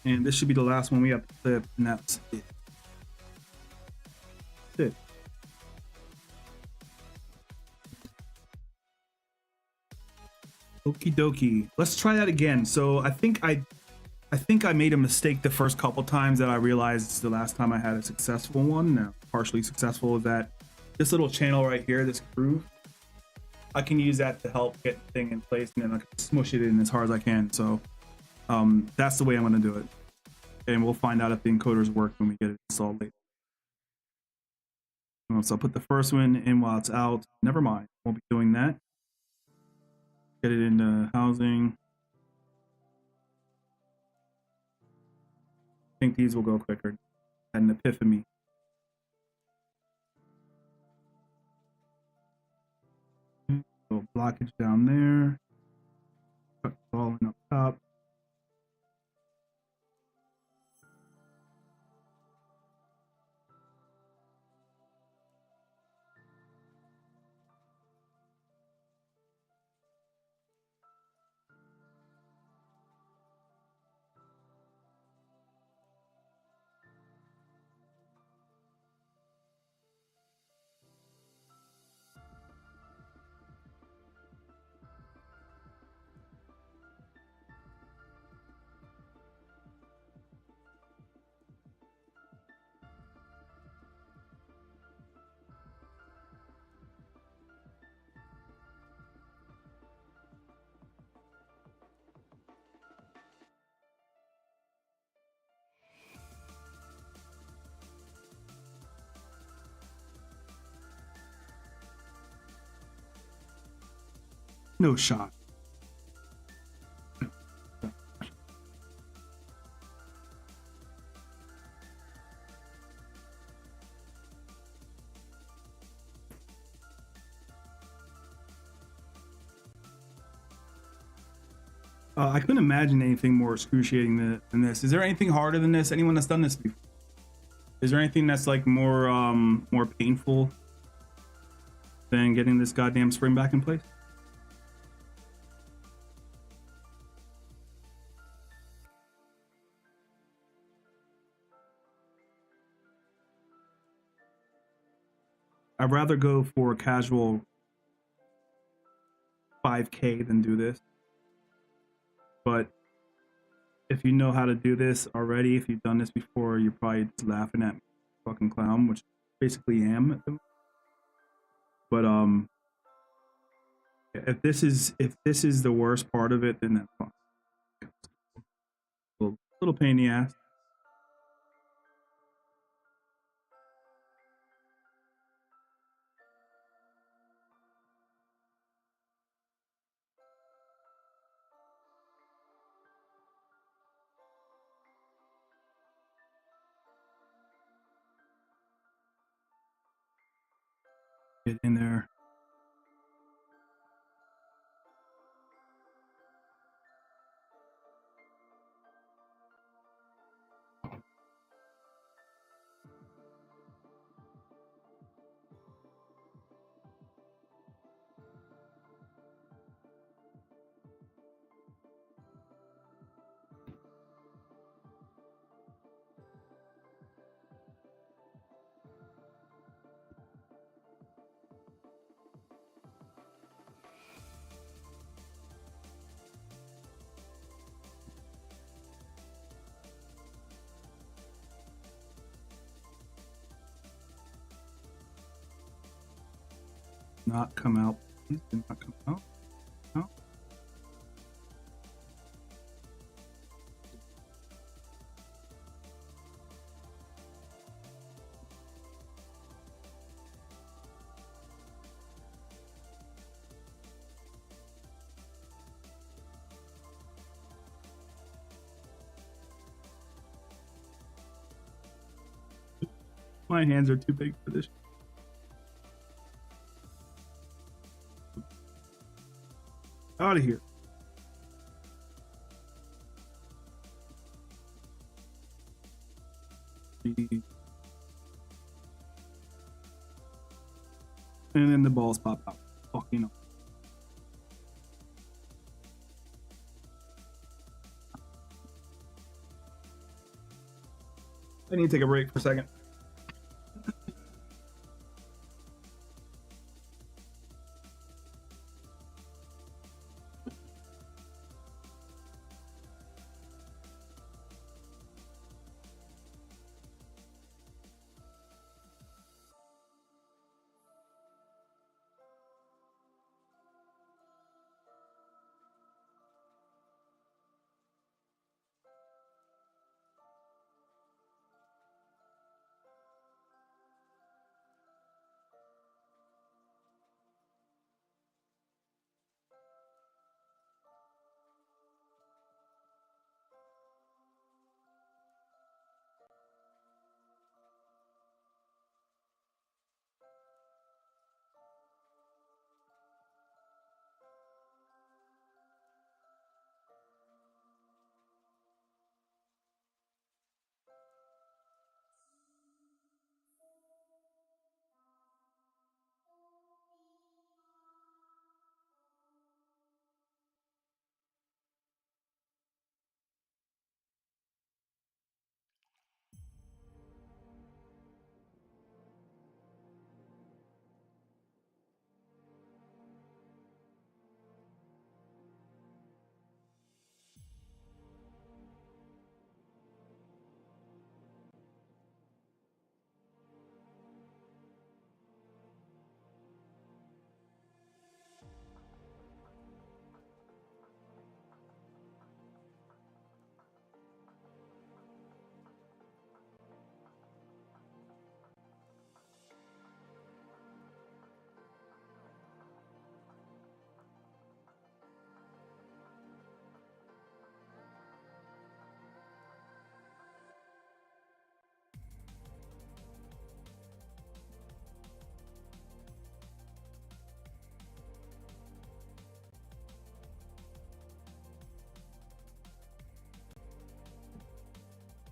And this should be the last one we have to clip, and that's it. That's it. Okie dokie. Let's try that again. So I think I made a mistake the first couple times that I realized the last time I had a successful one. Now, partially successful is that this little channel right here, this groove, I can use that to help get the thing in place, and then I can smush it in as hard as I can. So that's the way I'm going to do it. And we'll find out if the encoders work when we get it installed later. So I'll put the first one in while it's out. Never mind, won't be doing that. Get it into housing. I think these will go quicker. Had an epiphany. So blockage down there. Cut falling up top. No shot. I couldn't imagine anything more excruciating than this. Is there anything harder than this? Anyone that's done this before? Is there anything that's like more painful than getting this goddamn spring back in place? I'd rather go for a casual 5K than do this. But if you know how to do this already, if you've done this before, you're probably laughing at me, fucking clown, which basically am at the moment. But if this is the worst part of it, then that's fine. A little pain in the ass. Get in there. Not come out. Please do not come out. No. My hands are too big for this. Out of here. And then the balls pop out. Fucking up. I need to take a break for a second.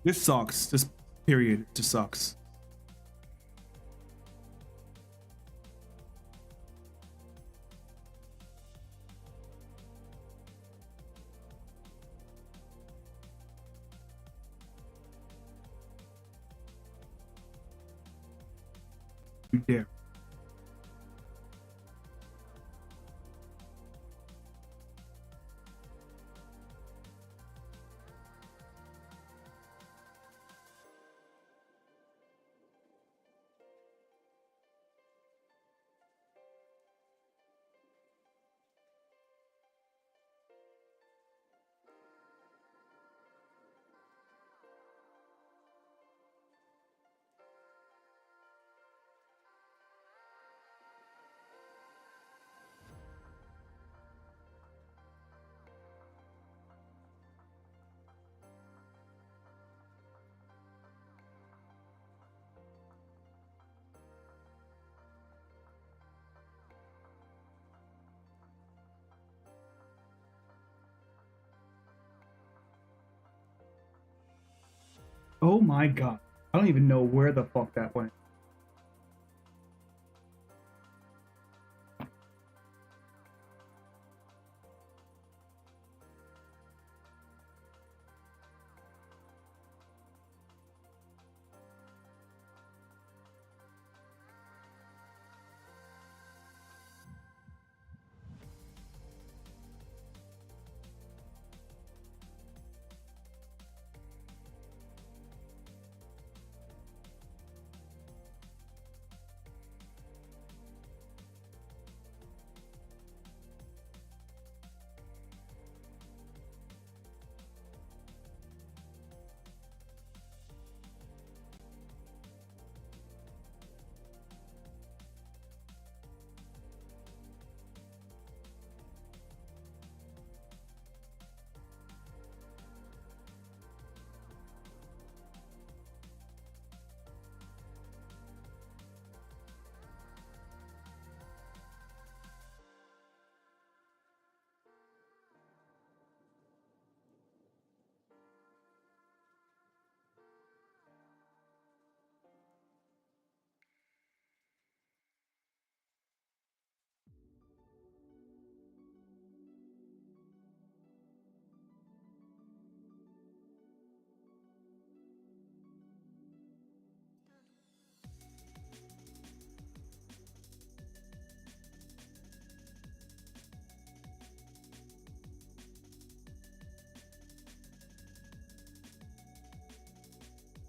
This sucks. This period just sucks. You dare. Oh my god. I don't even know where the fuck that went.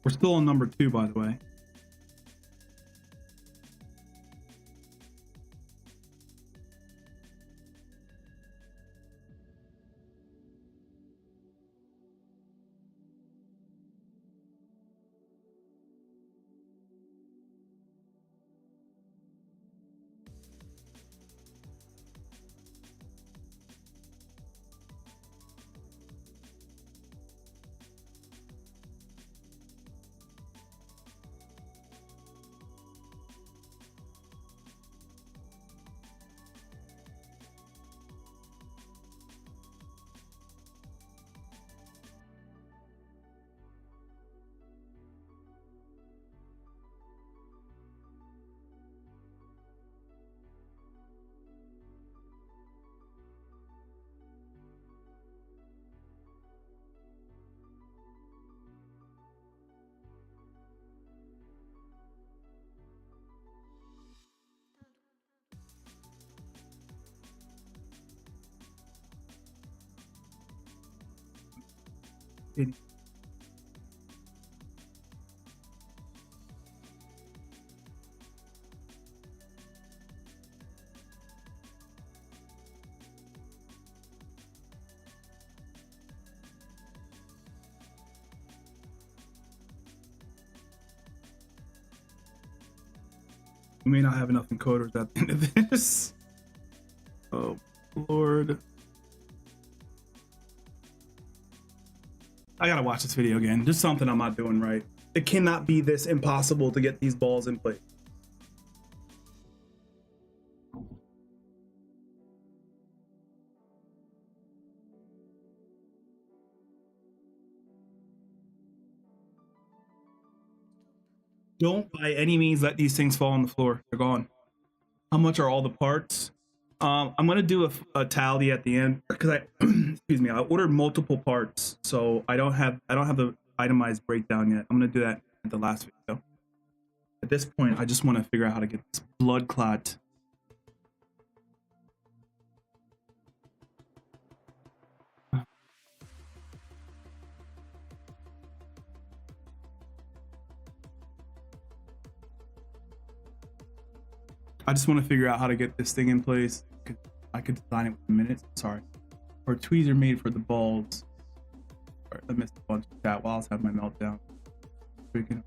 We're still on number 2, by the way. We may not have enough encoders at the end of this. Oh, Lord. I gotta watch this video again. Just something I'm not doing right. It cannot be this impossible to get these balls in place. Don't by any means let these things fall on the floor. They're gone. How much are all the parts? I'm gonna do a tally at the end because I excuse me, I ordered multiple parts, so I don't have the itemized breakdown yet. I'm gonna do that at the last video. At this point, I just want to figure out how to get this blood clot. I just want to figure out how to get this thing in place. I could design it within minutes. Sorry. Or tweezers made for the balls. Sorry, I missed a bunch of that while I was having my meltdown. Freaking.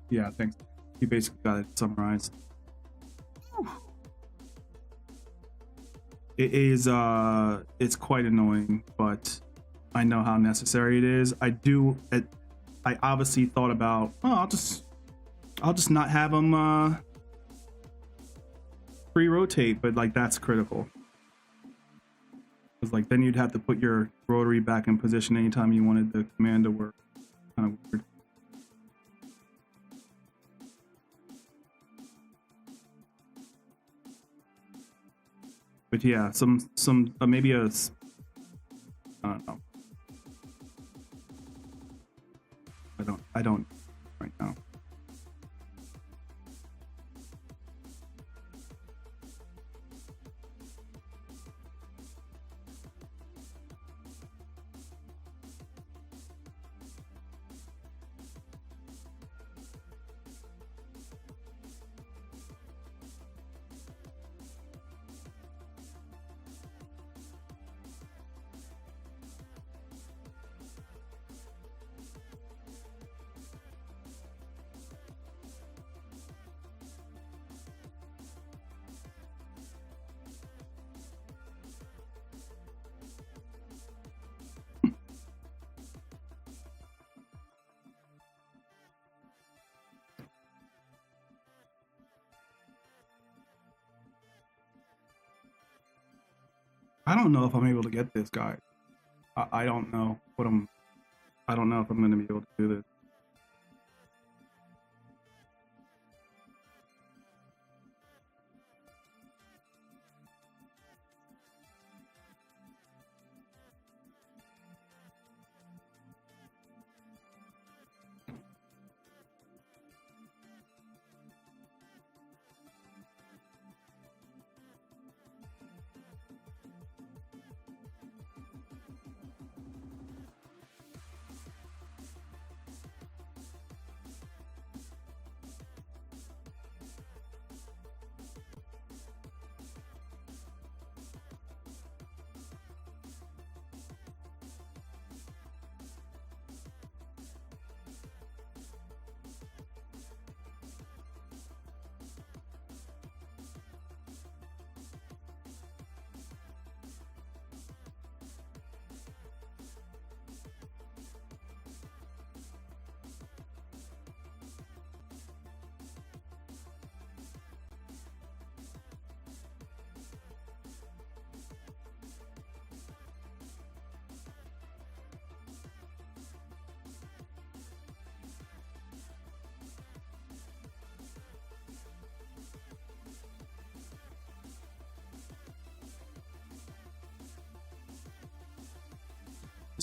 Yeah, thanks. You basically got it summarized. It is it's quite annoying, but I know how necessary it is. I obviously thought about, oh, I'll just not have them free rotate, but like that's critical. Because like then you'd have to put your rotary back in position anytime you wanted the command to work. Kind of weird. But yeah, some maybe a, I don't know. I don't right now. I don't know if I'm able to get this guy. I don't know what I don't know if I'm going to be able to do this.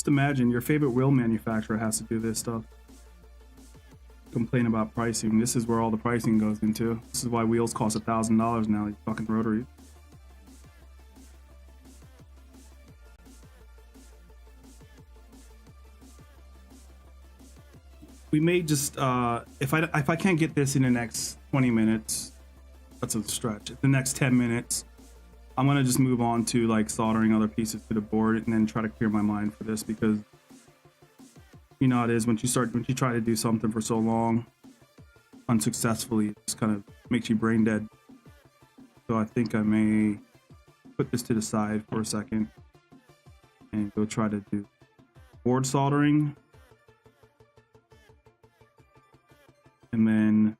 Just imagine your favorite wheel manufacturer has to do this stuff. Complain about pricing. This is where all the pricing goes into. This is why wheels cost $1,000 now, these fucking Rotary. We may just if I can't get this in the next 20 minutes, that's a stretch. The next 10 minutes, I'm gonna just move on to like soldering other pieces to the board and then try to clear my mind for this, because you know how it is when you try to do something for so long unsuccessfully, it just kind of makes you brain dead. So I think I may put this to the side for a second and go try to do board soldering. And then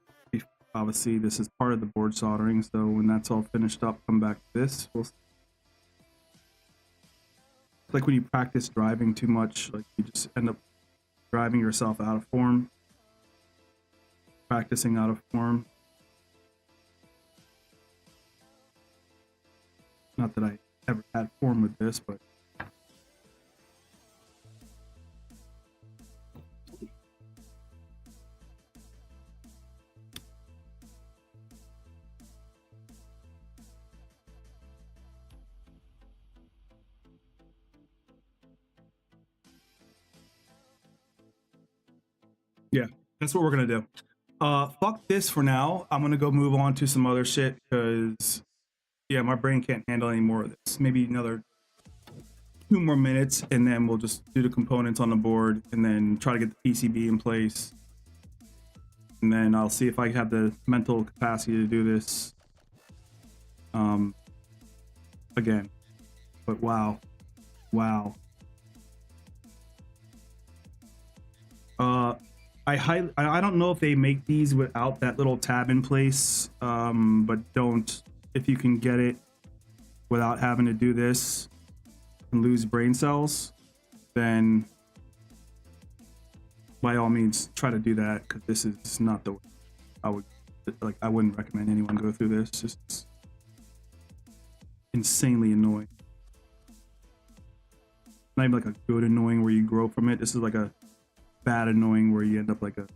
obviously this is part of the board soldering, so when that's all finished up, come back to this. It's like when you practice driving too much, like you just end up driving yourself out of form, practicing out of form. Not that I ever had form with this, but yeah, that's what we're gonna do. Fuck this for now. I'm gonna go move on to some other shit, because yeah, my brain can't handle any more of this. Maybe another 2 more minutes, and then we'll just do the components on the board and then try to get the PCB in place. And then I'll see if I have the mental capacity to do this again. But wow. I don't know if they make these without that little tab in place, but if you can get it without having to do this and lose brain cells, then by all means try to do that, because this is not the way I wouldn't recommend anyone go through this. Just insanely annoying. Not even like a good annoying where you grow from it. This is like a bad annoying where you end up like a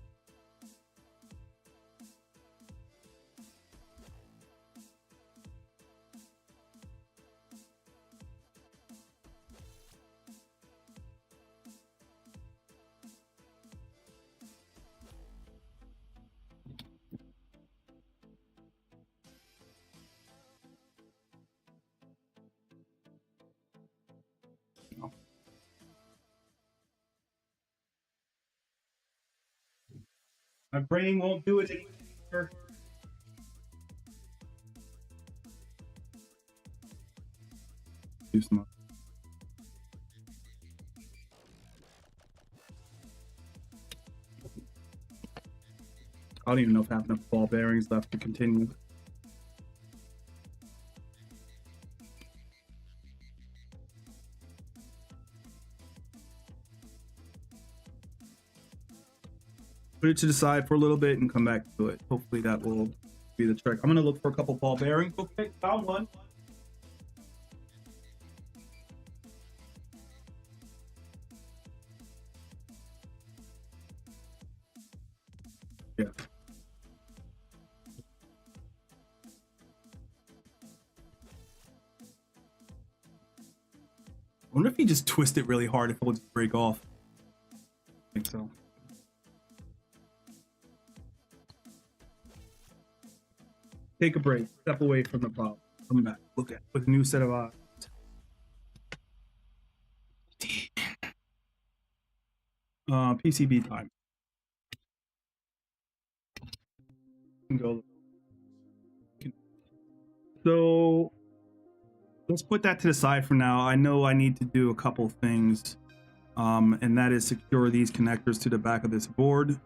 my brain won't do it anymore. Do some. I don't even know if I have enough ball bearings left to continue. Put it to the side for a little bit and come back to it. Hopefully that will be the trick. I'm gonna look for a couple ball bearings. Okay, found one. Yeah. I wonder if you just twist it really hard, if it will just break off. I think so. Take a break, step away from the problem, come back, look at it with a new set of eyes. PCB time. Go. So let's put that to the side for now. I know I need to do a couple things, and that is secure these connectors to the back of this board.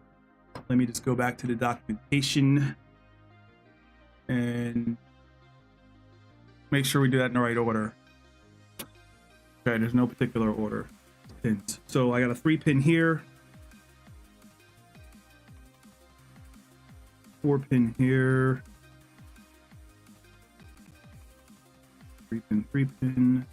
Let me just go back to the documentation and make sure we do that in the right order. Okay, there's no particular order. Pins. So I got a 3-pin here, 4-pin here, 3-pin, 3-pin,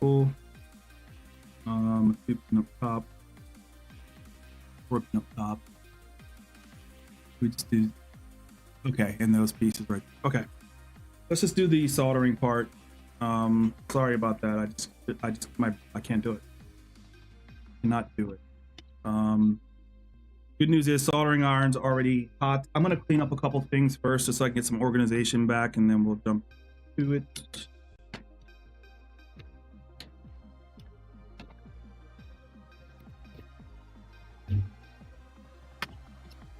Cool. Sweeping up top. Working up top. We just do, okay, and those pieces right. Okay. Let's just do the soldering part. Sorry about that. I can't do it. Cannot do it. Good news is soldering iron's already hot. I'm gonna clean up a couple things first just so I can get some organization back, and then we'll jump to it.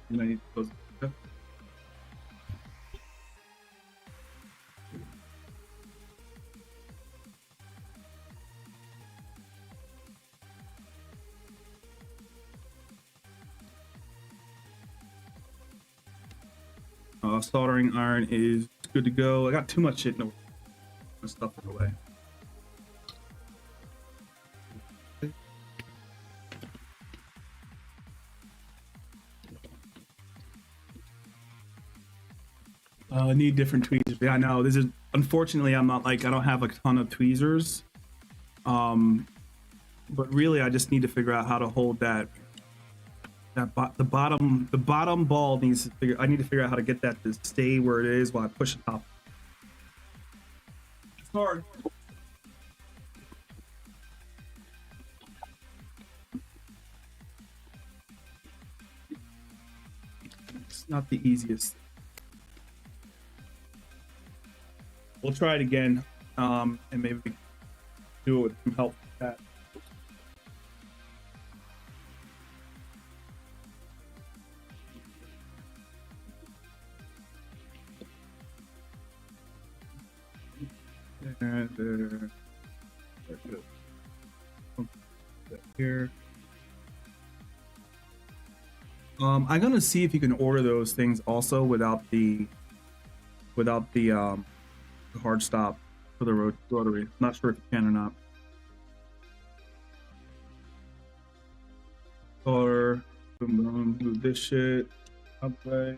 And I need to close it. Soldering iron is good to go. I got too much shit in the stuff in the way. I need different tweezers. Yeah, no, this is, unfortunately, I'm not like, I don't have a ton of tweezers. But really I just need to figure out how to hold the bottom ball needs to figure, I need to figure out how to get that to stay where it is while I push the top. It's hard. It's not the easiest. We'll try it again, and maybe do it with some help with that. And here. I'm gonna see if you can order those things also without the hard stop for the rotary. Not sure if you can or not. Or move this shit up way.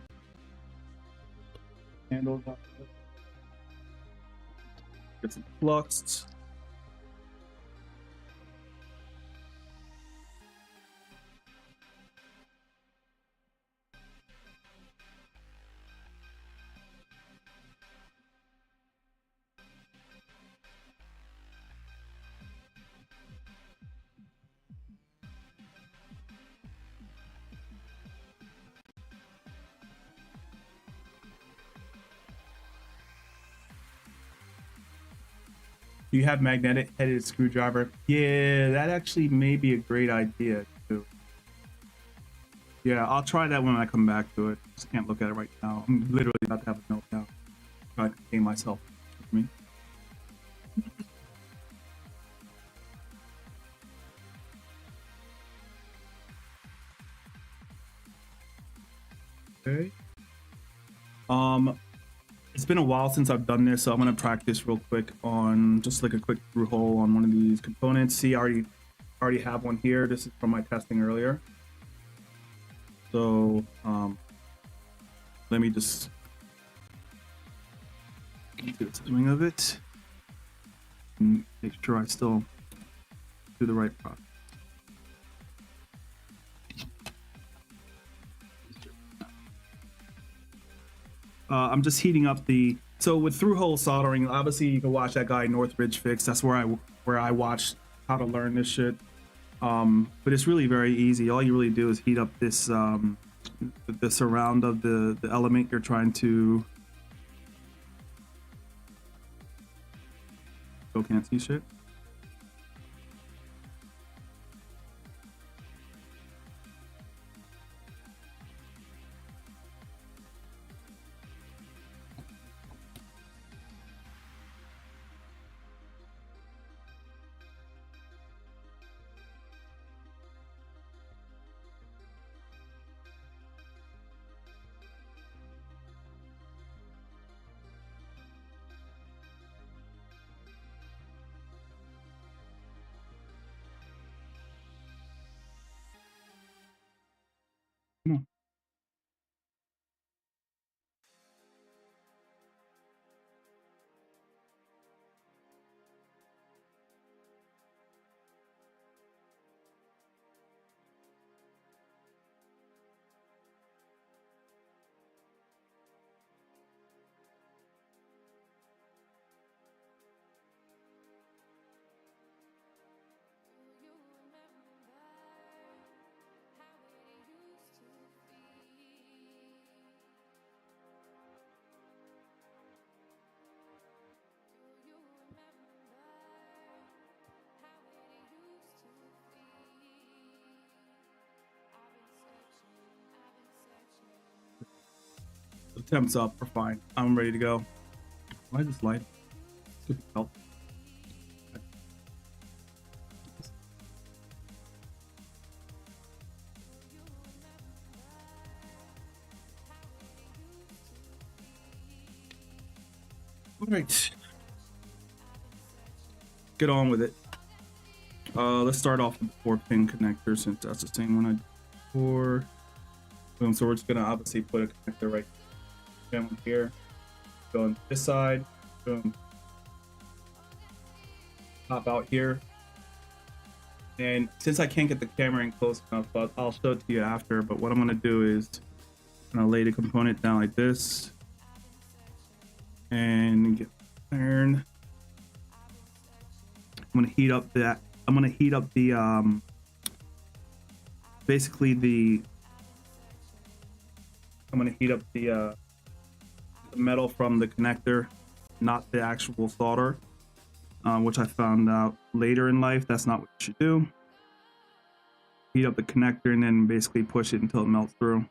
Handles up. Get some flux. Do you have magnetic headed screwdriver? Yeah, that actually may be a great idea too. Yeah, I'll try that when I come back to it. Just can't look at it right now. I'm literally about to have a meltdown. Try to contain myself with me. Okay. It's been a while since I've done this, so I'm gonna practice real quick on just like a quick through hole on one of these components. See, I already have one here. This is from my testing earlier. So let me just do the swing of it and make sure I still do the right process. I'm just heating up the, so with through hole soldering, obviously you can watch that guy Northridge Fix. That's where I watched how to learn this shit. But it's really very easy. All you really do is heat up this the surround of the element you're trying to. Still can't see shit. Temps up, we're fine. I'm ready to go. Why is this light? Good help. All right. Get on with it. Let's start off with the 4-pin connector since that's the same one I did before. Boom. So we're just gonna obviously put a connector right here. Go on this side. Boom. Pop out here. And since I can't get the camera in close enough, I'll show it to you after. But what I'm gonna do is I'm gonna lay the component down like this, and get iron. I'm gonna heat up that. I'm gonna heat up the basically the. I'm gonna heat up the metal from the connector, not the actual solder, which I found out later in life that's not what you should do. Heat up the connector and then basically push it until it melts through.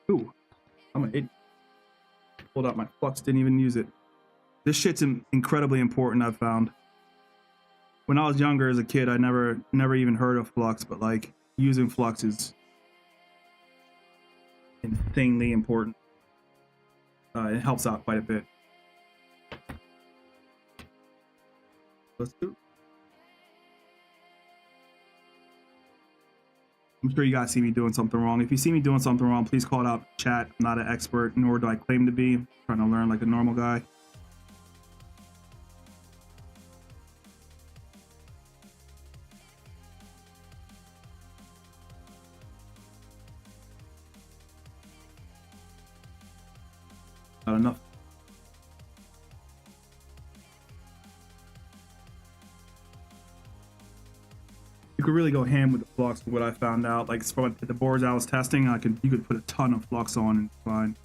Ooh, I'm an idiot. Pulled out my flux, didn't even use it. This shit's incredibly important, I've found. When I was younger as a kid, I never even heard of flux, but like using flux is insanely important. It helps out quite a bit. Let's do it. I'm sure you guys see me doing something wrong. If you see me doing something wrong, please call it out in chat. I'm not an expert, nor do I claim to be. I'm trying to learn like a normal guy. Not enough. You could really go ham with the flux. What I found out, like from the boards I was testing, you could put a ton of flux on and it's fine.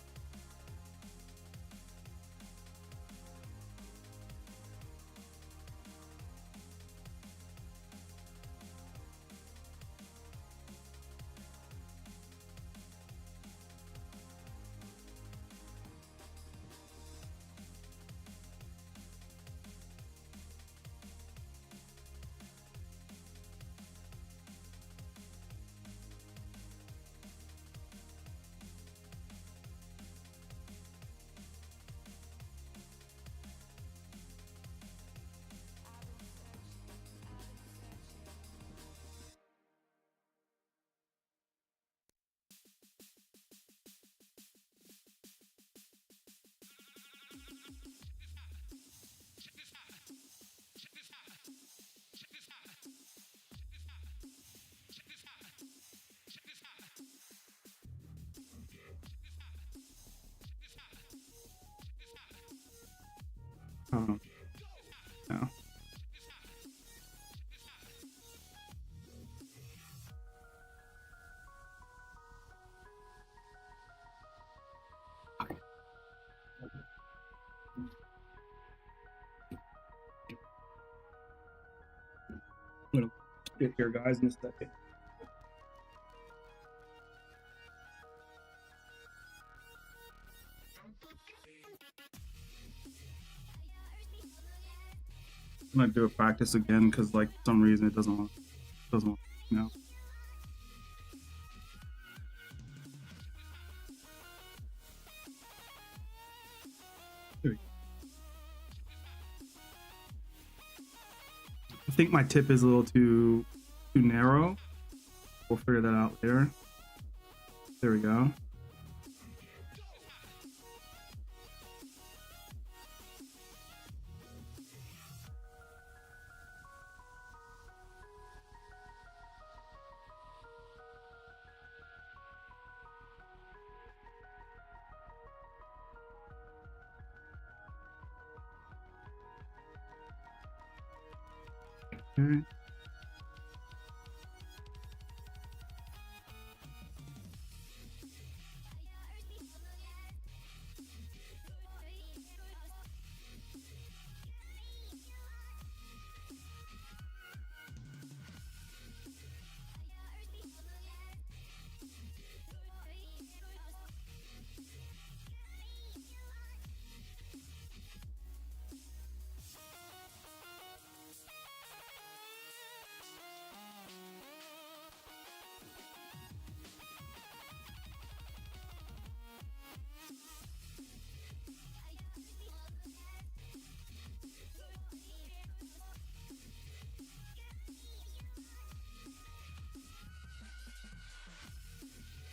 No. I'm gonna get here, guys, in a second. I'm gonna do a practice again because, like, for some reason it doesn't want, you know. I think my tip is a little too narrow. We'll figure that out later. There we go. Okay.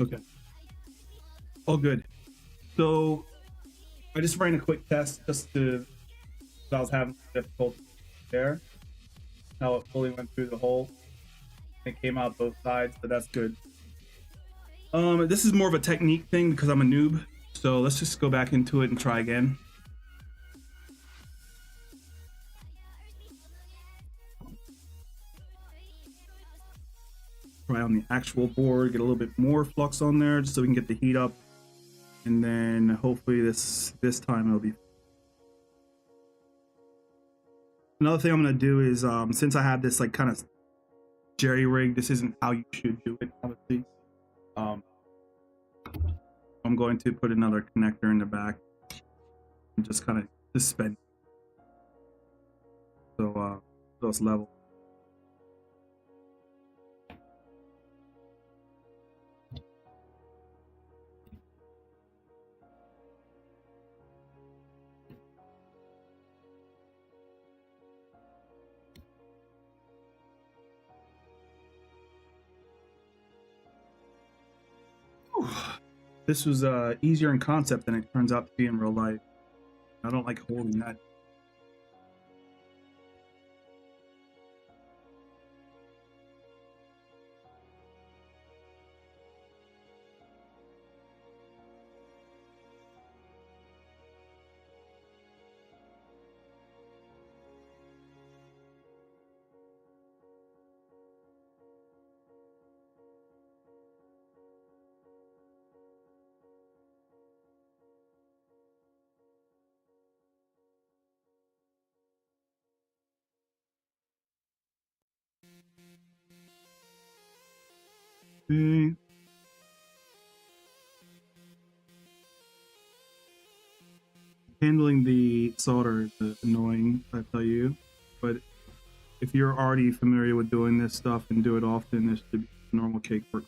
Okay. All good. So I just ran a quick test just to, I was having some difficulty there. How it fully went through the hole. It came out both sides, so that's good. This is more of a technique thing because I'm a noob. So let's just go back into it and try again. Try on the actual board, get a little bit more flux on there just so we can get the heat up. And then hopefully this time it'll be. Another thing I'm gonna do is since I have this like kind of jerry rig, this isn't how you should do it, obviously. I'm going to put another connector in the back and just kind of suspend. So it's level. This was easier in concept than it turns out to be in real life. I don't like holding that. Okay. Handling the solder is annoying, I tell you, but if you're already familiar with doing this stuff and do it often, this should be normal cake work.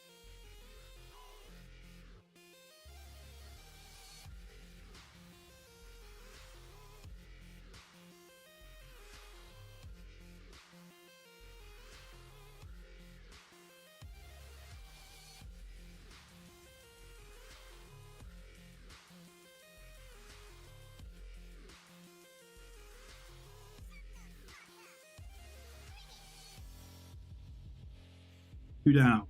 Two down.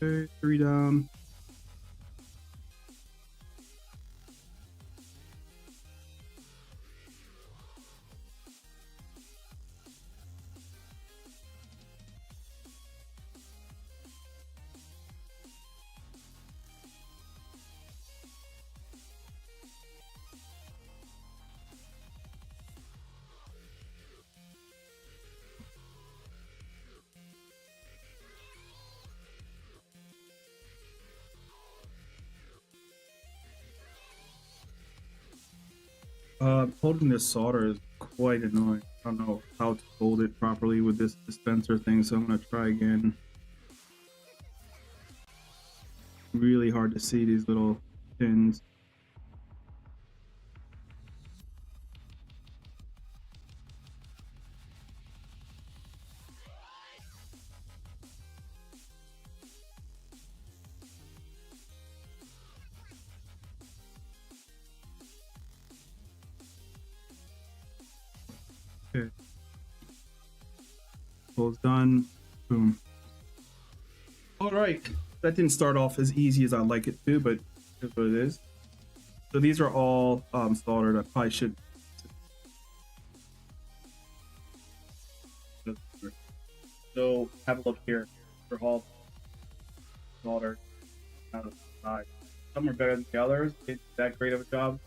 Okay, three down. Holding this solder is quite annoying. I don't know how to hold it properly with this dispenser thing, so I'm gonna try again. Really hard to see these little pins. Okay. Hole's done. Boom. All right. That didn't start off as easy as I'd like it to, but here's what it is. So these are all soldered. I probably should. So have a look here. They're all soldered out of the side. Some are better than the others. It's that great of a job.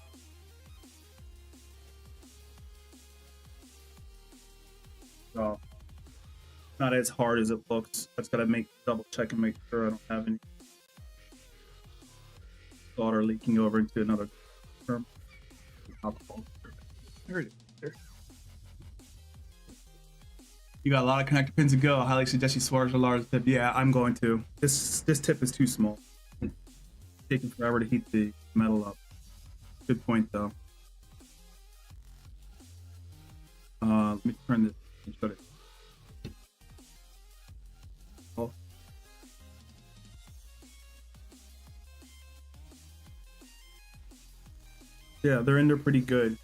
So not as hard as it looks. I just gotta double check and make sure I don't have any solder leaking over into another term. There it is. There. You got a lot of connector pins to go. I highly suggest you switch a large tip. Yeah, I'm going to. This tip is too small. It's taking forever to heat the metal up. Good point though. Let me turn this and shut it. Oh. Yeah, they're in there pretty good.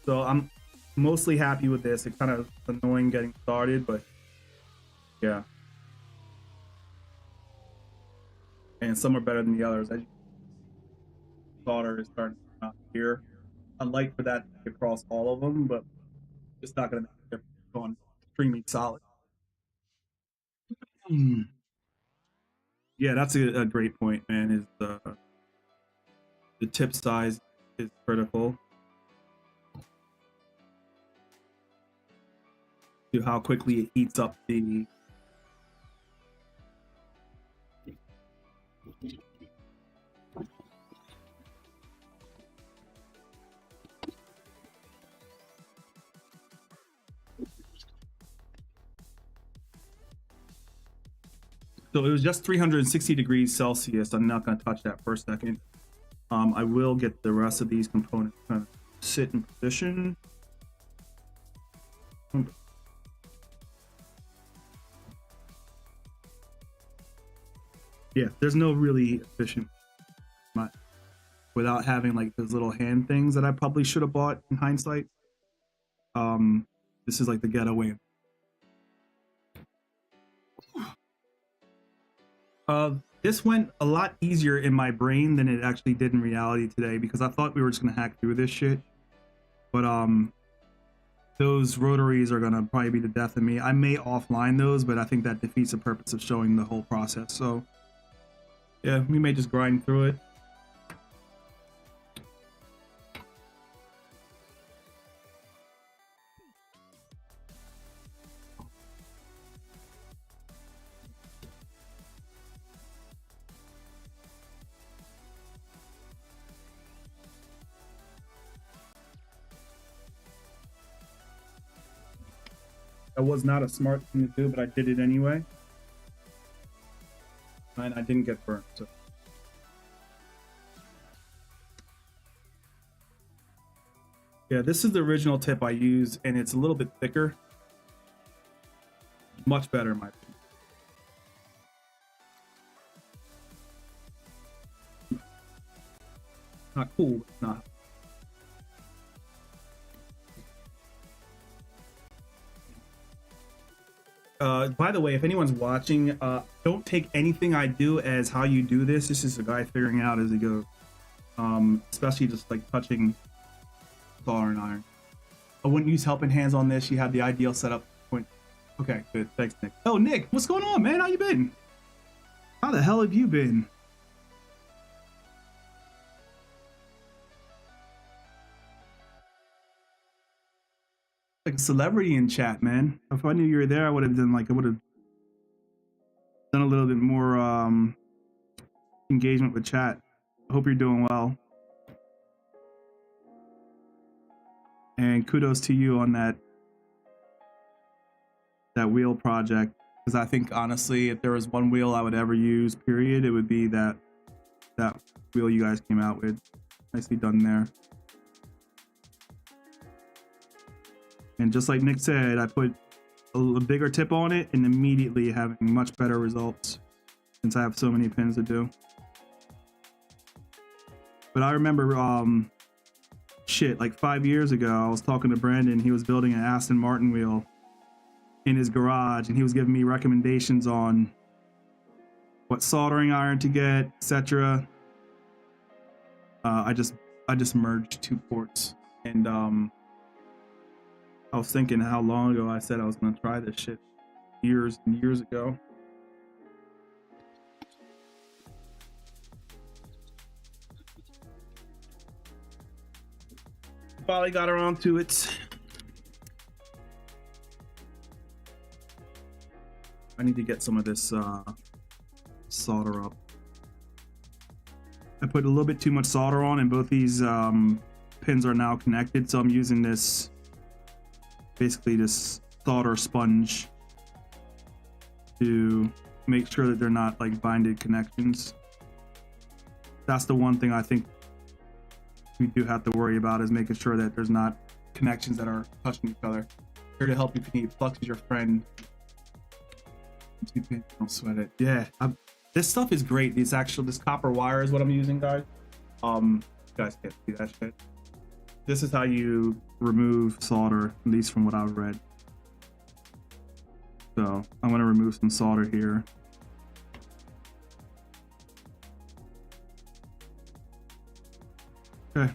So I'm mostly happy with this. It's kind of annoying getting started, but yeah. And some are better than the others. As solder is starting to come out here. I'd like for that to be across all of them, but it's not going to make a difference going extremely solid. Yeah, that's a great point, man. Is the tip size is critical to how quickly it heats up the. So it was just 360 degrees Celsius. I'm not going to touch that for a second. I will get the rest of these components kind of sit in position. Yeah, there's no really efficient without having like those little hand things that I probably should have bought in hindsight. This is like the getaway. This went a lot easier in my brain than it actually did in reality today, because I thought we were just gonna hack through this shit. But those rotaries are gonna probably be the death of me. I may offline those, but I think that defeats the purpose of showing the whole process. So yeah, we may just grind through it. That was not a smart thing to do, but I did it anyway. And I didn't get burnt. So. Yeah, this is the original tip I use, and it's a little bit thicker. Much better, in my opinion. Not cool, not. By the way, if anyone's watching, don't take anything I do as how you do this. This is a guy figuring out as he goes. Especially just like touching soldering iron. I wouldn't use helping hands on this. You have the ideal setup point. Okay, good. Thanks, Nick. Oh, Nick, what's going on, man? How you been? How the hell have you been? Like a celebrity in chat, man. If I knew you were there, I would have done like, I would have done a little bit more engagement with chat. I hope you're doing well. And kudos to you on that wheel project, because I think honestly, if there was one wheel I would ever use, period, it would be that wheel you guys came out with. Nicely done there. And just like Nick said, I put a bigger tip on it and immediately having much better results since I have so many pins to do. But I remember shit, like 5 years ago, I was talking to Brandon. He was building an Aston Martin wheel in his garage, and he was giving me recommendations on what soldering iron to get, etc. I just merged 2 ports, and I was thinking how long ago I said I was going to try this shit, years and years ago. Finally got around to it. I need to get some of this solder up. I put a little bit too much solder on, and both these pins are now connected, so I'm using this, basically this solder sponge to make sure that they're not like binded connections. That's the one thing I think we do have to worry about, is making sure that there's not connections that are touching each other. Here to help you if you need. Flux is your friend. Don't sweat it. Yeah, this stuff is great. This copper wire is what I'm using, guys. You guys can't see that shit. This is how you remove solder, at least from what I've read. So I'm going to remove some solder here. Okay,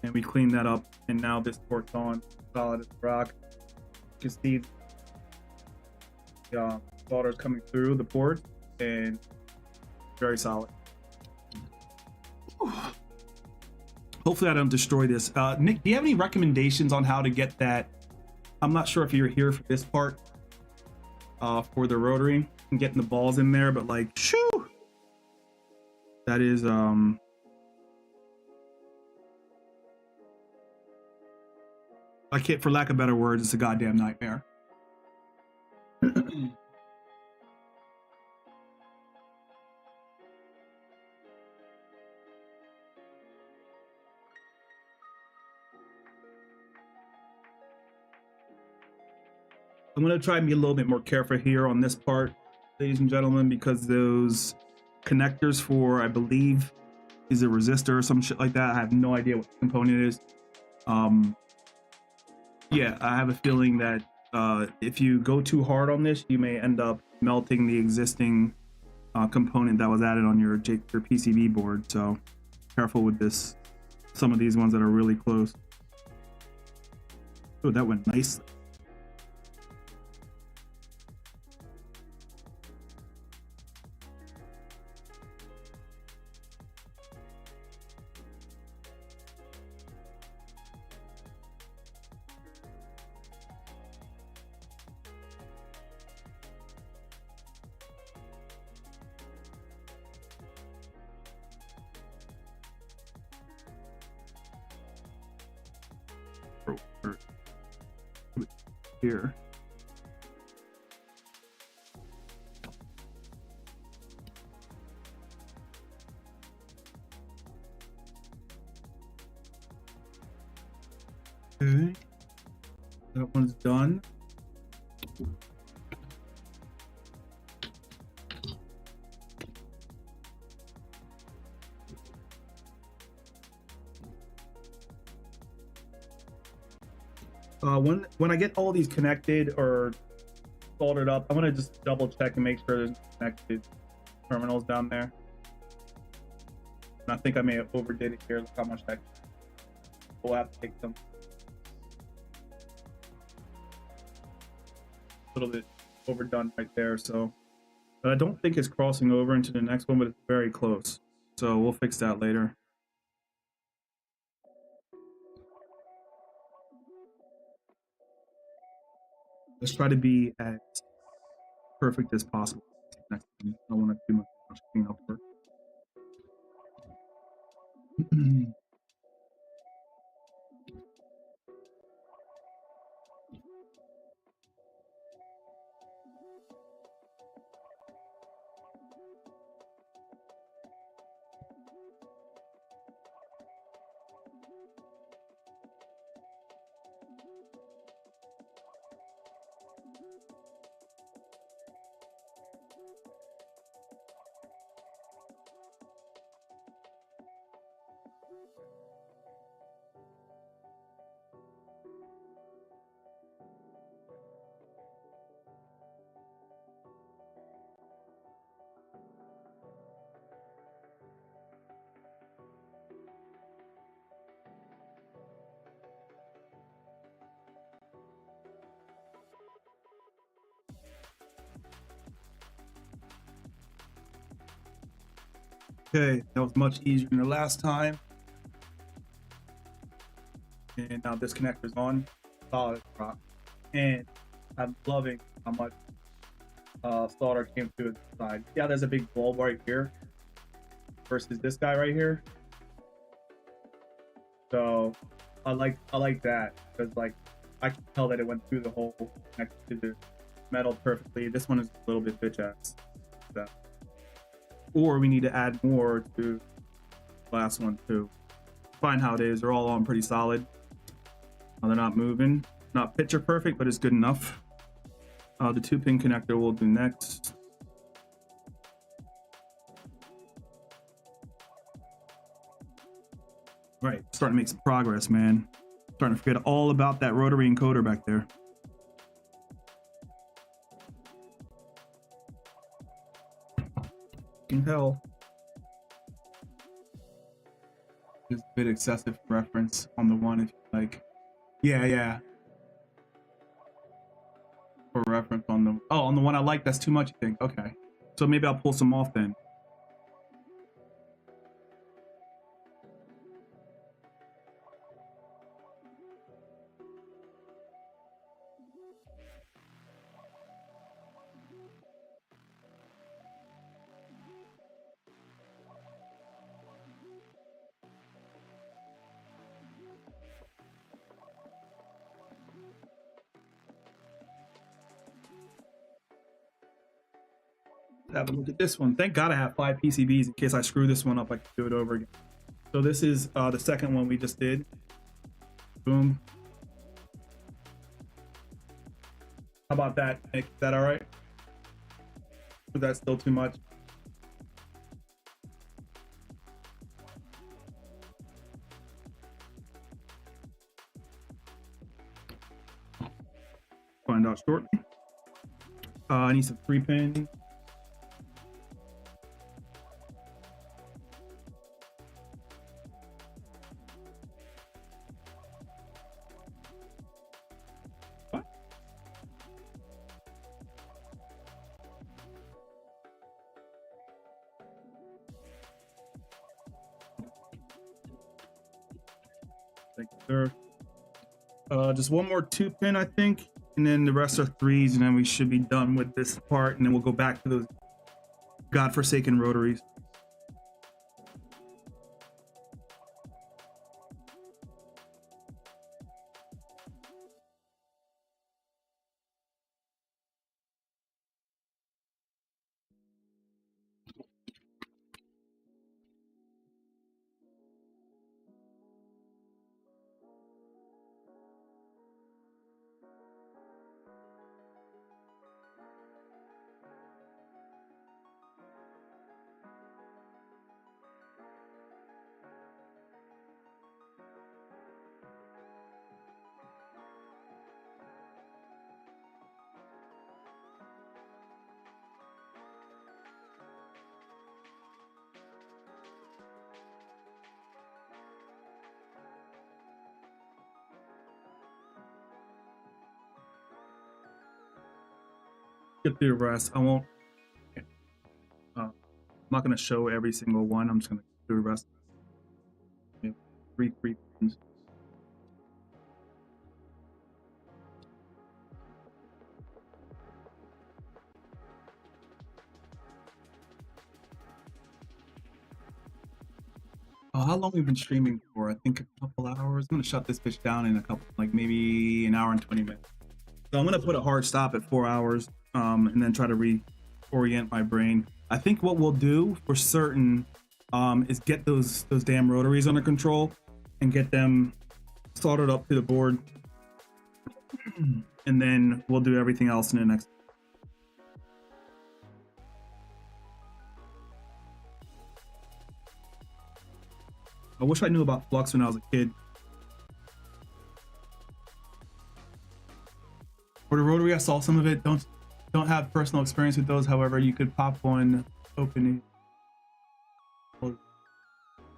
and we clean that up, and now this port's on solid as rock. You can see the solder is coming through the port, and very solid. Hopefully I don't destroy this. Nick, do you have any recommendations on how to get that? I'm not sure if you're here for this part, for the rotary and getting the balls in there, but like, shoo! That is, I can't, for lack of better words, it's a goddamn nightmare. I'm going to try and be a little bit more careful here on this part, ladies and gentlemen, because those connectors for, I believe, is a resistor or some shit like that. I have no idea what the component is. Yeah, I have a feeling that if you go too hard on this, you may end up melting the existing component that was added on your PCB board. So careful with this. Some of these ones that are really close. Oh, that went nicely. Here. Okay, that one's done. When I get all these connected or soldered up, I'm gonna just double check and make sure there's connected terminals down there. And I think I may have overdid it here. Look how much I will have to take them a little bit overdone right there. So, but I don't think it's crossing over into the next one, but it's very close. So we'll fix that later. Let's try to be as perfect as possible next time. I don't want to do much cleanup work. Okay, that was much easier than the last time. And now this connector's on, solid rock. And I'm loving how much solder came through the side. Yeah, there's a big bulb right here versus this guy right here. So I like that, because like I can tell that it went through the hole, connected to the metal perfectly. This one is a little bit bitch ass. So. Or we need to add more to the last one too. Fine how it is. They're all on pretty solid. They're not moving. Not picture perfect, but it's good enough. The 2-pin connector we'll do next. All right, starting to make some progress, man. Starting to forget all about that rotary encoder back there. In hell. Just a bit excessive reference on the one if you like. Yeah. For reference on the on the one I like, that's too much, you think? Okay. So maybe I'll pull some off then. Have a look at this one. Thank God I have 5 PCBs in case I screw this one up. I can do it over again. So this is the second one we just did. Boom. How about that, Nick? Is that all right? Or that's still too much? Find out shortly. I need some 3-pin. Thank you, sir. Just one more 2-pin, I think, and then the rest are 3s, and then we should be done with this part, and then we'll go back to those godforsaken rotaries. Get through the rest. I won't. I'm not going to show every single one. I'm just going to do the rest. 3 pins. How long we've been streaming for? I think a couple hours. I'm going to shut this bitch down in a couple, like maybe an hour and 20 minutes. So I'm going to put a hard stop at 4 hours. And then try to reorient my brain. I think what we'll do for certain is get those damn rotaries under control and get them soldered up to the board, and then we'll do everything else in the next. I wish I knew about flux when I was a kid. For the rotary, I saw some of it. Don't have personal experience with those. However, you could pop one open it,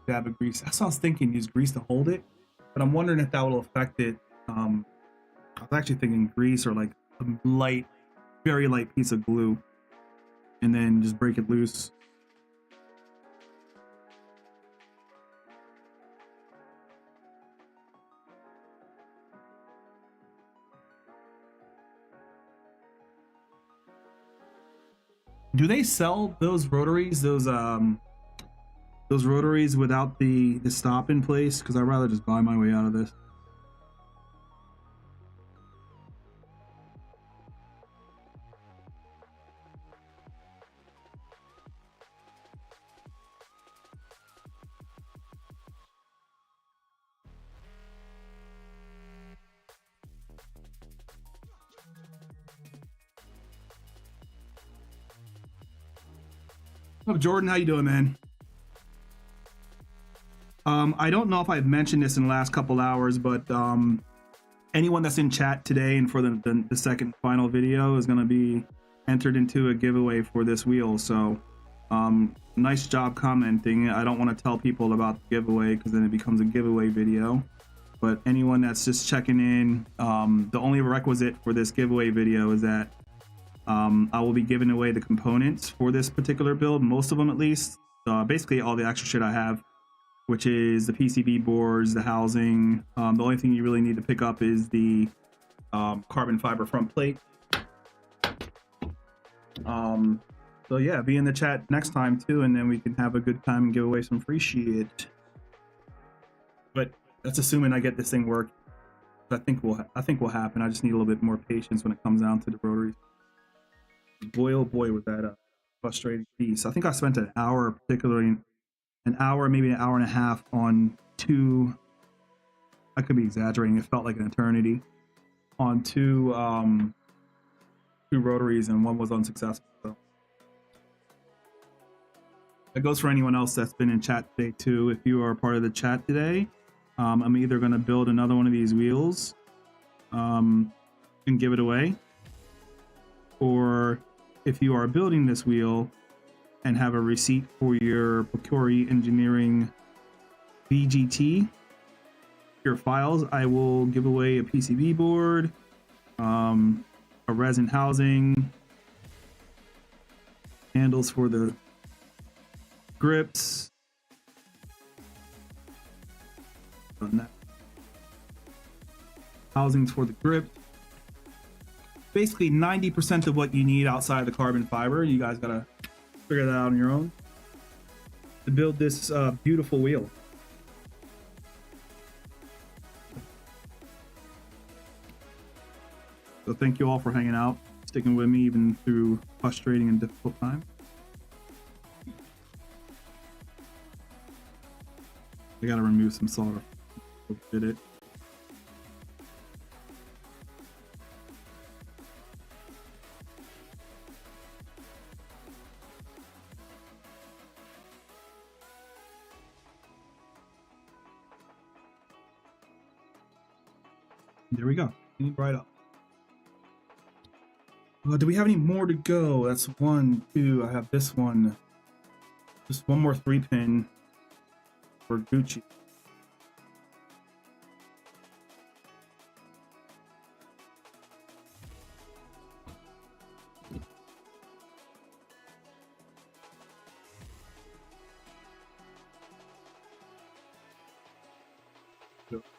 dab of grease. That's what I was thinking. Use grease to hold it, but I'm wondering if that will affect it. I was actually thinking grease or like a light, very light piece of glue, and then just break it loose. Do they sell those rotaries, those rotaries without the stop in place? Because I'd rather just buy my way out of this. Oh, Jordan, how you doing, man? I don't know if I've mentioned this in the last couple hours, but anyone that's in chat today and for the second final video is going to be entered into a giveaway for this wheel. So nice job commenting. I don't want to tell people about the giveaway because then it becomes a giveaway video. But anyone that's just checking in, the only requisite for this giveaway video is that I will be giving away the components for this particular build, most of them at least. Basically all the extra shit I have, which is the PCB boards, the housing. The only thing you really need to pick up is the carbon fiber front plate. So yeah, be in the chat next time too, and then we can have a good time and give away some free shit. But that's assuming I get this thing working. I think will happen. I just need a little bit more patience when it comes down to the rotaries. Boy, oh boy, was that a frustrating piece. I think I spent an hour, particularly an hour, maybe an hour and a half on two. I could be exaggerating. It felt like an eternity on two rotaries, and one was unsuccessful. So that goes for anyone else that's been in chat today too. If you are a part of the chat today, I'm either going to build another one of these wheels and give it away, or if you are building this wheel and have a receipt for your Pokornyi Engineering VGT, your files, I will give away a PCB board, a resin housing, handles for the grips, housings for the grip. Basically 90% of what you need outside the carbon fiber. You guys gotta figure that out on your own to build this beautiful wheel. So thank you all for hanging out, sticking with me even through frustrating and difficult times. I gotta remove some solder. Did it. There we go. Right up. Do we have any more to go? That's 1, 2. I have this one. Just one more 3-pin for Gucci.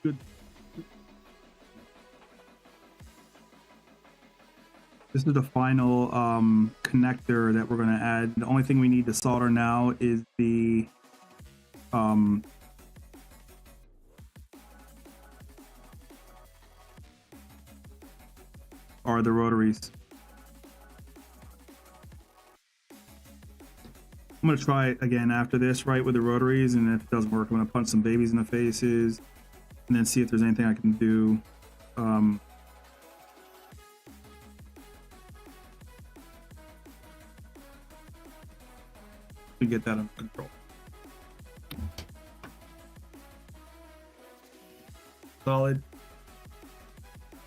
Good. This is the final connector that we're going to add. The only thing we need to solder now is the are the rotaries. I'm going to try it again after this, right, with the rotaries, and if it doesn't work, I'm going to punch some babies in the faces and then see if there's anything I can do. To get that under control. Solid,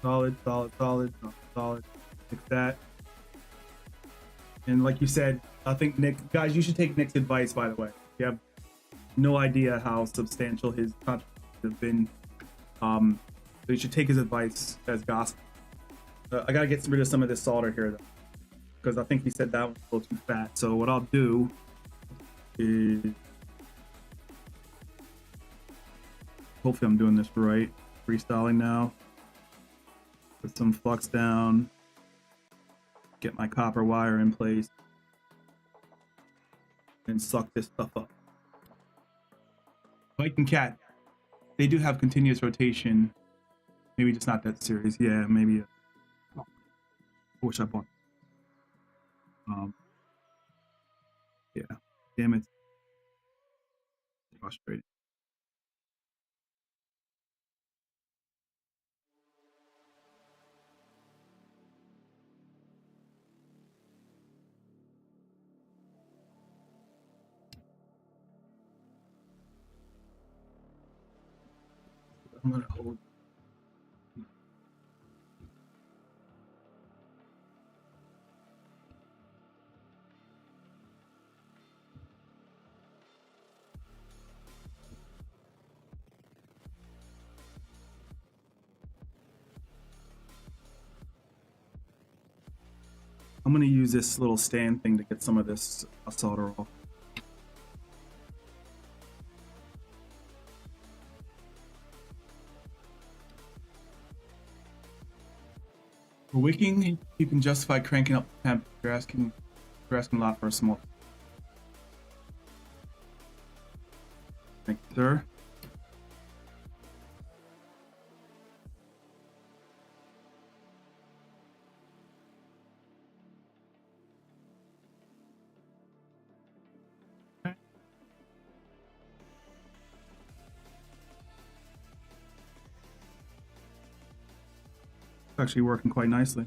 solid, solid, solid, solid. Like that. And like you said, I think Nick, guys, you should take Nick's advice, by the way. You have no idea how substantial his contributions have been. So you should take his advice as gospel. I gotta get rid of some of this solder here, though, because I think he said that was a little too fat. So what I'll do is, hopefully I'm doing this right. Freestyling now. Put some flux down. Get my copper wire in place. And suck this stuff up. Mike and Cat, they do have continuous rotation. Maybe just not that serious. Yeah, maybe. Push up on. Yeah. Damn it. Frustrating. I'm gonna hold. I'm gonna use this little stand thing to get some of this solder off. For wicking, you can justify cranking up the temp. You're asking a lot for a small. Thank you, sir. Actually working quite nicely.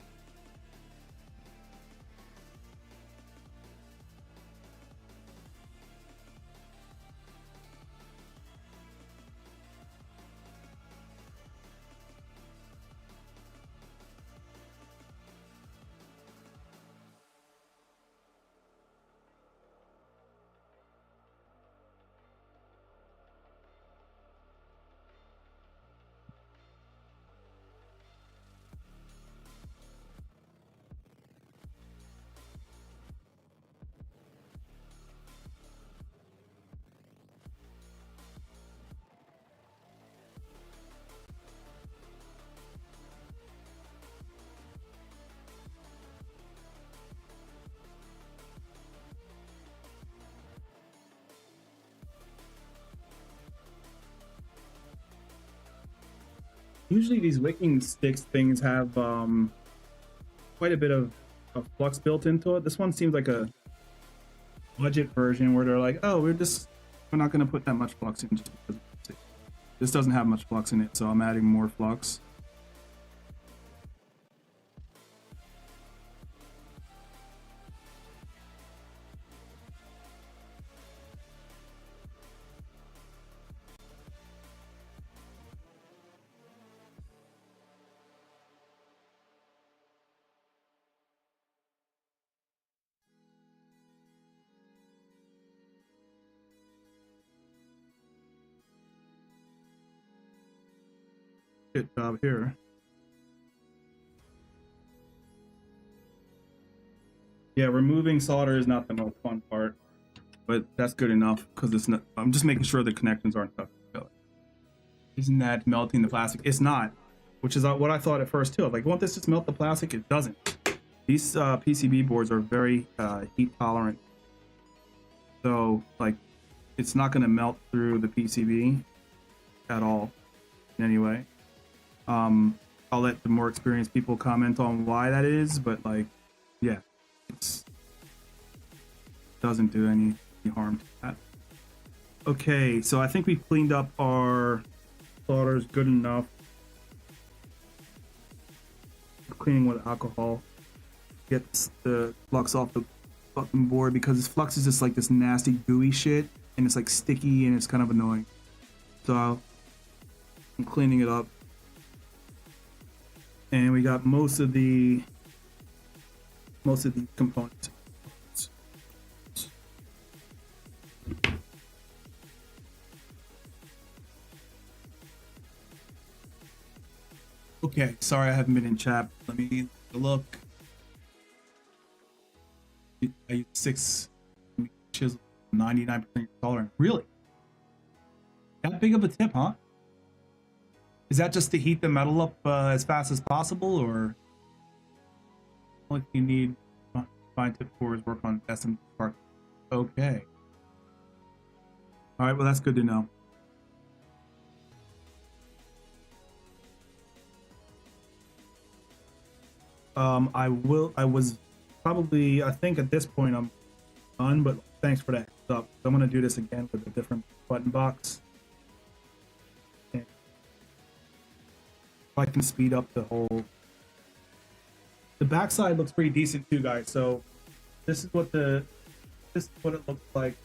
Usually these wicking sticks things have quite a bit of flux built into it. This one seems like a budget version where they're like, oh, we're not going to put that much flux in just because this doesn't have much flux in it, so I'm adding more flux. Good job here. Yeah, removing solder is not the most fun part, but that's good enough because it's not. I'm just making sure the connections aren't touching each other. Isn't that melting the plastic? It's not, which is what I thought at first too. Like, won't this just melt the plastic? It doesn't. These PCB boards are very heat tolerant, so like, it's not going to melt through the PCB at all in any way. I'll let the more experienced people comment on why that is, but like, yeah, it doesn't do any harm to that. Okay, so I think we've cleaned up our solders good enough. Cleaning with alcohol gets the flux off the fucking board because this flux is just like this nasty gooey shit, and it's like sticky and it's kind of annoying. So I'm cleaning it up. And we got most of the components. Okay, sorry I haven't been in chat. Let me look. I use 6 chisel, 99% tolerant. Really? That big of a tip, huh? Is that just to heat the metal up as fast as possible, or what you need? Fine tip for is work on SM part. Okay. All right. Well, that's good to know. I was probably. I think at this point I'm done, but thanks for that heads up. I'm gonna do this again with a different button box. I can speed up the whole. The backside looks pretty decent too, guys. So this is what it looks like.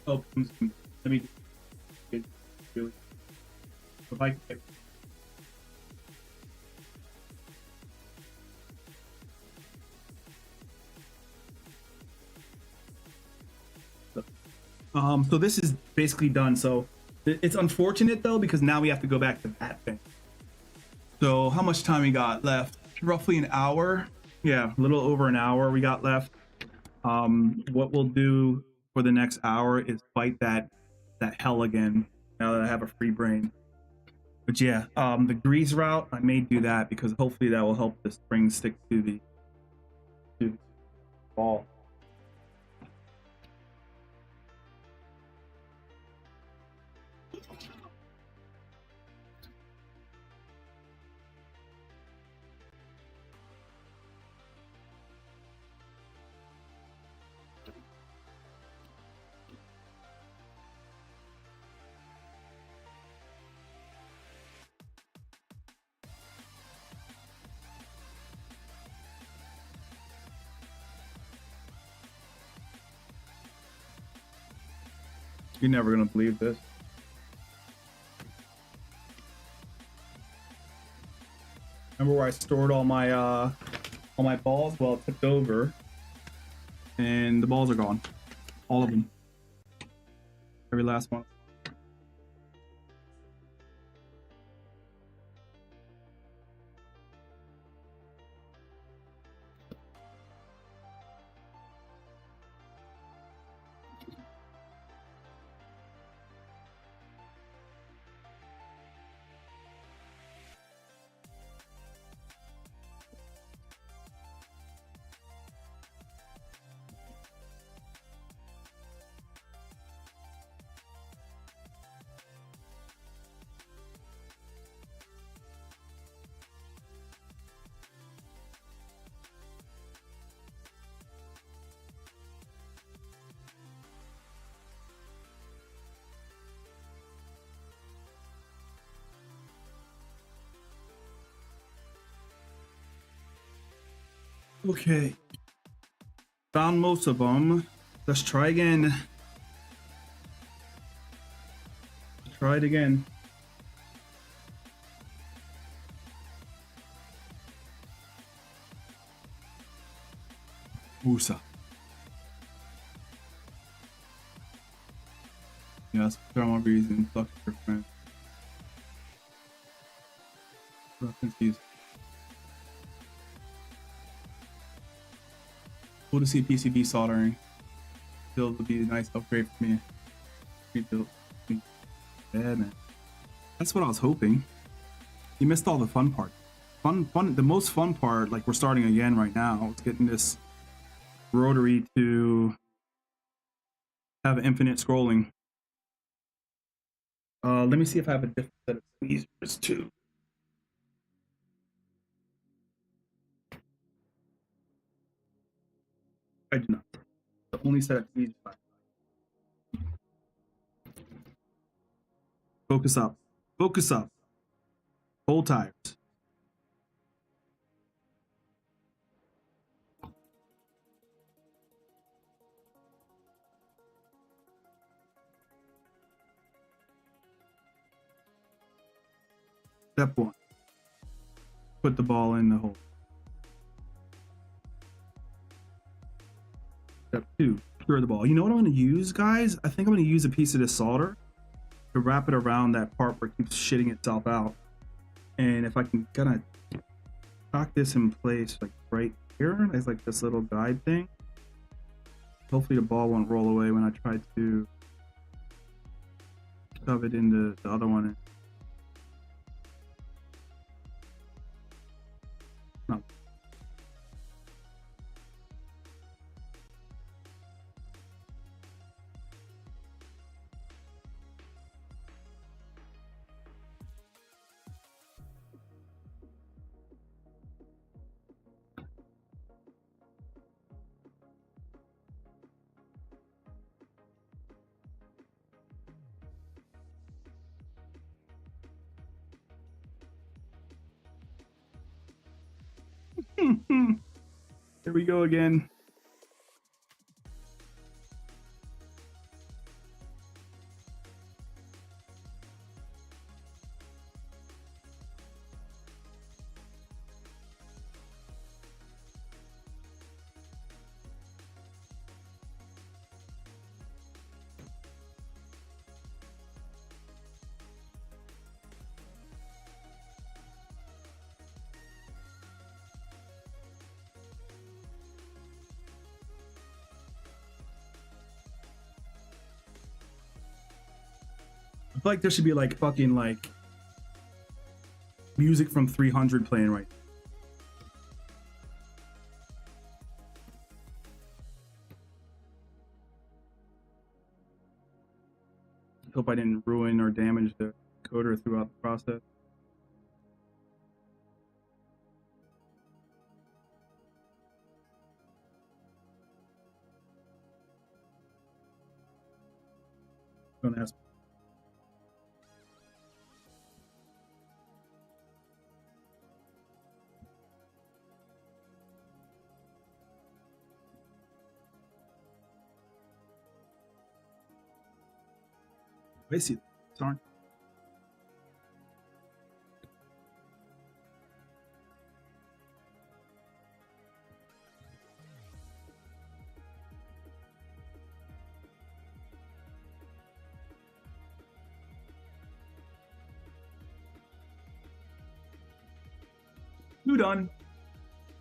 Oh, let me get really. If I can so this is basically done. So it's unfortunate though, because now we have to go back to that thing. So how much time we got left? Roughly an hour. Yeah, a little over an hour we got left. What we'll do for the next hour is fight that hell again, now that I have a free brain. But yeah, the grease route, I may do that because hopefully that will help the spring stick to the ball. You're never gonna believe this. Remember where I stored all my balls? Well, it tipped over, and the balls are gone, all of them, every last one. Okay, found most of them. Let's try again. Try it again. Usa. Yes, for some reason, fuck your friend. References. Cool to see PCB soldering. Still would be a nice upgrade for me. Rebuild. Yeah, man. That's what I was hoping. You missed all the fun part. The most fun part, like we're starting again right now, is getting this rotary to have infinite scrolling. Let me see if I have a different set of tweezers too. I do not. The only set of tweezers I have. Focus up. Focus up. Hold tires. Step 1. Put the ball in the hole. Step 2. Secure the ball. You know what I'm going to use, guys? I think I'm going to use a piece of this solder to wrap it around that part where it keeps shitting itself out. And if I can kind of knock this in place, like right here, there's like this little guide thing. Hopefully the ball won't roll away when I try to shove it into the other one. No. Here we go again. I feel like there should be like fucking like music from 300 playing right. Hope I didn't ruin or damage the encoder throughout the process. Don't ask. I see. Sorry. Two done.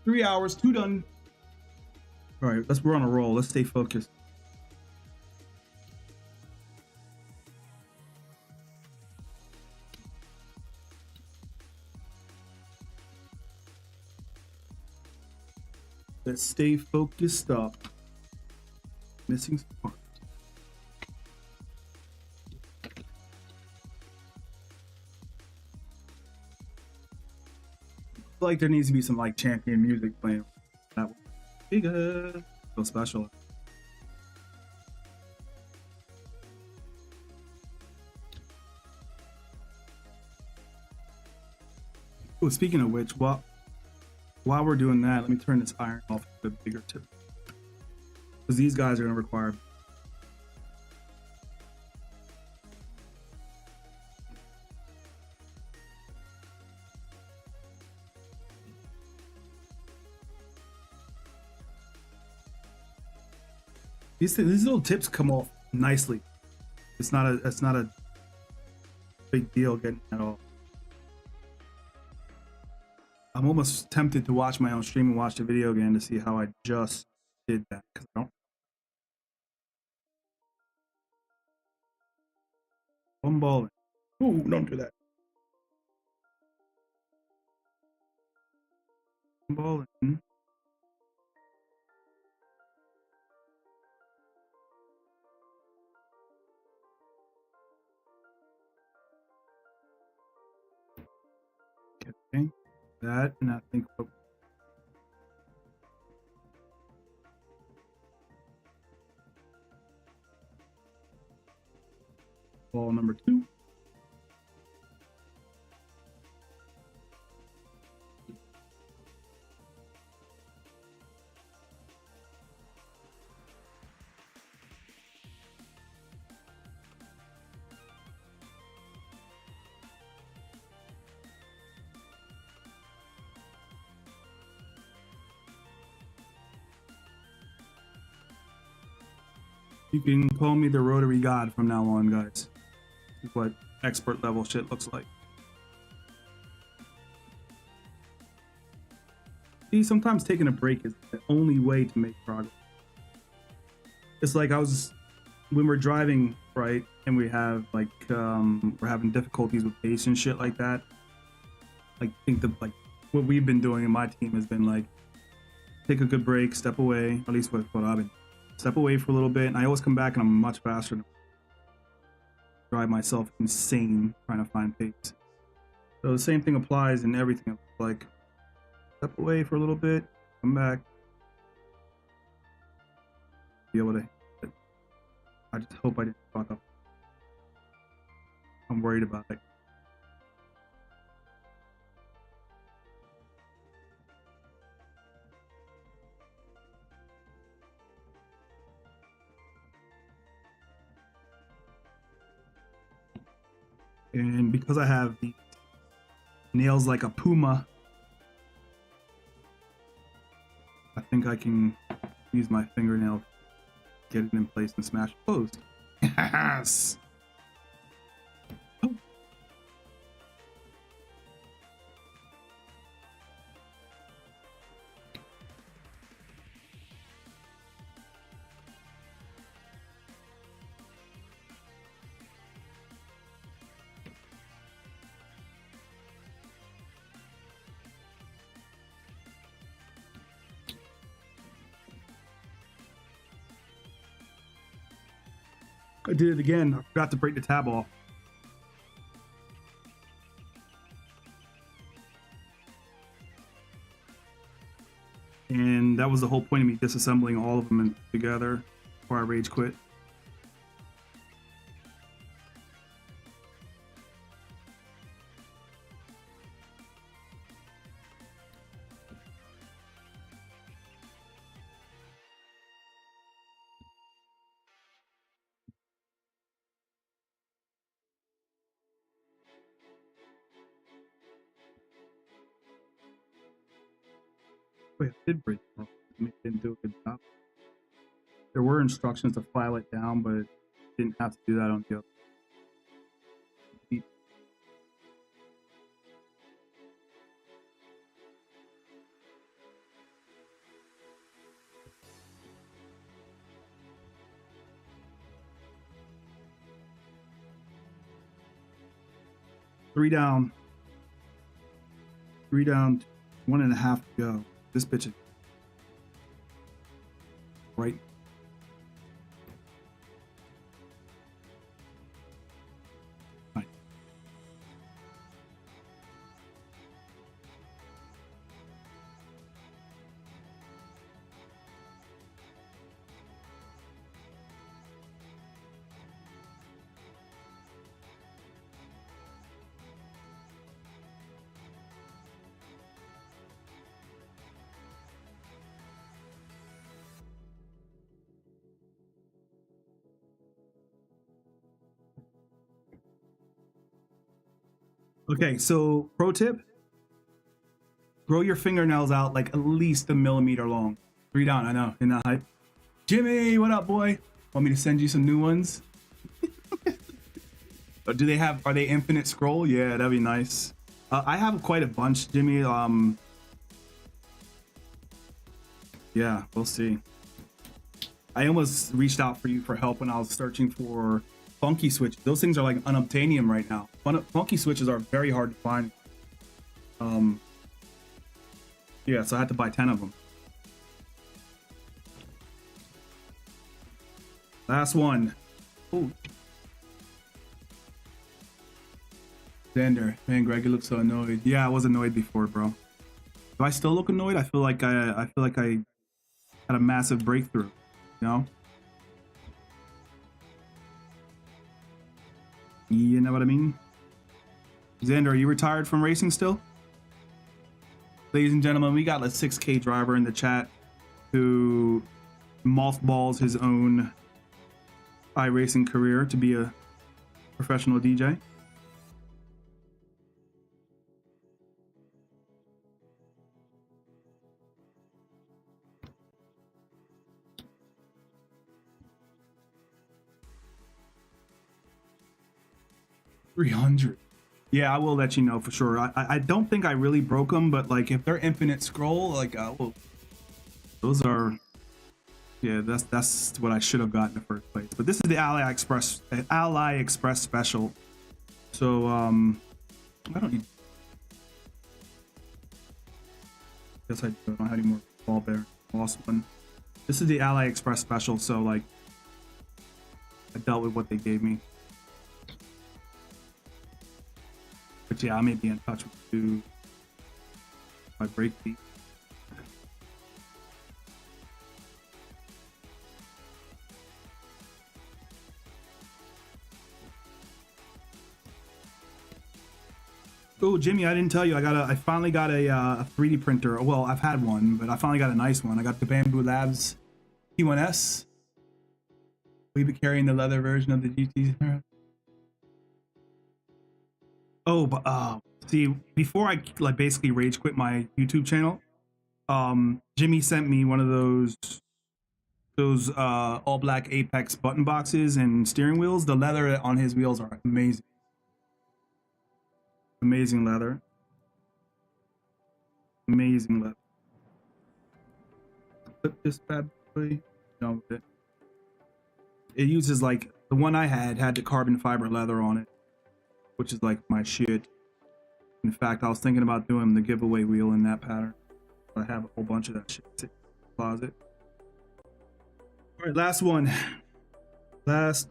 3 hours, two done. All right, we're on a roll. Let's stay focused. Let's stay focused up. Missing some. I feel like there needs to be some like champion music playing. That would be good. So special. Oh, speaking of which, while we're doing that, let me turn this iron off a bit bigger too, because these guys are going to require. These little tips come off nicely. It's not a big deal getting that off. I'm almost tempted to watch my own stream and watch the video again to see how I just did that. Cause I don't. One ball. Ooh, don't do that. One ball in. Okay. That, and I think ball number 2. You can call me the Rotary God from now on, guys. This is what expert level shit looks like. See, sometimes taking a break is the only way to make progress. It's like when we're driving, right, and we have like we're having difficulties with pace and shit like that. Like, what we've been doing in my team has been like, take a good break, step away. At least what I've been. Step away for a little bit, and I always come back and I'm much faster. Drive myself insane trying to find pace. So the same thing applies in everything. Like, step away for a little bit, come back, be able to. I just hope I didn't fuck up. I'm worried about it. And because I have the nails like a puma, I think I can use my fingernail, get it in place, and smash it closed. Yes! Oh. I did it again. I forgot to break the tab off. And that was the whole point of me disassembling all of them together before I rage quit. Wait, I did break it off. I didn't do a good job. There were instructions to file it down, but didn't have to do that on the other. 3 down. 3 down. 1.5 to go. This bitch is right. Right. Okay, so pro tip, grow your fingernails out like at least 1 millimeter long. 3 down, I know, in that hype. Jimmy, what up, boy? Want me to send you some new ones? Do they have, are they infinite scroll? Yeah, that'd be nice. I have quite a bunch, Jimmy. Yeah, we'll see. I almost reached out for you for help when I was searching for funky switches. Those things are like unobtainium right now. Funky switches are very hard to find. Yeah, so I had to buy 10 of them. Last one. Ooh. Xander, man, Greg, you look so annoyed. Yeah, I was annoyed before, bro. Do I still look annoyed? I feel like I had a massive breakthrough. You know? You know what I mean? Xander, are you retired from racing still? Ladies and gentlemen, we got a 6K driver in the chat who mothballs his own iRacing career to be a professional DJ. $300. Yeah, I will let you know for sure. I don't think I really broke them, but like if they're infinite scroll, like well, those are, yeah, that's what I should have got in the first place. But this is the Ally Express special. So I don't need. Guess I don't have any more ball bear. Lost one. This is the Ally Express special, so like I dealt with what they gave me. But yeah, I may be in touch with you if I break the. Oh, Jimmy, I didn't tell you. I finally got a 3D printer. Well, I've had one, but I finally got a nice one. I got the Bamboo Labs T1S. Will you be carrying the leather version of the GT? Oh, but see, before I like basically rage quit my YouTube channel, Jimmy sent me one of those all black Apex button boxes and steering wheels. The leather on his wheels are amazing. Amazing leather. Amazing leather. Flip this bad boy. No, it uses like the one I had the carbon fiber leather on it, which is like my shit. In fact, I was thinking about doing the giveaway wheel in that pattern. I have a whole bunch of that shit in the closet. All right, last one. Last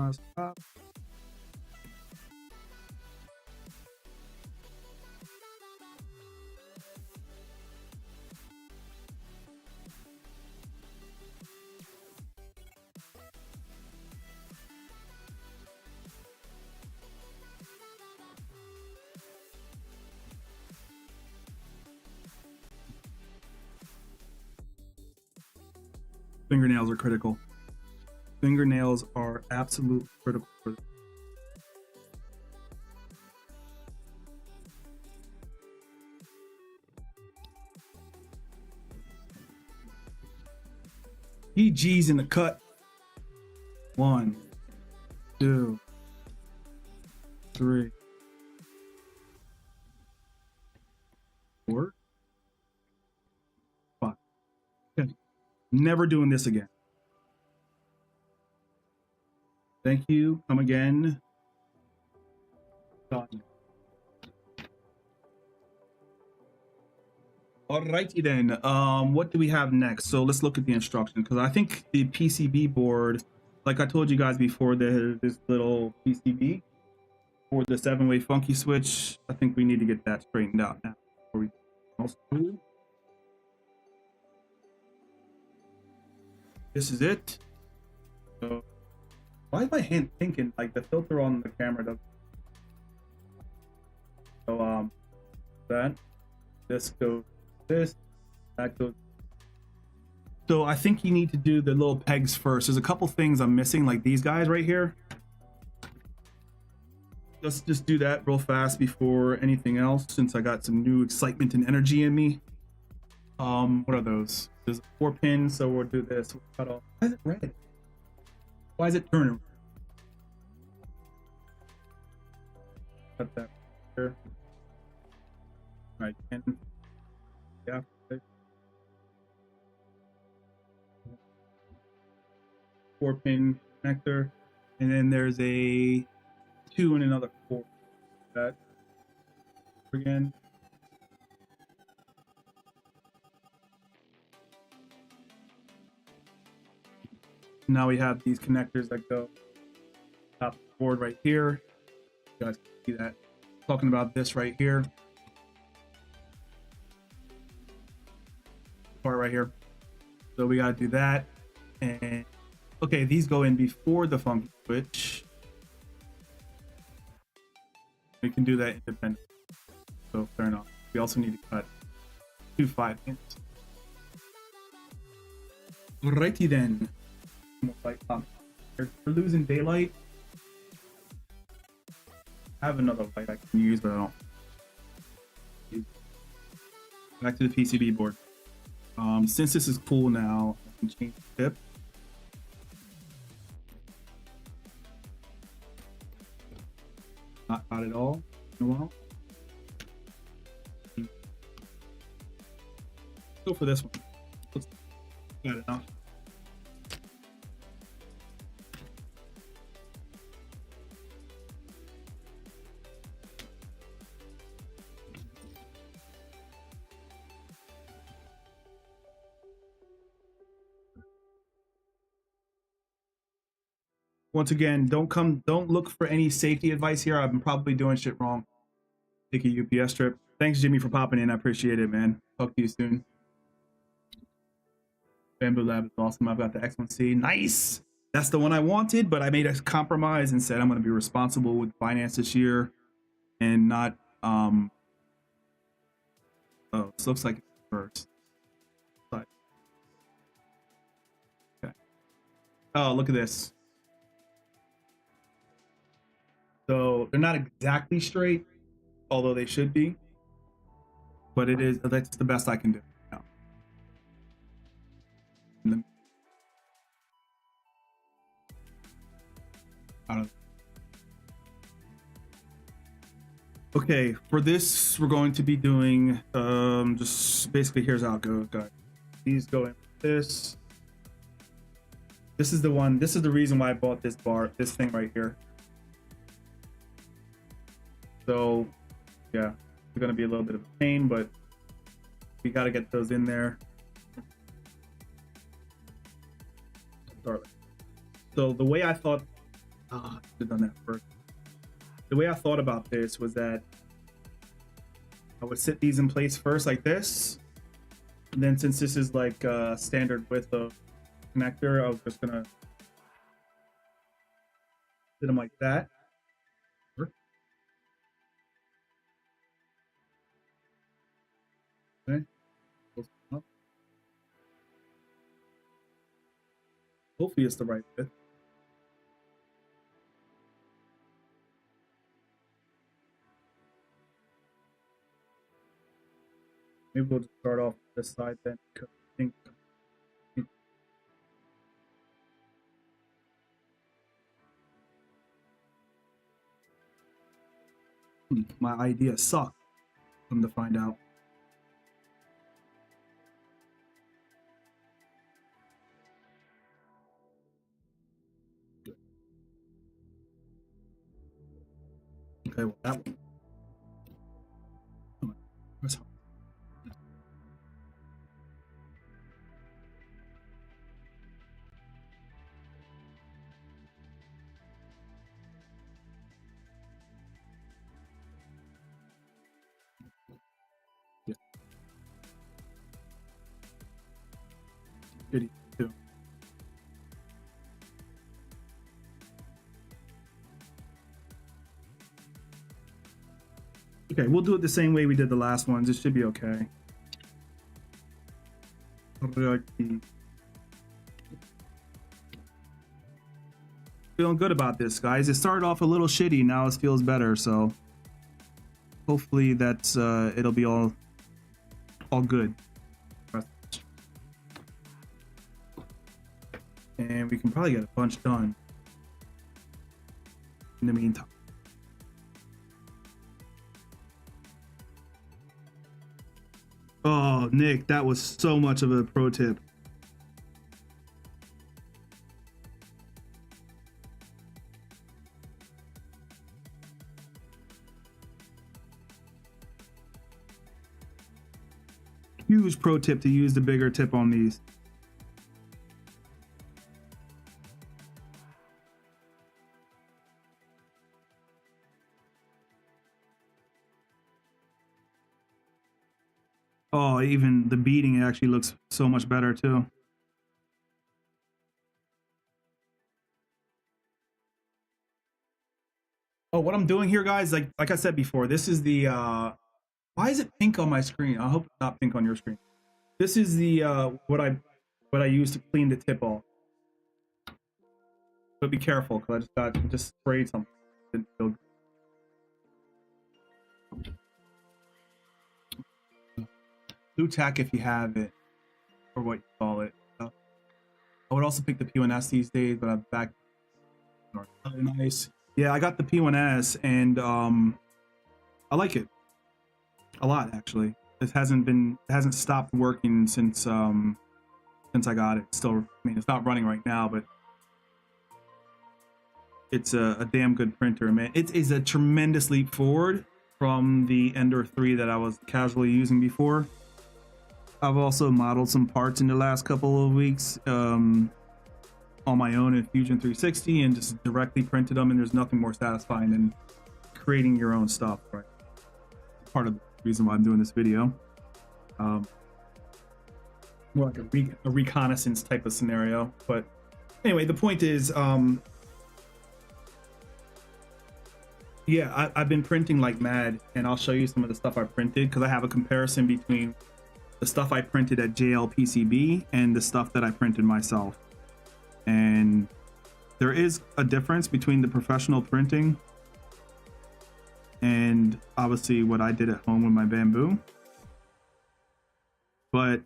Stop. Fingernails are critical. Fingernails are absolute critical for this. PG's in the cut. 1, 2, 3, 4, 5. Okay. Never doing this again. Thank you. Come again. Done. Alrighty then. What do we have next? So let's look at the instructions, because I think the PCB board, like I told you guys before, there's this little PCB for the 7-way funky switch. I think we need to get that straightened out now before we also do. This is it. So why is my hand thinking like the filter on the camera doesn't? So that this goes this, that goes. So I think you need to do the little pegs first. There's a couple things I'm missing, like these guys right here. Let's just do that real fast before anything else, since I got some new excitement and energy in me. What are those? There's a 4-pin, so we'll do this. We'll cut off. Why is it red? Why is it turning? Cut that here. All right, 10. Yeah. 4-pin connector, and then there's a 2 and another 4. That again. Now we have these connectors that go top of the board right here. You guys can see that. Talking about this right here. Part right here. So we got to do that. And okay, these go in before the funky switch. We can do that independently. So fair enough. We also need to cut 2 5-pins. Alrighty then. We're losing daylight. I have another light I can use, but I don't. Back to the PCB board. Since this is cool now, I can change the tip. Not hot at all. In a while. Go for this one. Looks got enough. Once again, don't look for any safety advice here. I'm probably doing shit wrong. Take a UPS trip. Thanks, Jimmy, for popping in. I appreciate it, man. Talk to you soon. Bamboo Lab is awesome. I've got the X1C. Nice. That's the one I wanted, but I made a compromise and said I'm going to be responsible with finance this year and not. Oh, this looks like it's first. But okay. Oh, look at this. So they're not exactly straight, although they should be. But that's the best I can do. Now. Okay, for this, we're going to be doing just basically here's how it goes, guys. These go in this. This is the one. This is the reason why I bought this this thing right here. So, yeah, it's gonna be a little bit of a pain, but we got to get those in there. So the way I thought I should have done that first. The way I thought about this was that I would sit these in place first like this. And then since this is like a standard width of connector, I was just gonna sit them like that. Okay. Hopefully it's the right width. Maybe we'll just start off this side then, because I think my idea sucked. Come to find out. Okay, well that one. That's hard. Yeah. Good too. Okay, we'll do it the same way we did the last ones. It should be okay. Feeling good about this, guys. It started off a little shitty, now it feels better, so hopefully that's it'll be all good. And we can probably get a bunch done in the meantime. Oh, Nick, that was so much of a pro tip. Huge pro tip to use the bigger tip on these. Oh, even the beading actually looks so much better too. Oh, what I'm doing here, guys, like I said before, this is the why is it pink on my screen? I hope it's not pink on your screen. This is the what I use to clean the tip off. But be careful, because I just sprayed something. Didn't feel good. Blue tack if you have it, or what you call it. I would also pick the P1S these days, but I'm back. Really nice. Yeah, I got the P1S, and I like it a lot actually. It hasn't stopped working since I got it. Still, I mean, it's not running right now, but it's a damn good printer, man. It is a tremendous leap forward from the Ender 3 that I was casually using before. I've also modeled some parts in the last couple of weeks on my own in Fusion 360 and just directly printed them, and there's nothing more satisfying than creating your own stuff, right? Part of the reason why I'm doing this video. More like a reconnaissance type of scenario. But anyway, the point is, yeah, I've been printing like mad, and I'll show you some of the stuff I printed because I have a comparison between the stuff I printed at JL PCB and the stuff that I printed myself. And there is a difference between the professional printing and obviously what I did at home with my bamboo. But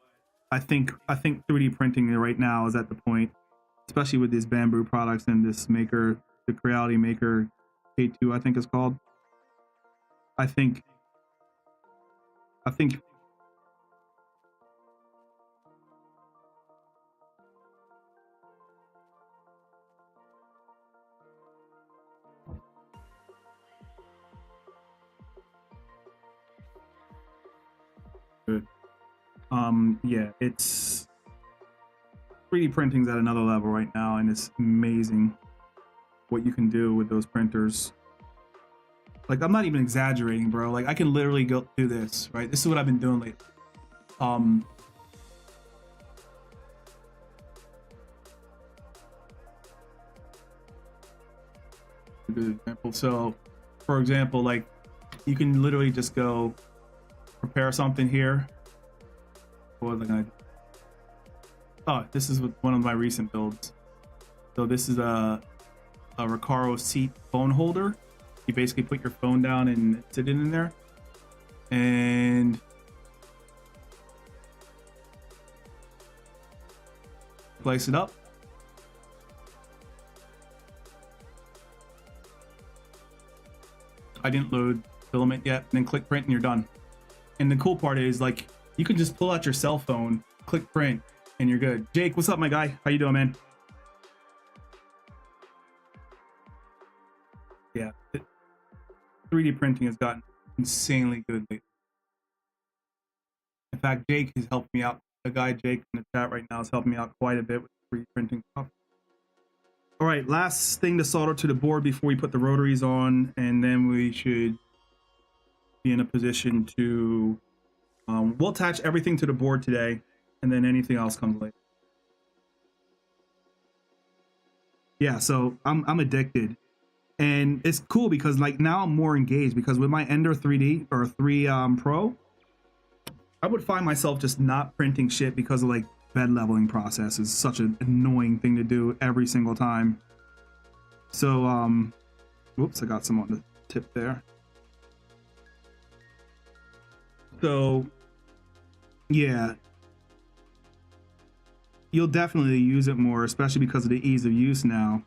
I think 3D printing right now is at the point, especially with these bamboo products and this maker, the Creality Maker K2, I think it's called. I think good. Yeah, it's 3D printing's at another level right now, and it's amazing what you can do with those printers. Like, I'm not even exaggerating, bro. Like, I can literally go do this, right? This is what I've been doing lately. A good example. So, for example, like, you can literally just go prepare something here. What was I gonna? Oh, this is one of my recent builds. So this is a Recaro seat phone holder. You basically put your phone down and sit it in there, and place it up. I didn't load filament yet, and then click print and you're done. And the cool part is, like, you can just pull out your cell phone, click print, and you're good. Jake, what's up, my guy? How you doing, man? Yeah, 3D printing has gotten insanely good lately. In fact, Jake has helped me out. The guy Jake in the chat right now is helping me out quite a bit with 3D printing stuff. All right, last thing to solder to the board before we put the rotaries on, and then we should be in a position to we'll attach everything to the board today, and then anything else comes later. Yeah, so I'm addicted, and it's cool because, like, now I'm more engaged, because with my Ender 3D or 3 Pro, I would find myself just not printing shit because of, like, bed leveling process is such an annoying thing to do every single time. So whoops, I got some on the tip there. So yeah, you'll definitely use it more, especially because of the ease of use now.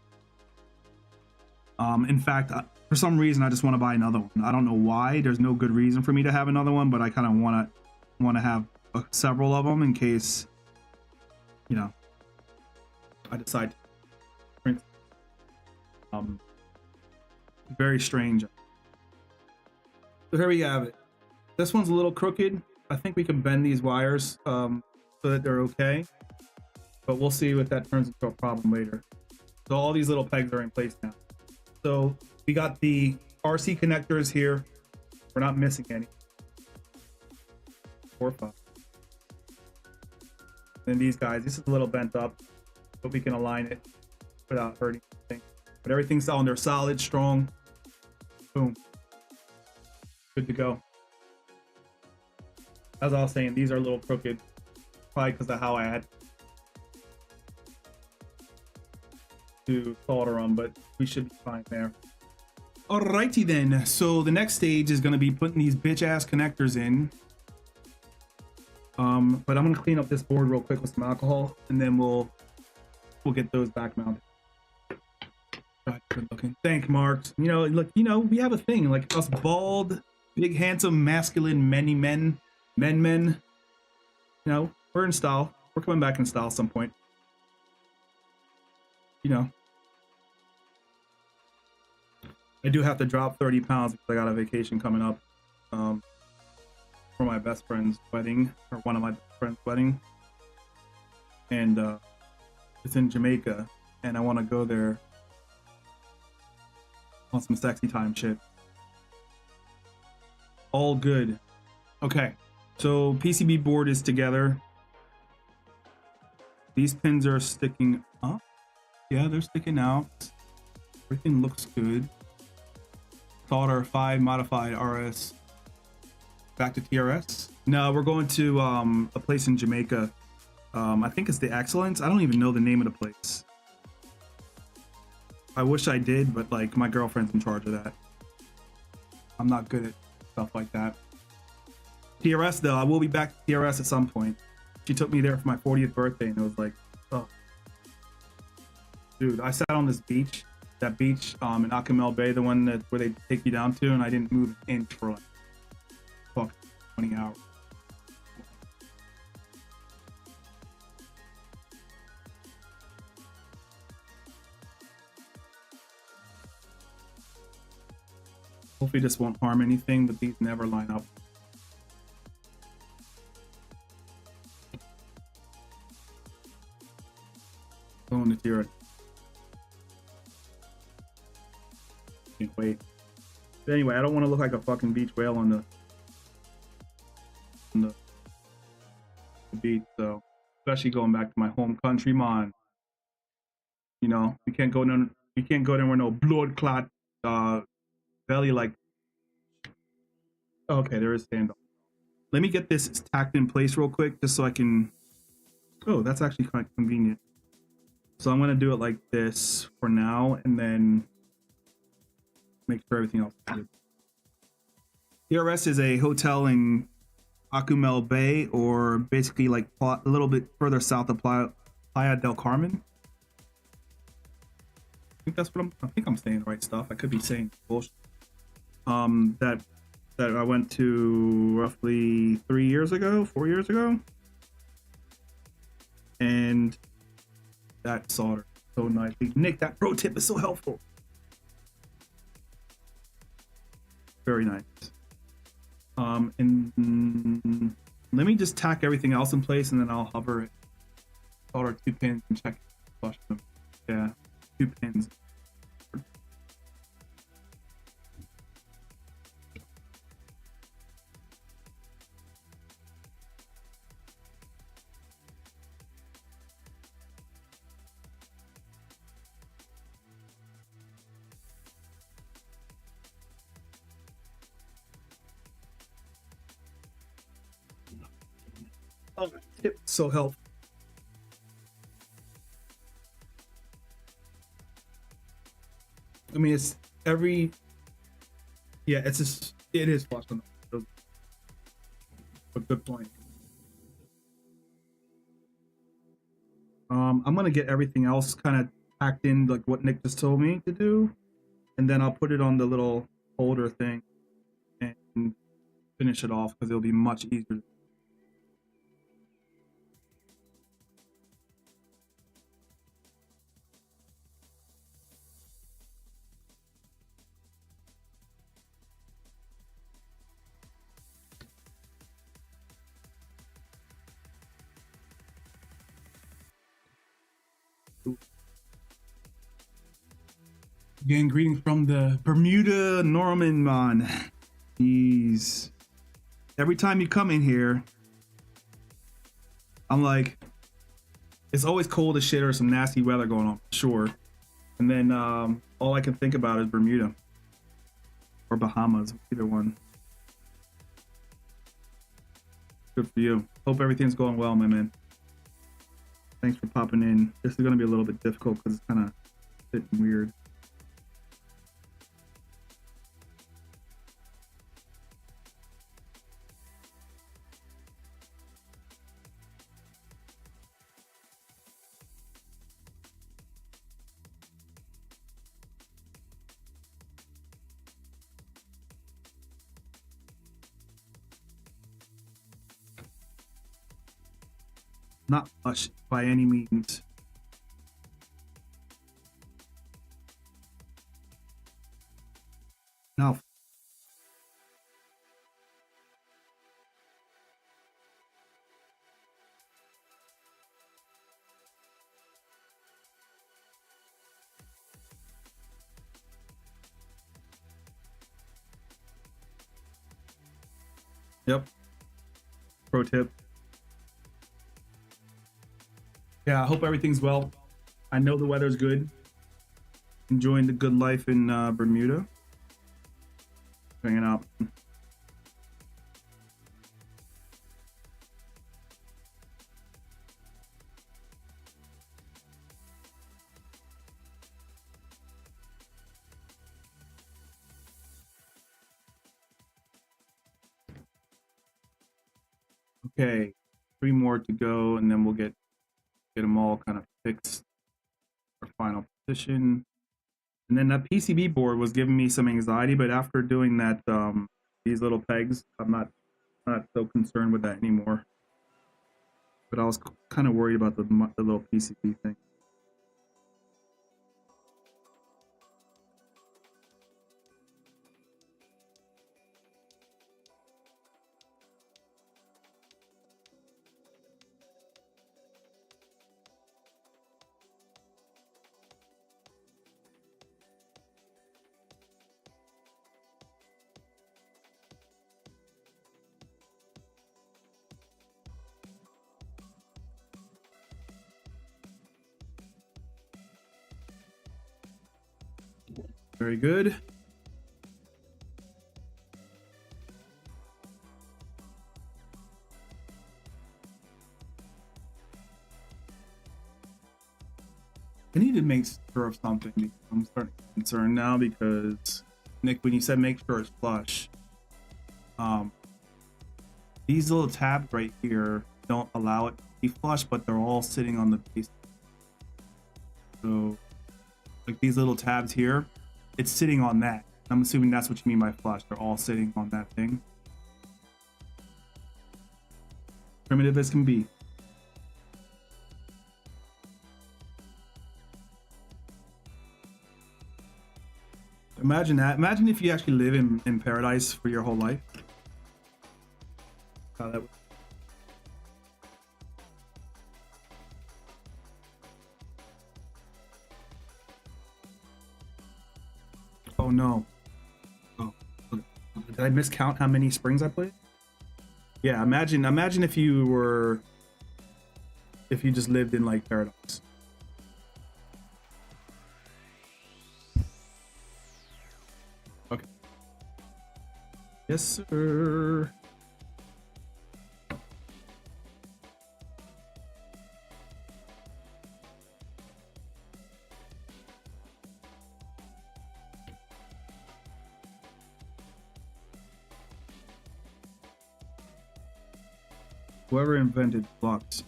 In fact, for some reason I just want to buy another one. I don't know why. There's no good reason for me to have another one, but I kind of want to have several of them in case, you know, I decide to print. Very strange. So here we have it. This one's a little crooked. I think we can bend these wires so that they're okay, but we'll see if that turns into a problem later. So all these little pegs are in place now. So we got the RC connectors here. We're not missing any. 4 or 5. And these guys, this is a little bent up, but we can align it without hurting anything. But everything's on there, solid, strong. Boom. Good to go. As I was saying, these are a little crooked, probably because of how I had to solder them, but we should be fine there. Alrighty then. So the next stage is going to be putting these bitch ass connectors in. But I'm gonna clean up this board real quick with some alcohol, and then we'll get those back mounted. God, good looking. Thank Mark. You know, look, you know, we have a thing, like us bald, big, handsome, masculine, men. You know, we're in style. We're coming back in style at some point. You know, I do have to drop 30 pounds because I got a vacation coming up. For my best friend's wedding, or one of my best friend's wedding, and it's in Jamaica, and I want to go there on some sexy time shit. All good. Okay, so PCB board is together. These pins are sticking up. Yeah, they're sticking out. Everything looks good. Solder 5 modified RS. Back to TRS. No, we're going to a place in Jamaica. I think it's the Excellence. I don't even know the name of the place. I wish I did, but like my girlfriend's in charge of that. I'm not good at stuff like that. TRS though, I will be back to TRS at some point. She took me there for my 40th birthday, and it was like, oh, dude, I sat on this beach, that beach in Acapulco Bay, the one where they take you down to, and I didn't move an inch for like 20 hours. Hopefully this won't harm anything, but these never line up. Going to tear it. Can't wait. But anyway, I don't want to look like a fucking beach whale on the beach, so especially going back to my home country, man. You know, we can't go there with no blood clot belly like. Okay, there is standoff. Let me get this tacked in place real quick, just so I can. Oh, that's actually kind of convenient. So I'm gonna do it like this for now, and then make sure everything else is good. PRS is a hotel in Acumel Bay, or basically like a little bit further south of Playa del Carmen. I think I'm saying the right stuff. I could be saying bullshit. That I went to roughly 4 years ago, and that solder so nicely. Nick, that pro tip is so helpful. Very nice. And let me just tack everything else in place, and then I'll hover it, solder 2 pins, and check flush them. Yeah, 2 pins. Oh, tip so helpful. I mean, it's every. Yeah, it's just it is flush on the. A good point. I'm gonna get everything else kind of packed in, like what Nick just told me to do, and then I'll put it on the little holder thing and finish it off because it'll be much easier. Again, greetings from the Bermuda Norman, man. Jeez. Every time you come in here, I'm like, it's always cold as shit or some nasty weather going on, sure. And then all I can think about is Bermuda or Bahamas, either one. Good for you. Hope everything's going well, my man. Thanks for popping in. This is going to be a little bit difficult because it's kind of sitting weird. Not much by any means. Now, yep. Pro tip. Yeah, I hope everything's well. I know the weather's good. Enjoying the good life in Bermuda. Hanging out. Okay, 3 more to go, and then we'll get them all kind of fixed for final position. And then that PCB board was giving me some anxiety, but after doing that, these little pegs, I'm not so concerned with that anymore. But I was kind of worried about the little PCB thing. Very good. I need to make sure of something. I'm starting to be concerned now because Nick, when you said make sure it's flush, these little tabs right here don't allow it to be flush, but they're all sitting on the base. So, like these little tabs here, it's sitting on that. I'm assuming that's what you mean by flush. They're all sitting on that thing. Primitive as can be. Imagine that. Imagine if you actually live in paradise for your whole life. How that would... Oh no. Oh, did I miscount how many springs I played? Yeah, imagine if you just lived in like paradise. Okay. Yes, sir. Whoever invented blocks.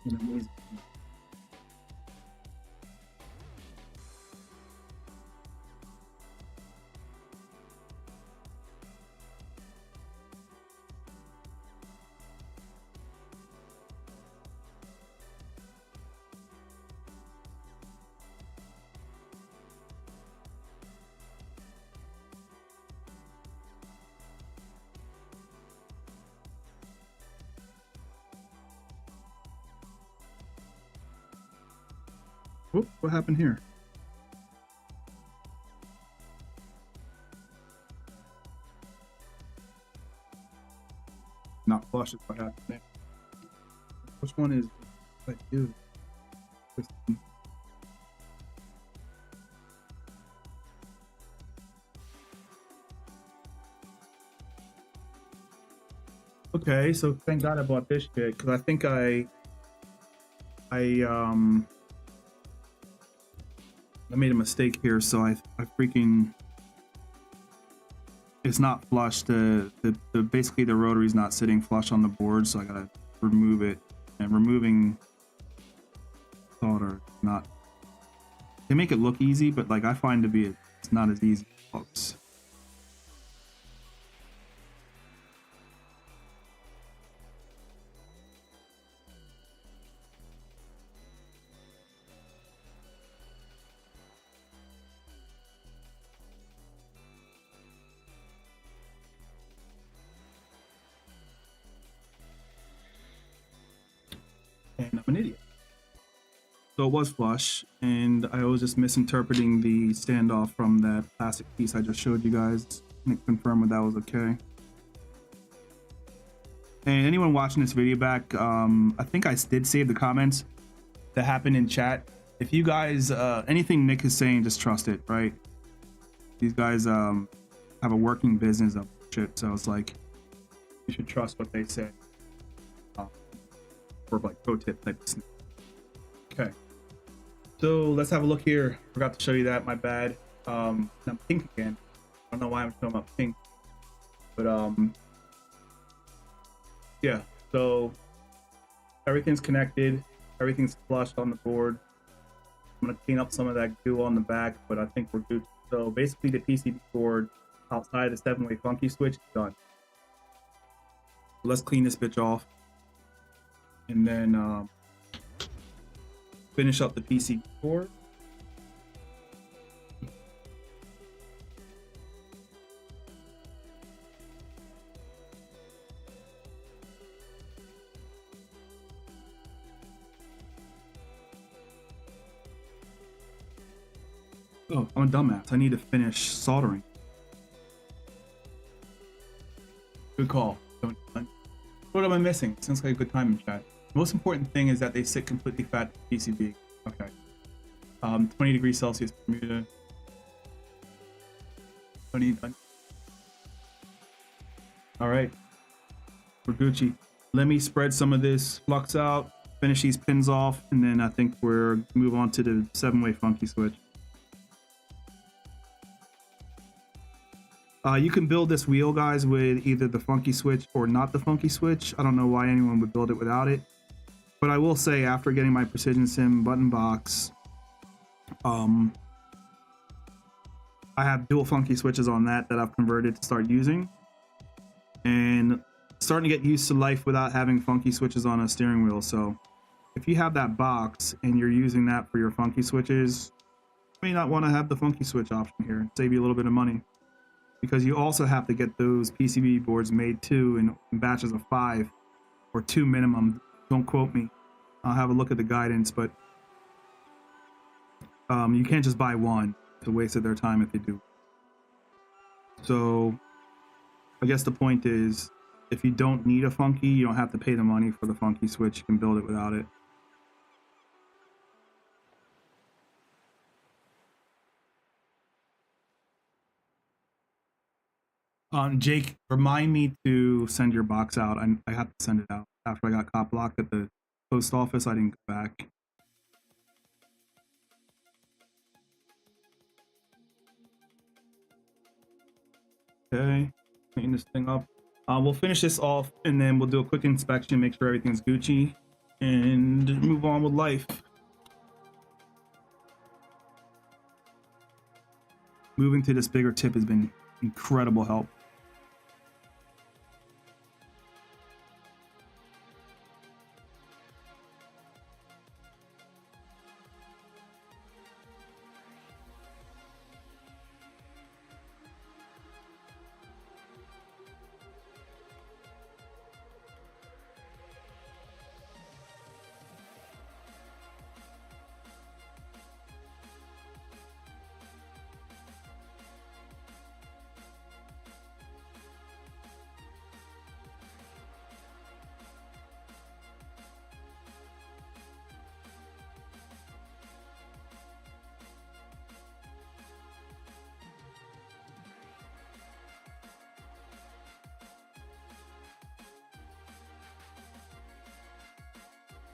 Amazing. Whoop, what happened here? Not flush is what happened there. Which one is like you? Okay, so thank God I bought this shit because I think I made a mistake here, so I freaking, it's not flush. The basically the rotary's not sitting flush on the board, so I gotta remove it. And removing solder, not, they make it look easy, but like I find to be it's not as easy as it looks. And I'm an idiot. So it was flush, and I was just misinterpreting the standoff from that plastic piece I just showed you guys. And confirm that was okay. And anyone watching this video back, I think I did save the comments that happened in chat. If you guys, anything Nick is saying, just trust it, right? These guys have a working business of shit, so it's like, you should trust what they say. For like pro tip type of stuff. Okay, so let's have a look here. Forgot to show you that, my bad. I'm pink again. I don't know why I'm showing up pink, but yeah, so everything's connected, everything's flushed on the board. I'm gonna clean up some of that goo on the back, but I think we're good. So basically the PCB board outside the 7-way funky switch is done. So let's clean this bitch off and then finish up the PCB board. Oh, I'm a dumbass. I need to finish soldering. Good call. What am I missing? Sounds like a good time in chat. The most important thing is that they sit completely flat to PCB. Okay. 20 degrees Celsius, Bermuda. 20. All right, we're Gucci. Let me spread some of this flux out, finish these pins off, and then I think we're move on to the 7-way funky switch. You can build this wheel, guys, with either the funky switch or not the funky switch. I don't know why anyone would build it without it, but I will say after getting my Precision Sim button box, I have dual funky switches on that I've converted to start using, and starting to get used to life without having funky switches on a steering wheel. So if you have that box and you're using that for your funky switches, you may not want to have the funky switch option here. Save you a little bit of money, because you also have to get those PCB boards made too in batches of 5 or 2 minimum. Don't quote me. I'll have a look at the guidance, but you can't just buy one. It's a waste of their time if they do. So I guess the point is, if you don't need a funky, you don't have to pay the money for the funky switch. You can build it without it. Jake, remind me to send your box out. I have to send it out after I got cop blocked at the post office. I didn't go back. Okay, clean this thing up. We'll finish this off and then we'll do a quick inspection, make sure everything's Gucci, and move on with life. Moving to this bigger tip has been incredible help.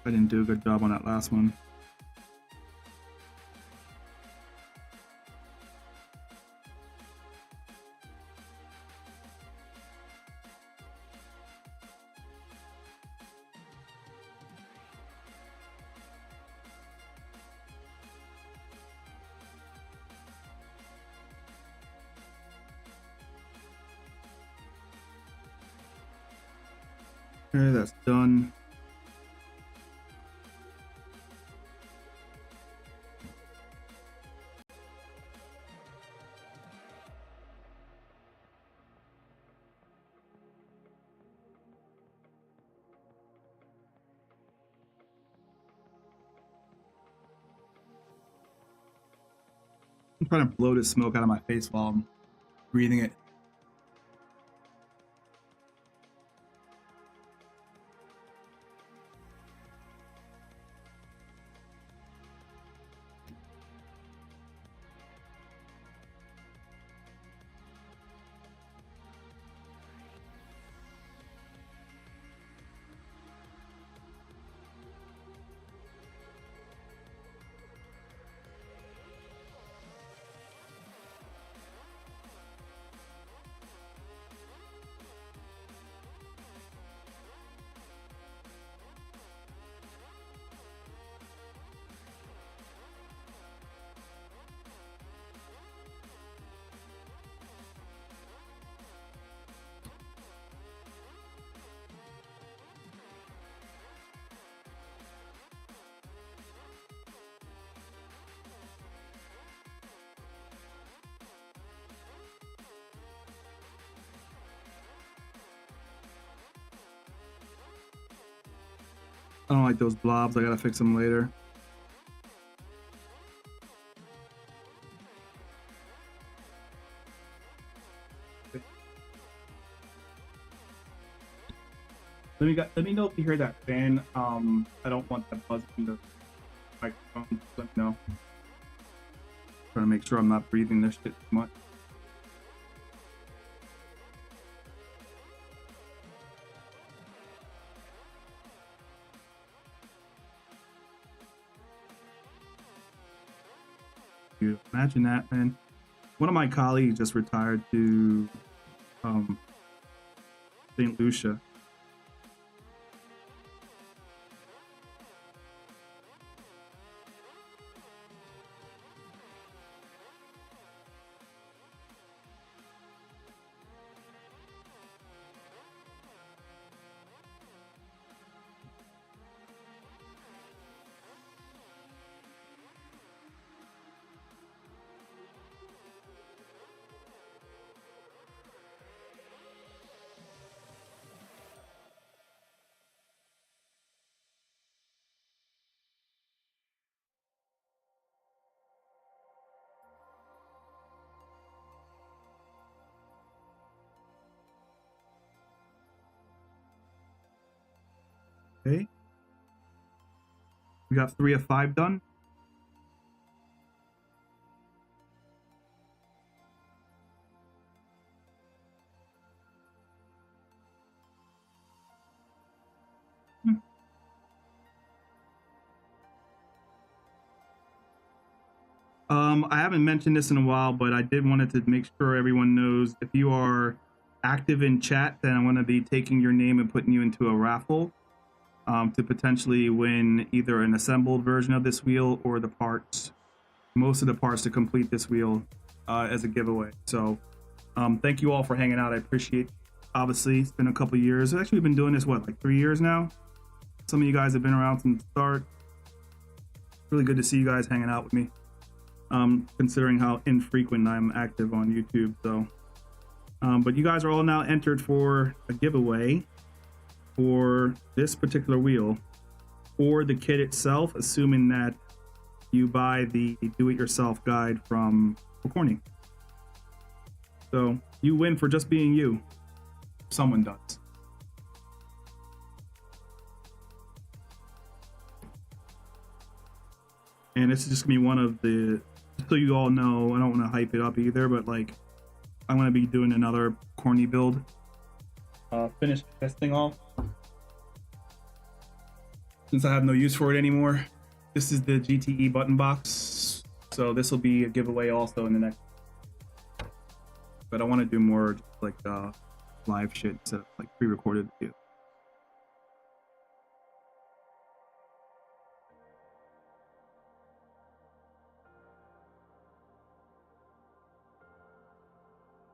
I didn't do a good job on that last one. Okay, that's done. I'm trying to blow this smoke out of my face while I'm breathing it. I don't like those blobs. I gotta fix them later. Let me know if you hear that fan. I don't want that buzz in the microphone. Let me know. Trying to make sure I'm not breathing this shit too much. You imagine that, man. One of my colleagues just retired to St. Lucia. Okay. We got 3 of 5 done. I haven't mentioned this in a while, but I did wanted to make sure everyone knows if you are active in chat, then I'm going to be taking your name and putting you into a raffle to potentially win either an assembled version of this wheel or the parts, most of the parts to complete this wheel as a giveaway. So thank you all for hanging out. I appreciate it. Obviously, it's been a couple years. Actually, we've been doing this, what, like 3 years now? Some of you guys have been around from the start. Really good to see you guys hanging out with me. Considering how infrequent I'm active on YouTube. So, but you guys are all now entered for a giveaway for this particular wheel or the kit itself, assuming that you buy the do-it-yourself guide from Pokornyi. So you win for just being you. Someone does. And this is just gonna be one of the, so you all know, I don't want to hype it up either, but like I'm going to be doing another Pokornyi build. Finish this thing off since I have no use for it anymore. This is the GTE button box, so this will be a giveaway also in the next, but I want to do more just like live shit instead of like pre-recorded video.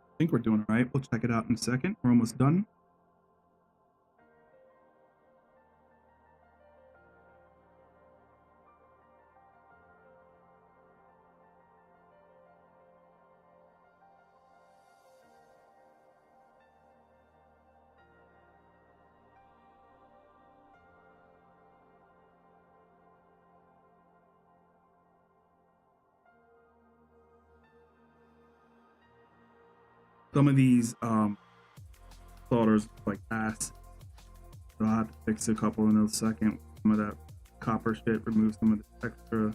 I think we're doing all right. We'll check it out in a second. We're almost done. Some of these solders like ass. So I'll have to fix a couple in a second. Some of that copper shit, remove some of the extra.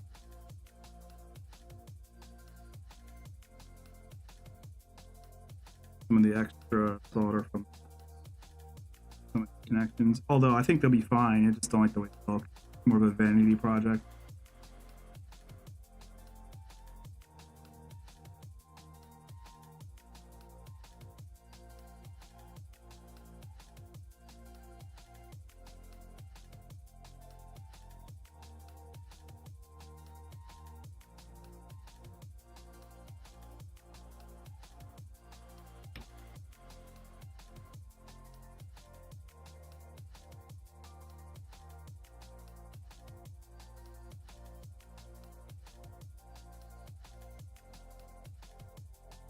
Some of the extra solder from some of the connections. Although I think they'll be fine. I just don't like the way they look. It's more of a vanity project.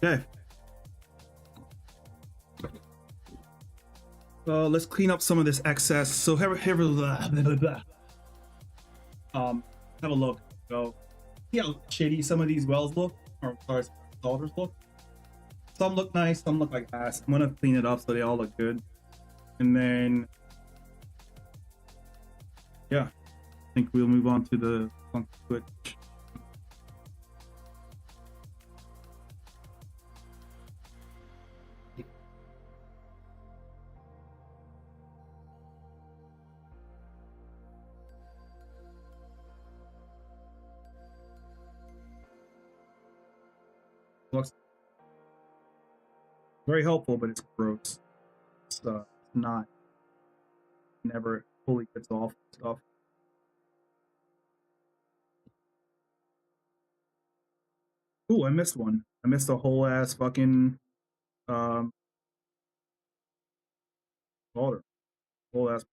Okay. Let's clean up some of this excess. So have a look. So see how shitty some of these wells look, or sorry, solders look. Some look nice, some look like ass. I'm gonna clean it up so they all look good. And then yeah, I think we'll move on to the switch. Very helpful, but it's gross. It's not, never fully gets off stuff. Ooh, I missed one. I missed a whole ass fucking um solder. Whole ass.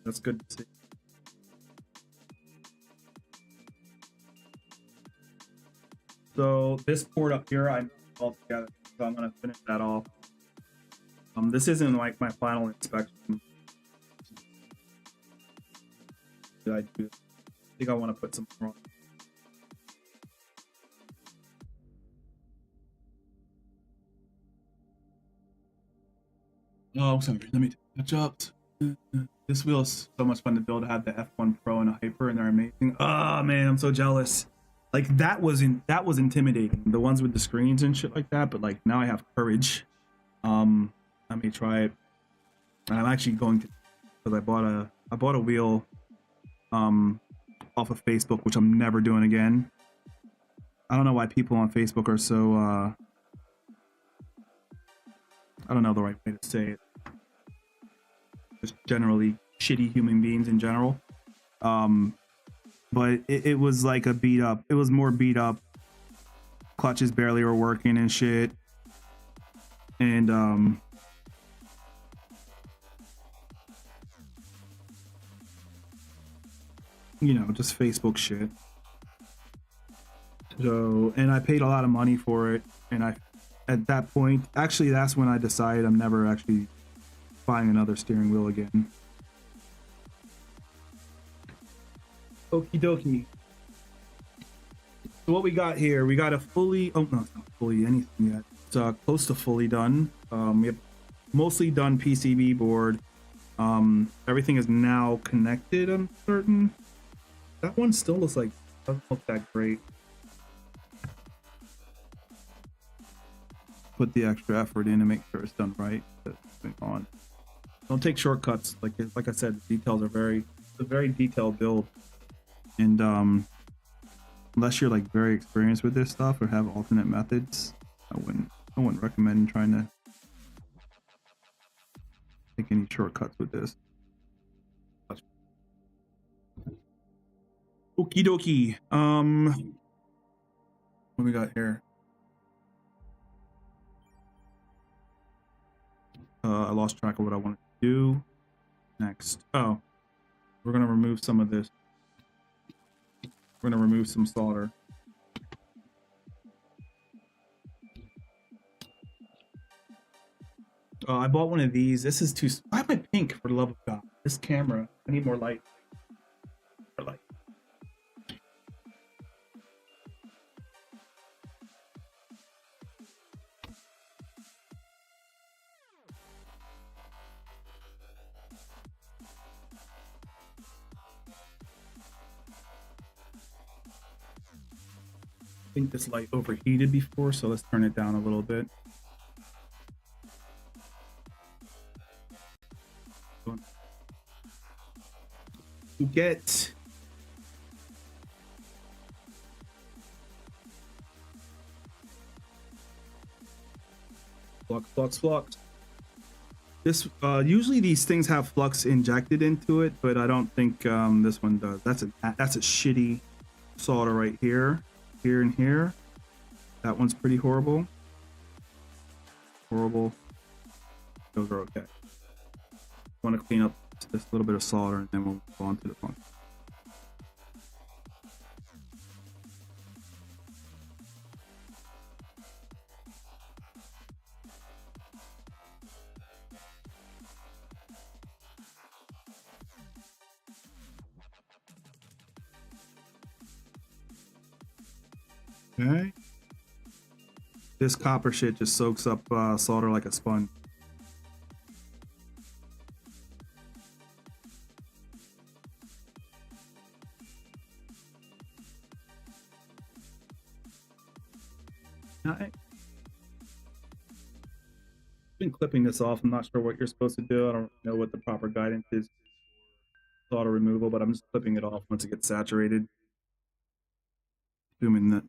That's good to see. So this port up here, I all together. So I'm gonna finish that off. This isn't like my final inspection. Did I do? I think I want to put some more on. Oh, sorry. Let me catch up. This wheel is so much fun to build. I have the F1 Pro and a Hyper, and they're amazing. Oh man, I'm so jealous. Like that was intimidating. The ones with the screens and shit like that. But like now I have courage. Let me try it. And I'm actually going to, because I bought a wheel off of Facebook, which I'm never doing again. I don't know why people on Facebook are so I don't know the right way to say it. Just generally shitty human beings in general. But it was like a beat up. It was more beat up. Clutches barely were working and shit. And you know, just Facebook shit. So, and I paid a lot of money for it, and at that point, actually that's when I decided I'm never actually buying another steering wheel again. Okie dokie. So what we got here, we got a fully, oh no, it's not fully anything yet. It's close to fully done. We have mostly done PCB board. Everything is now connected, I'm certain. That one still looks like, doesn't look that great. Put the extra effort in to make sure it's done right. On. Don't take shortcuts. Like I said, the details are it's a very detailed build. And unless you're like very experienced with this stuff or have alternate methods, I wouldn't recommend trying to take any shortcuts with this. Okie dokie. What we got here? I lost track of what I wanted to do next. Oh, we're gonna remove some of this. We're gonna remove some solder. I bought one of these. This is too. Why am I pink? For the love of God! This camera. I need more light. More light. I think this light overheated before, so let's turn it down a little bit. You get flux. This usually these things have flux injected into it, but I don't think this one does. That's a shitty solder right here. Here and here. That one's pretty horrible. Those are okay. Want to clean up this little bit of solder and then we'll go on to the function. Okay. This copper shit just soaks up solder like a sponge. I've been clipping this off. I'm not sure what you're supposed to do. I don't know what the proper guidance is for solder removal, but I'm just clipping it off once it gets saturated. assuming that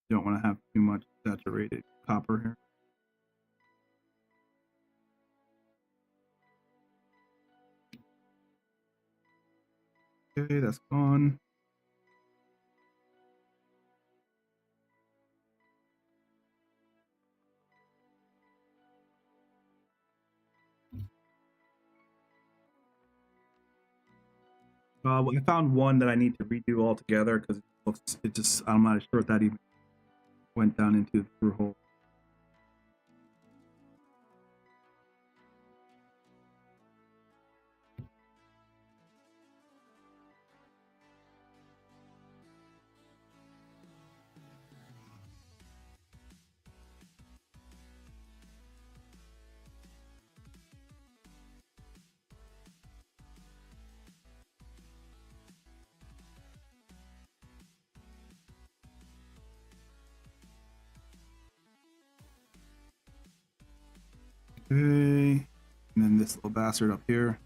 you don't want to have too much saturated copper here. Okay, that's gone. I found one that I need to redo altogether because it just, I'm not sure if that even went down into the through hole. Okay, and then this little bastard up here.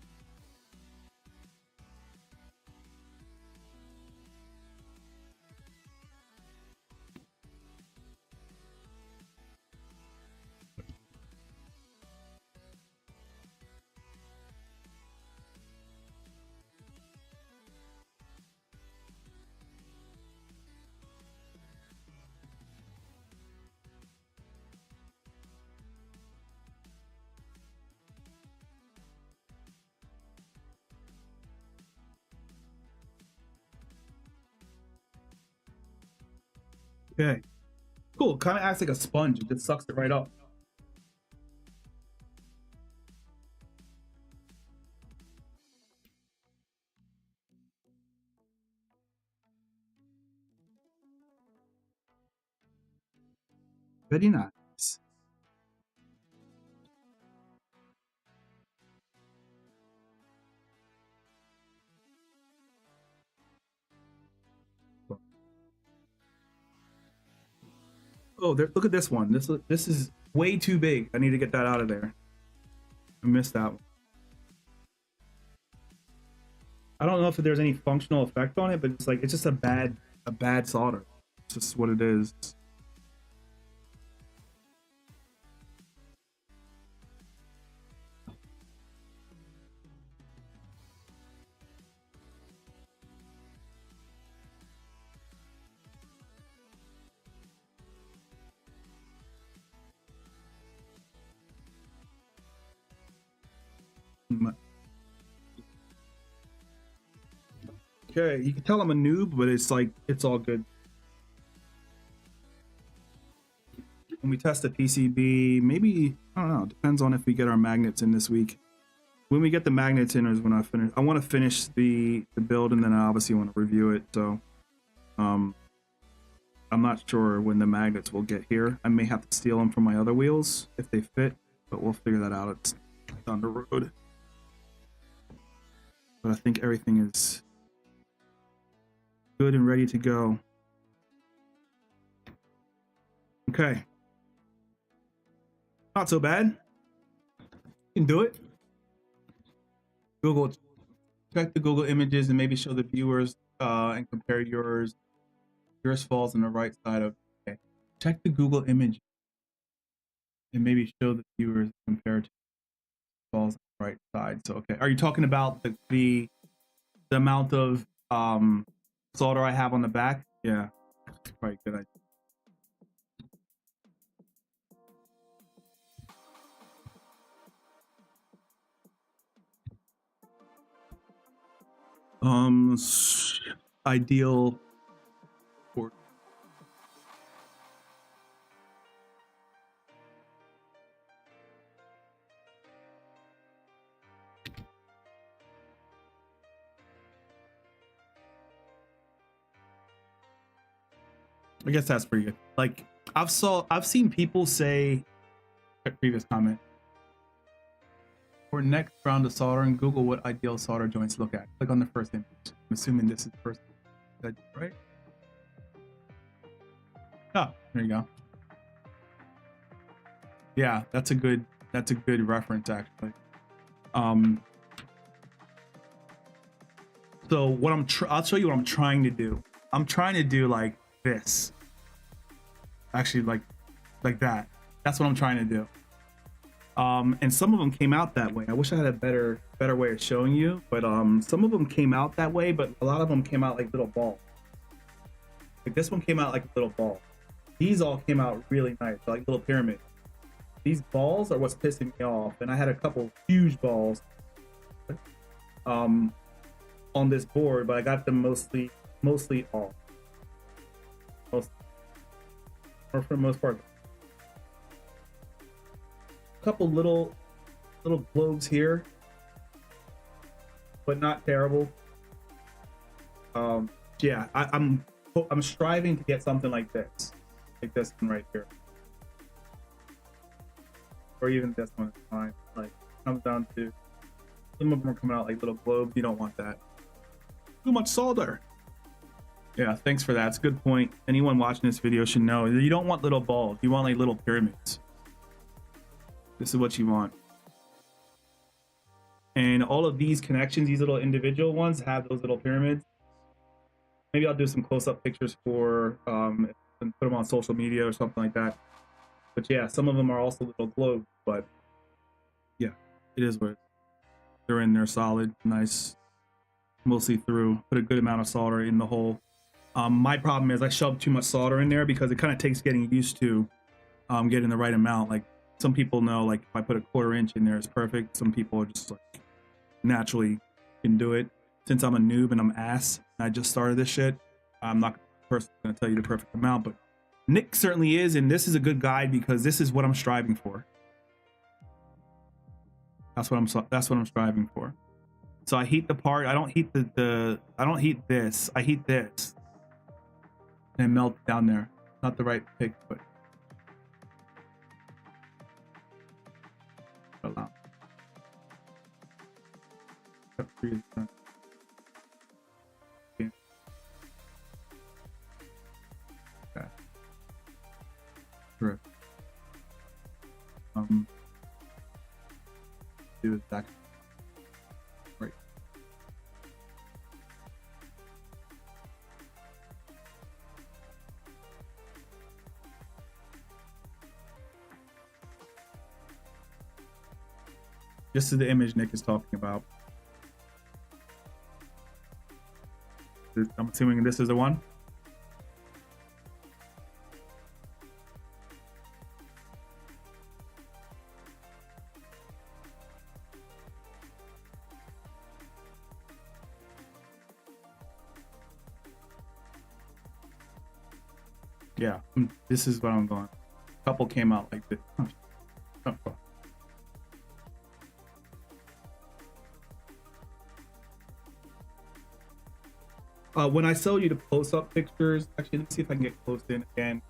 Okay, cool. Kind of acts like a sponge. It just sucks it right up. Very nice. Oh, there, look at this one. This is way too big. I need to get that out of there. I missed that one. I don't know if there's any functional effect on it, but it's like it's just a bad solder. It's just what it is. Okay, you can tell I'm a noob, but it's like it's all good. When we test the PCB, maybe I don't know. Depends on if we get our magnets in this week. When we get the magnets in is when I finish. I want to finish the build, and then I obviously want to review it. So, I'm not sure when the magnets will get here. I may have to steal them from my other wheels if they fit, but we'll figure that out. It's down the road. But I think everything is good and ready to go. Okay. Not so bad. You can do it. Google, check the Google images and maybe show the viewers and compare yours. Yours falls on the right side of. Okay. Check the Google image and maybe show the viewers compared to falls on the right side. So okay, are you talking about the amount of solder I have on the back? Yeah, probably good idea. Ideal for I guess that's pretty good. Like I've seen people say previous comment. For next round of soldering, Google what ideal solder joints look at. Click on the first image. I'm assuming this is the first image, right? Oh, there you go. Yeah, that's a good reference actually. So what I'll show you what I'm trying to do. I'm trying to do like this. Actually, like that. That's what I'm trying to do. And some of them came out that way. I wish I had a better way of showing you, but some of them came out that way, but a lot of them came out like little balls. Like this one came out like a little ball. These all came out really nice, like little pyramids. These balls are what's pissing me off, and I had a couple huge balls on this board, but I got them mostly off. Or for the most part. A couple little globes here, but not terrible. Yeah, I'm striving to get something like this one right here, or even this one is fine. Like, it comes down to some of them are coming out like little globes. You don't want that. Too much solder. Yeah, thanks for that. It's a good point. Anyone watching this video should know you don't want little balls. You want like little pyramids. This is what you want. And all of these connections, these little individual ones, have those little pyramids. Maybe I'll do some close-up pictures for and put them on social media or something like that. But yeah, some of them are also little globes, but yeah, it is what it is. They're in there solid, nice, mostly through. Put a good amount of solder in the hole. My problem is I shoved too much solder in there because it kind of takes getting used to getting the right amount. Like, some people know, like, if I put a 1/4 inch in there, it's perfect. Some people are just like naturally can do it. Since I'm a noob and I'm ass and I just started this shit, I'm not personally going to tell you the perfect amount, but Nick certainly is, and this is a good guide because this is what I'm striving for. That's what I'm striving for. So I heat the part. I don't heat I don't heat this. I heat this and melt down there. Not the right pick, but allow. Okay. Correct. Do it back. Right. This is the image Nick is talking about. I'm assuming this is the one. Yeah, this is what I'm going. A couple came out like this. When I show you the close-up pictures, actually, let me see if I can get close in again.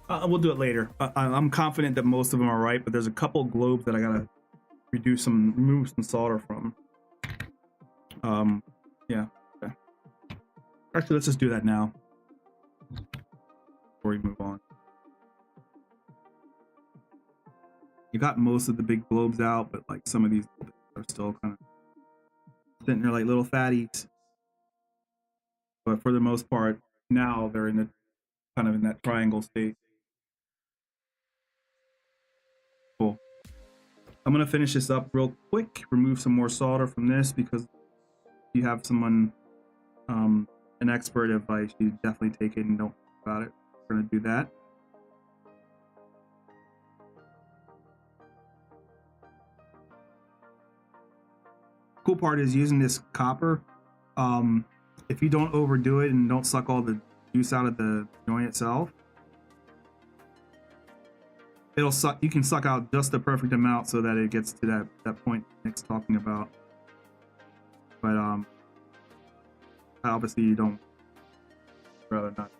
We'll do it later. I'm confident that most of them are right, but there's a couple globes that I gotta remove some solder from. Yeah. Okay. Actually, let's just do that now before we move on. You got most of the big globes out, but like some of these are still kind of sitting there like little fatties. But for the most part, now they're in the kind of in that triangle state. Cool. I'm gonna finish this up real quick. Remove some more solder from this because if you have someone, an expert advice, you definitely take it and don't think about it. We're gonna do that. Cool part is using this copper. If you don't overdo it and don't suck all the juice out of the joint itself, it'll suck. You can suck out just the perfect amount so that it gets to that point Nick's talking about. But obviously you don't. Rather not.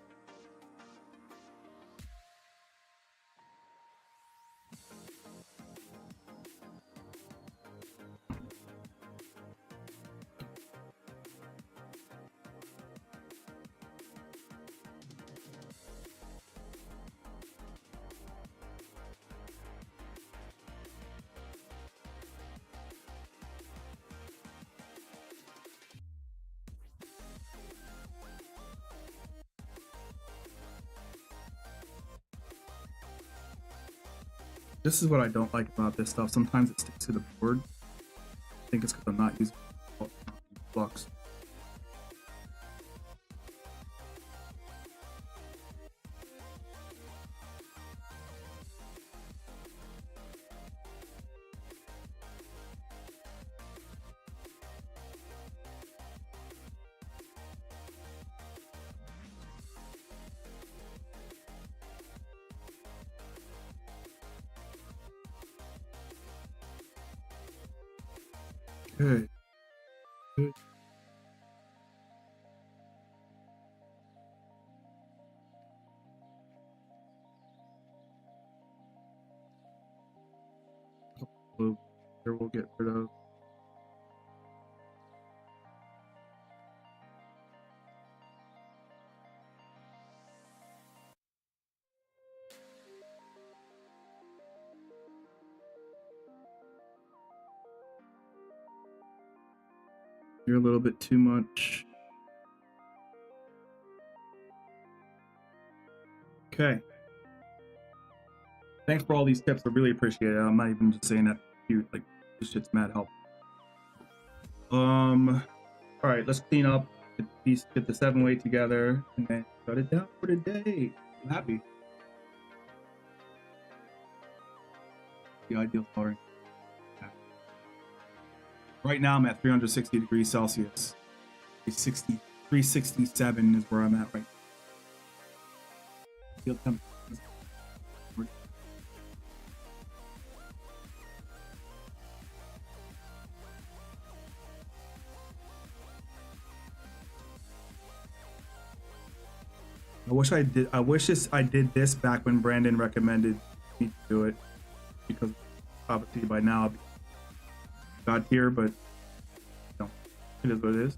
This is what I don't like about this stuff. Sometimes it sticks to the board. I think it's because I'm not using flux. Okay. Good. Here we'll get rid of. You're a little bit too much. Okay. Thanks for all these tips. I really appreciate it. I'm not even just saying that cute. Like, this shit's mad help. All right, let's clean up. Get the 7-way together and then shut it down for the day. I'm happy. The ideal soldering. Right now I'm at 360 degrees Celsius. 367 is where I'm at right now. Field temperature. I wish I did this back when Brandon recommended me to do it, because obviously by now I'll be got here, but no, it is what it is.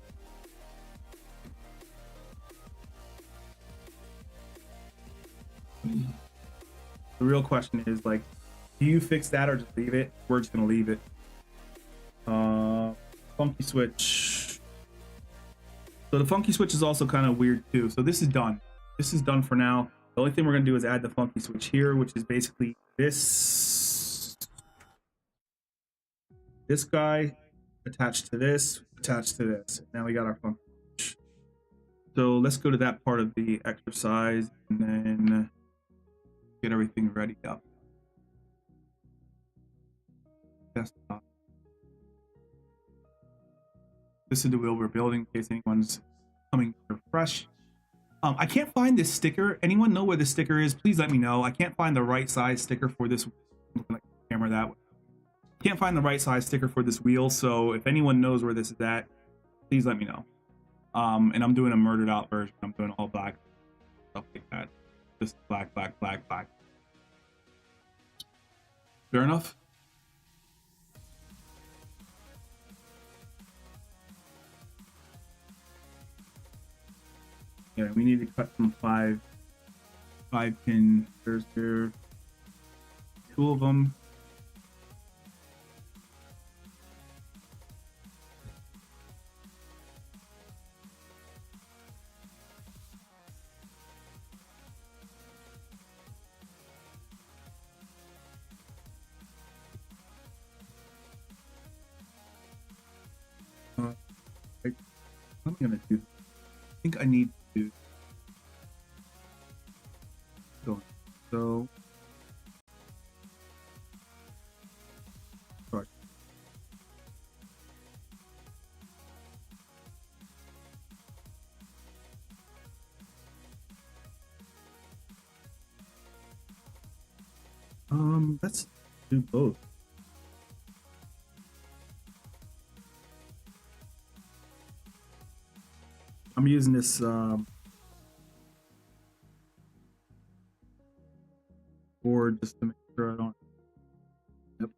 The real question is, like, do you fix that or just leave it? We're just gonna leave it. Funky switch. So the funky switch is also kind of weird too. So this is done. This is done for now. The only thing we're gonna do is add the funky switch here, which is basically this guy attached to this, attached to this. Now we got our funky switch. So let's go to that part of the exercise and then get everything ready up. Desktop. This is the wheel we're building in case anyone's coming fresh. I can't find this sticker. Anyone know where the sticker is? Please let me know. I can't find the right size sticker for this. Like camera that way. Can't find the right size sticker for this wheel. So if anyone knows where this is at, please let me know. And I'm doing a murdered out version. I'm doing all black stuff like that. Just black, black, black, black. Fair enough. Yeah, we need to cut some five pin. There's there 2 of them. What am I gonna do? I think I need to go. So sorry. Let's do both. I'm using this board just to make sure I don't. Yep.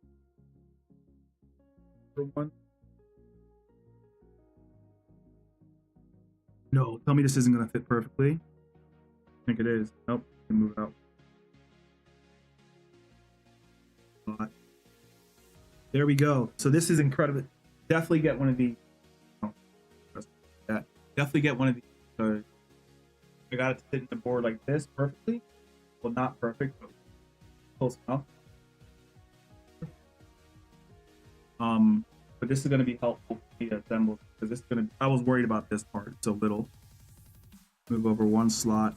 For one. No, tell me this isn't going to fit perfectly. I think it is. Nope, can move it out. There we go. So this is incredible. Definitely get one of these. Oh, that. Definitely get one of these. So I got it to sit in the board like this perfectly. Well, not perfect, but close enough. But this is going to be helpful to be assembled because this is going to. I was worried about this part. It's a little. Move over one slot.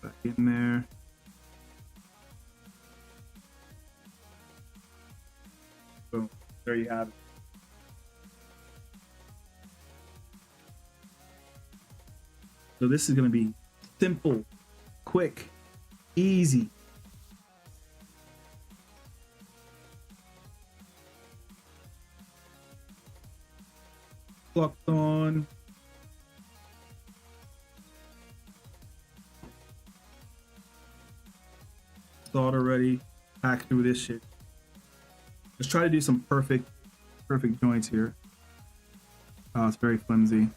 Back in there. Boom. There you have it. So this is going to be simple, quick, easy. Flux on. Solder ready. Hack through this shit. Let's try to do some perfect joints here. Oh, it's very flimsy.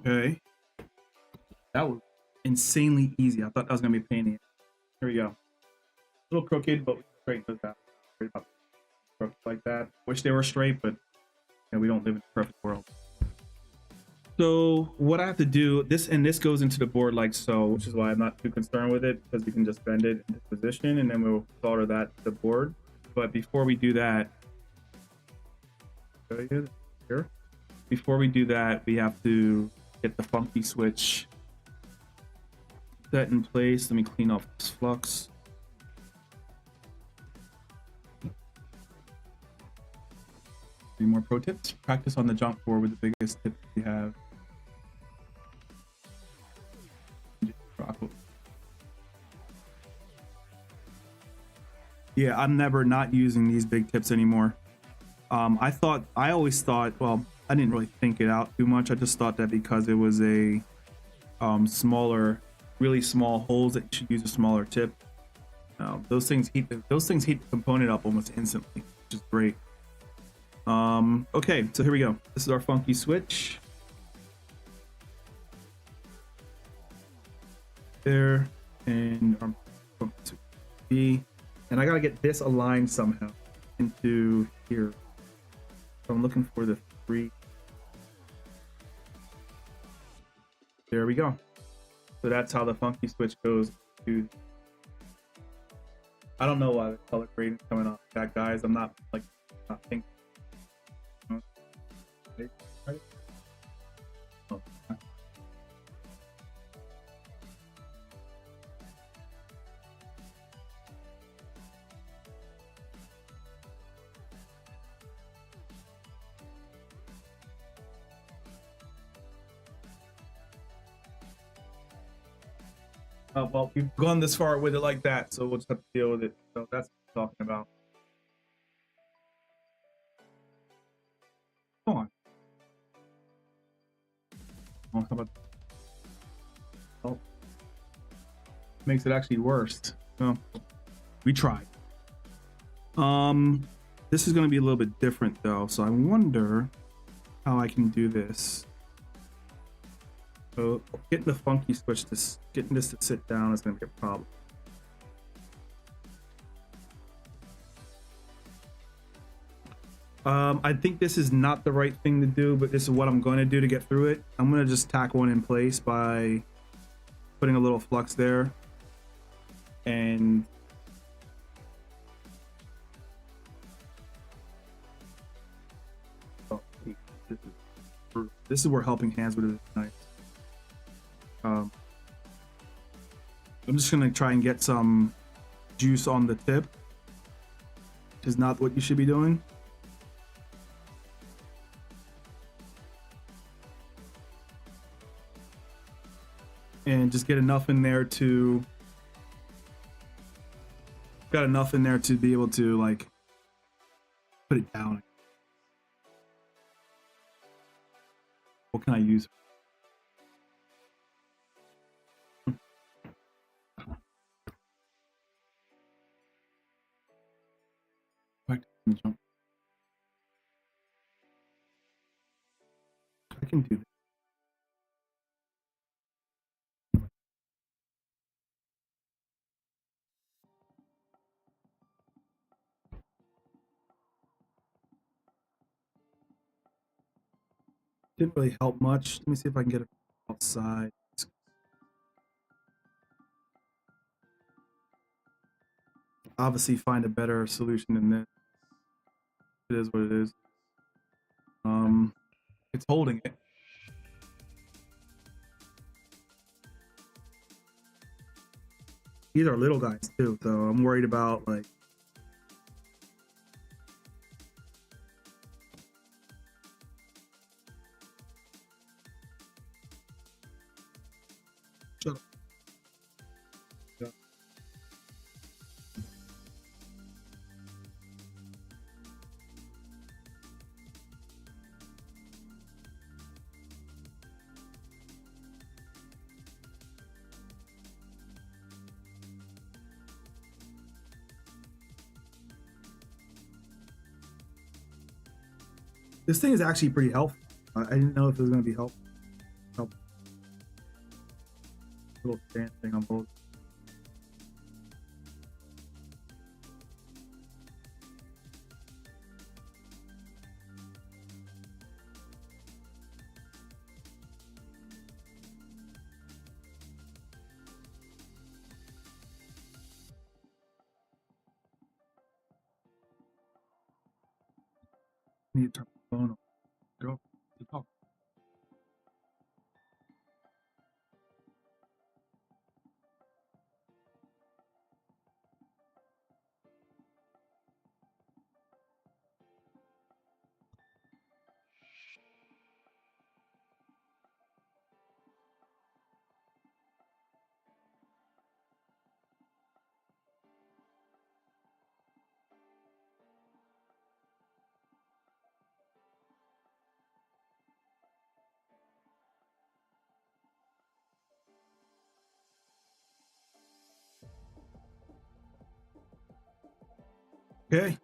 Okay. That was insanely easy. I thought that was gonna be a pain in the ass. Here we go. A little crooked, but we straighten those out. Straight up. Crooked like that. Wish they were straight, but we don't live in a perfect world. So what I have to do, this goes into the board like so, which is why I'm not too concerned with it, because we can just bend it into position and then we'll solder that to the board. But before we do that, here. Before we do that, we have to get the funky switch set in place. Let me clean off this flux. Three more pro tips. Practice on the jump board with the biggest tip you have. Yeah, I'm never not using these big tips anymore. I always thought, well, I didn't really think it out too much. I just thought that because it was a smaller, really small holes, that you should use a smaller tip. Those things heat the component up almost instantly, which is great. Okay, so here we go. This is our funky switch. There, and our funky switch B. And I gotta get this aligned somehow into here. So I'm looking for the 3. There we go. So that's how the funky switch goes to. I don't know why the color grading is coming off that, guys. I'm not thinking. Well, we've gone this far with it like that, so we'll just have to deal with it. So that's what I'm talking about. Come on. Oh, how about? Oh, makes it actually worse. Oh, we tried. This is going to be a little bit different though, so I wonder how I can do this. So getting the funky switch, getting this to sit down is going to be a problem. I think this is not the right thing to do, but this is what I'm going to do to get through it. I'm going to just tack one in place by putting a little flux there. And This is where helping hands would have been nice. I'm just gonna try and get some juice on the tip. Is not what you should be doing. And just get enough in there to be able to like put it down. What can I use? I can do that. Didn't really help much. Let me see if I can get it outside. Obviously find a better solution than this. It is what it is. It's holding it. These are little guys too, so I'm worried about like shut up. Yeah. This thing is actually pretty helpful. I didn't know if it was going to be helpful. Little fan thing on both. I need to turn my phone on. Go. Talk. Okay.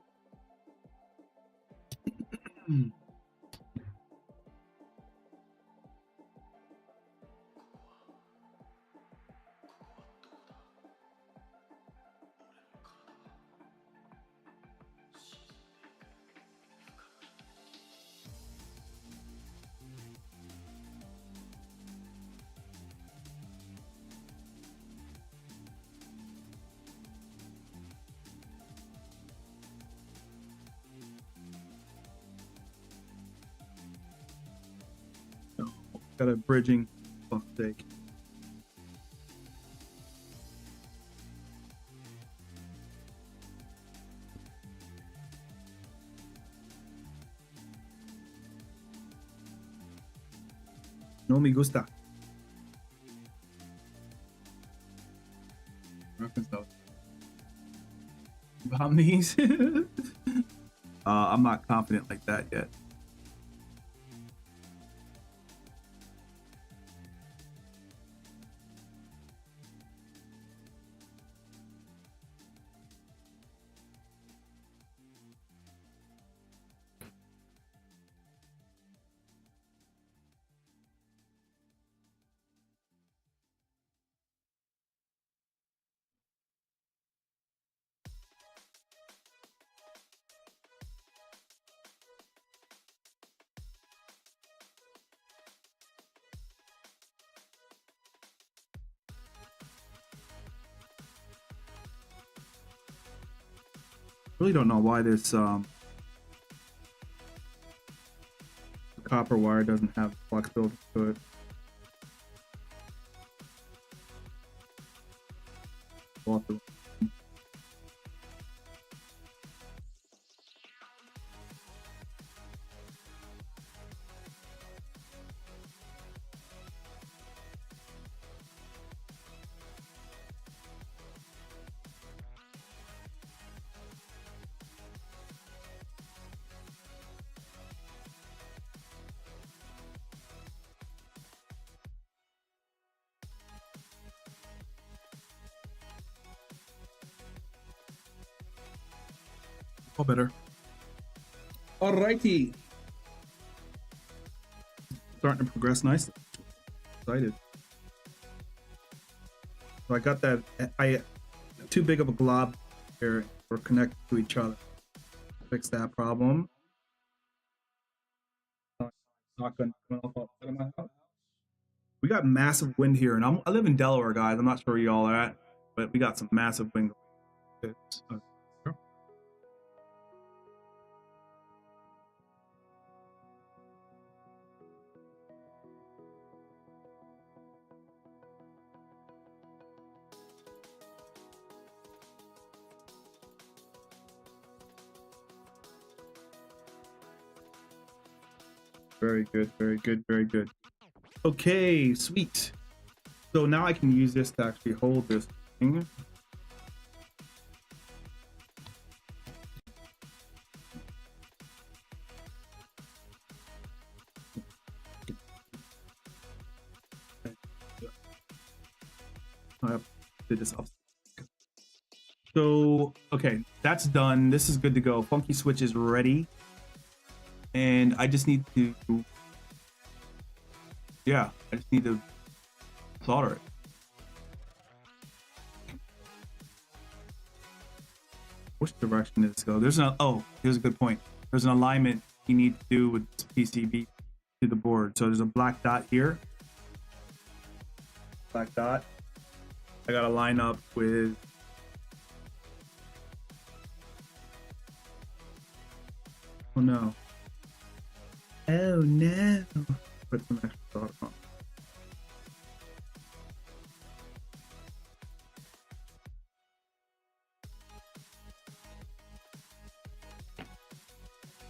Got a bridging mistake. No me gusta. Bombings. I'm not confident like that yet. Really don't know why this copper wire doesn't have flux built into it. All better. Alrighty. Starting to progress nicely. Excited. So I got that. I too big of a glob here. We're connected to each other. Fix that problem. Not going to come out of my house. We got massive wind here, and I live in Delaware, guys. I'm not sure where y'all are at, but we got some massive wind. Very good, very good, very good. Okay, sweet. So now I can use this to actually hold this thing. I did this up. So, okay, that's done. This is good to go. Funky switch is ready. And I just need to, I just need to solder it. Which direction does this go? There's an, oh, here's a good point. There's an alignment you need to do with PCB to the board. So there's a black dot here. Black dot. I gotta line up with oh no. Oh no. Put some extra solder on.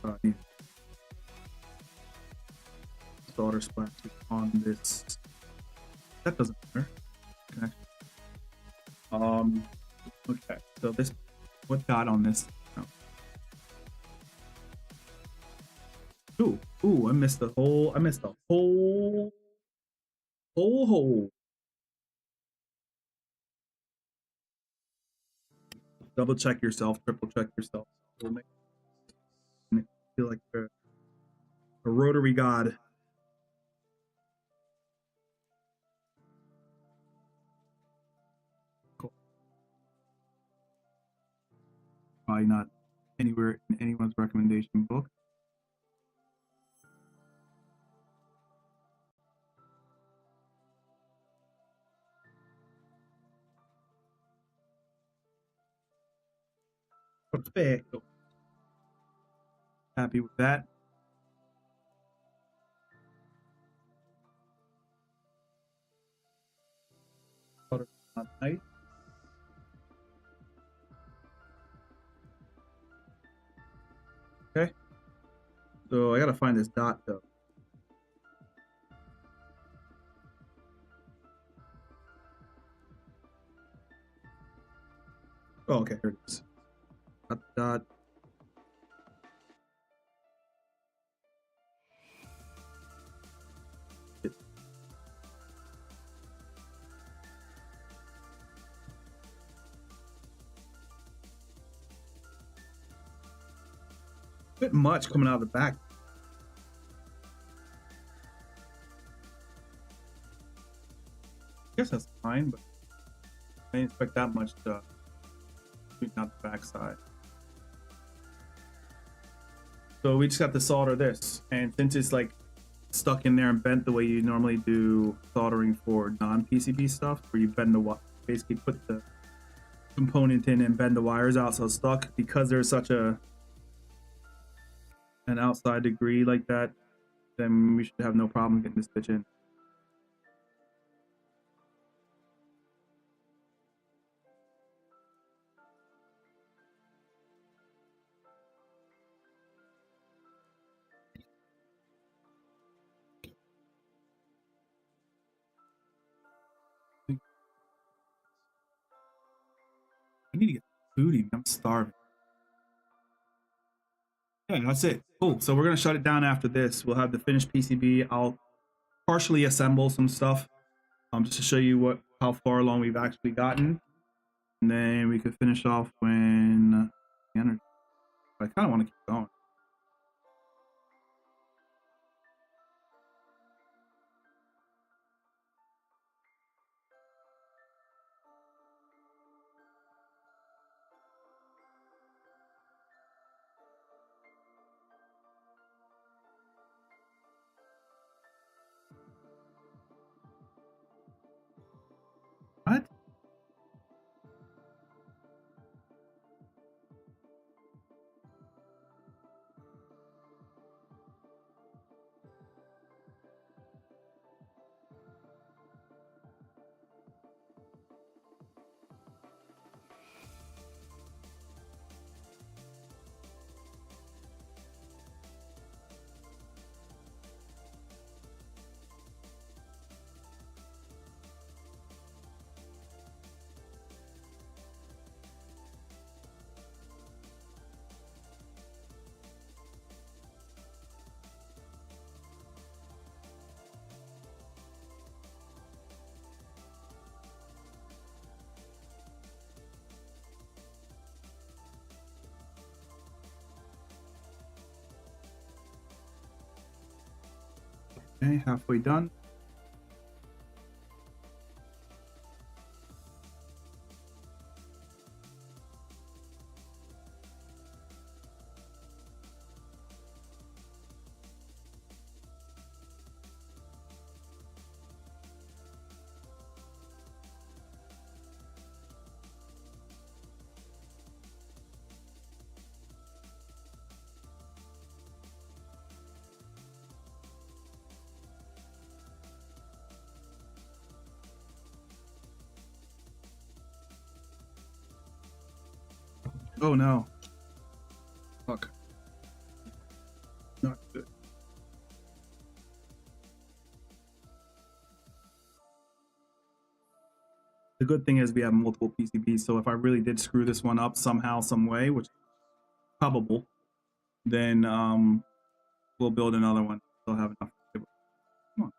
I need solder splash on this. That doesn't matter. Okay. Okay. So this, what dot on this? Oh. Ooh, I missed the whole. Hole. Double check yourself. Triple check yourself. Feel like a rotary god. Cool. Probably not anywhere in anyone's recommendation book. Perfecto. Happy with that. Nice. Okay. So I gotta find this dot though. Oh, okay, here it is. Dot. Bit much coming out of the back. I guess that's fine, but I didn't expect that much to shooting out the backside. So we just got to solder this, and since it's like stuck in there and bent the way you normally do soldering for non-PCB stuff, where you bend the basically put the component in and bend the wires out so it's stuck, because there's such an outside degree like that, then we should have no problem getting this bitch in. I need to get food eating. I'm starving. Yeah, that's it. Cool. So we're gonna shut it down after this. We'll have the finished PCB. I'll partially assemble some stuff, just to show you how far along we've actually gotten, and then we could finish off when the energy. I kind of want to keep going. What? Okay, halfway done. Oh no. Fuck. Not good. The good thing is we have multiple PCBs, so if I really did screw this one up somehow, some way, which is probable, then we'll build another one. Still have enough. Come on.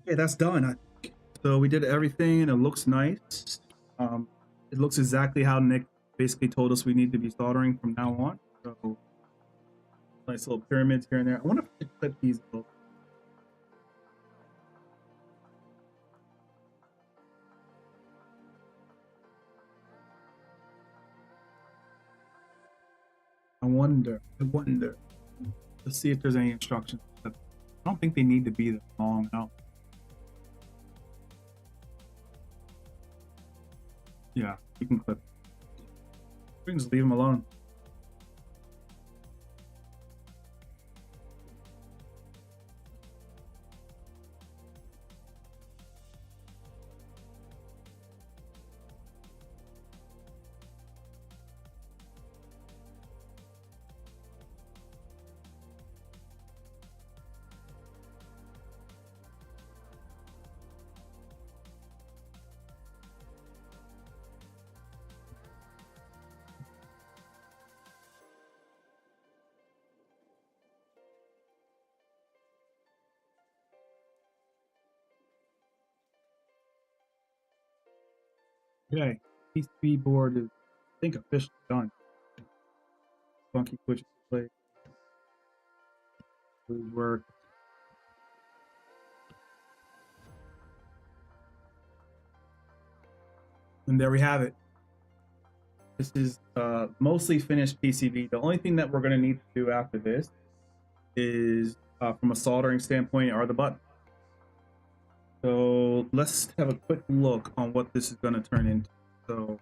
Okay, that's done. So we did everything and it looks nice. It looks exactly how Nick basically told us we need to be soldering from now on. So nice little pyramids here and there. I wonder if I could clip these little. I wonder. Let's see if there's any instructions. I don't think they need to be this long out. Yeah, you can clip. We can just leave them alone. Okay, PCB board is, I think, officially done. Funky switch play. Good work. And there we have it. This is mostly finished PCB. The only thing that we're going to need to do after this is, from a soldering standpoint, are the buttons. So let's have a quick look on what this is going to turn into. So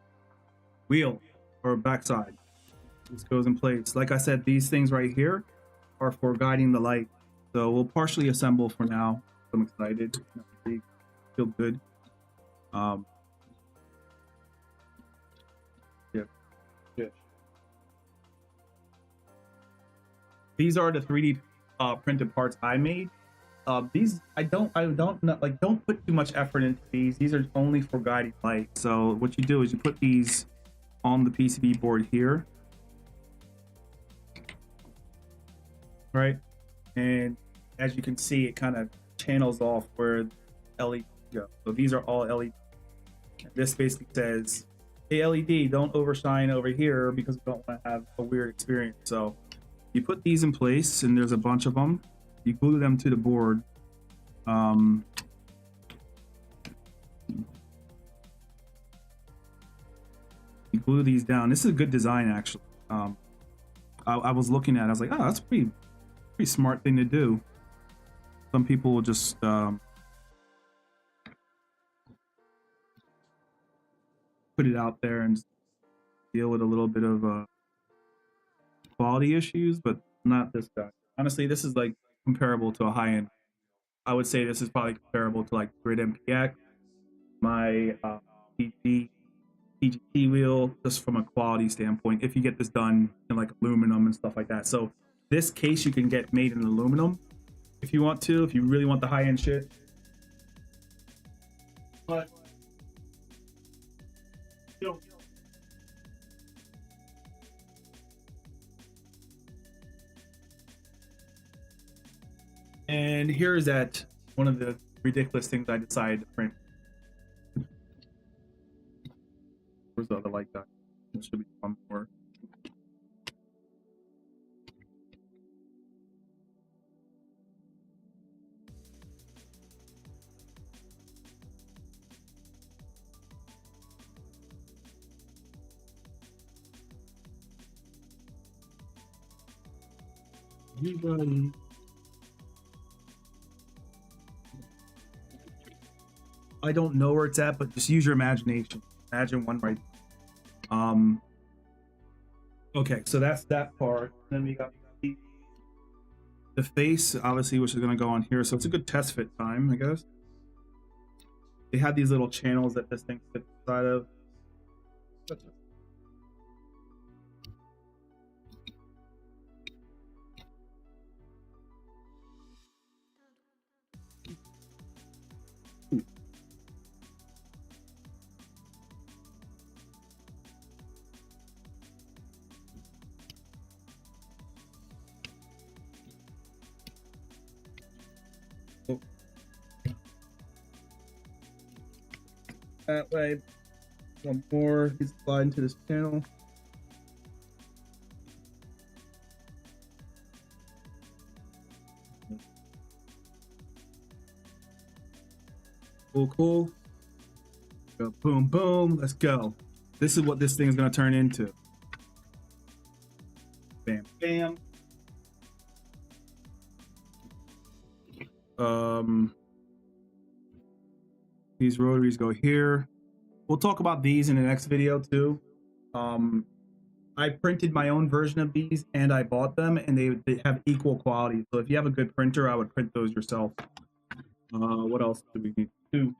wheel or backside, this goes in place. Like I said, these things right here are for guiding the light. So we'll partially assemble for now. I'm excited. Feel good. Yeah. These are the 3D printed parts I made. These I don't put too much effort into these. These are only for guiding light. So what you do is you put these on the PCB board here, right? And as you can see, it kind of channels off where LED go. So these are all LED. And this basically says, hey, LED, don't overshine over here because we don't want to have a weird experience. So you put these in place, and there's a bunch of them. You glue them to the board. You glue these down. This is a good design, actually. I was looking at it, I was like, oh, that's pretty smart thing to do. Some people will just put it out there and deal with a little bit of quality issues, but not this guy. Honestly, this is like comparable to a high-end. I would say this is probably comparable to like Grid MPX, my PGT wheel, just from a quality standpoint, if you get this done in like aluminum and stuff like that. So this case you can get made in aluminum if you want to, if you really want the high-end shit. But you know, and here is that one of the ridiculous things I decided to print. Where's the other light guy? There should be one more. I don't know where it's at, but just use your imagination. Imagine one right. Okay, so that's that part. Then we got the face, obviously, which is going to go on here. So it's a good test fit time, I guess. They have these little channels that this thing fits inside of. That way, one more is slide into this channel. Cool. Go boom, boom. Let's go. This is what this thing is going to turn into. Bam, bam. These rotaries go here. We'll talk about these in the next video too. I printed my own version of these and I bought them, and they have equal quality. So if you have a good printer, I would print those yourself. What else do we need to do?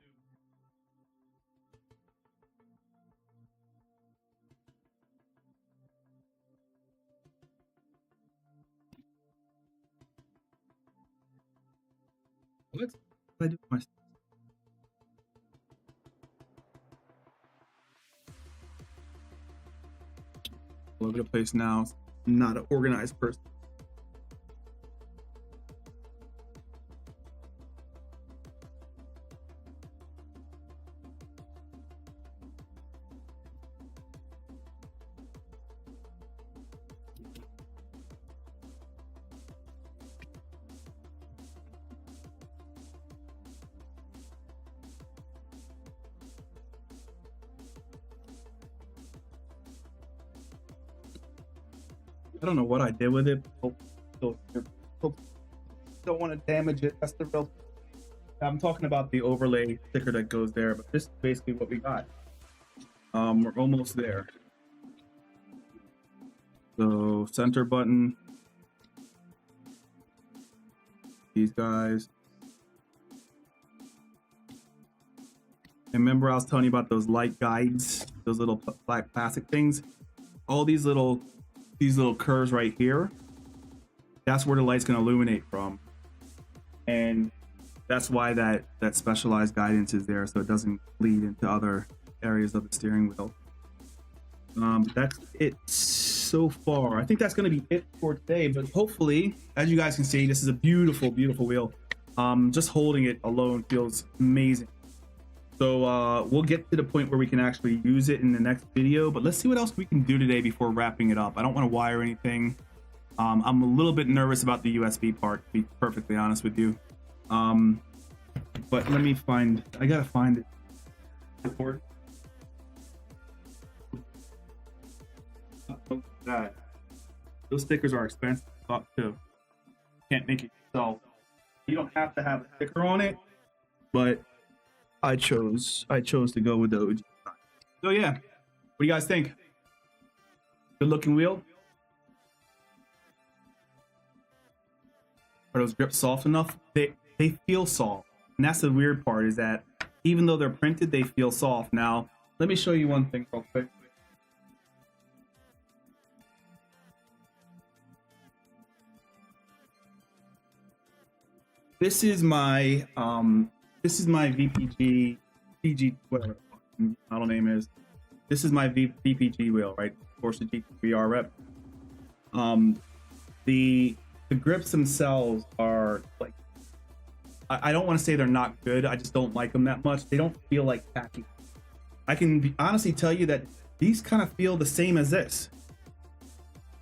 What did I do with my all over the place now? I'm not an organized person. I don't know what I did with it. Hope don't want to damage it. That's the real. I'm talking about the overlay sticker that goes there, but this is basically what we got. We're almost there. So center button. These guys. And remember I was telling you about those light guides, those little black plastic things. All these little curves right here. That's where the light's going to illuminate from. And that's why that specialized guidance is there, so it doesn't bleed into other areas of the steering wheel. That's it so far. I think that's going to be it for today, but hopefully, as you guys can see, this is a beautiful, beautiful wheel. Just holding it alone feels amazing. So we'll get to the point where we can actually use it in the next video, but let's see what else we can do today before wrapping it up. I don't want to wire anything. I'm a little bit nervous about the USB part, to be perfectly honest with you. But let me find, I gotta find it. That. Those stickers are expensive too. Can't make it yourself. You don't have to have a sticker on it, but I chose to go with the OG. So yeah, what do you guys think? Good looking wheel. Are those grips soft enough? They feel soft, and that's the weird part, is that even though they're printed, they feel soft. Now let me show you one thing real quick. This is my VPG PG, whatever the model name is. This is my VPG wheel, right? Of course, the GT3R rep. The grips themselves are like, I don't want to say they're not good. I just don't like them that much. They don't feel like tacky. I can honestly tell you that these kind of feel the same as this.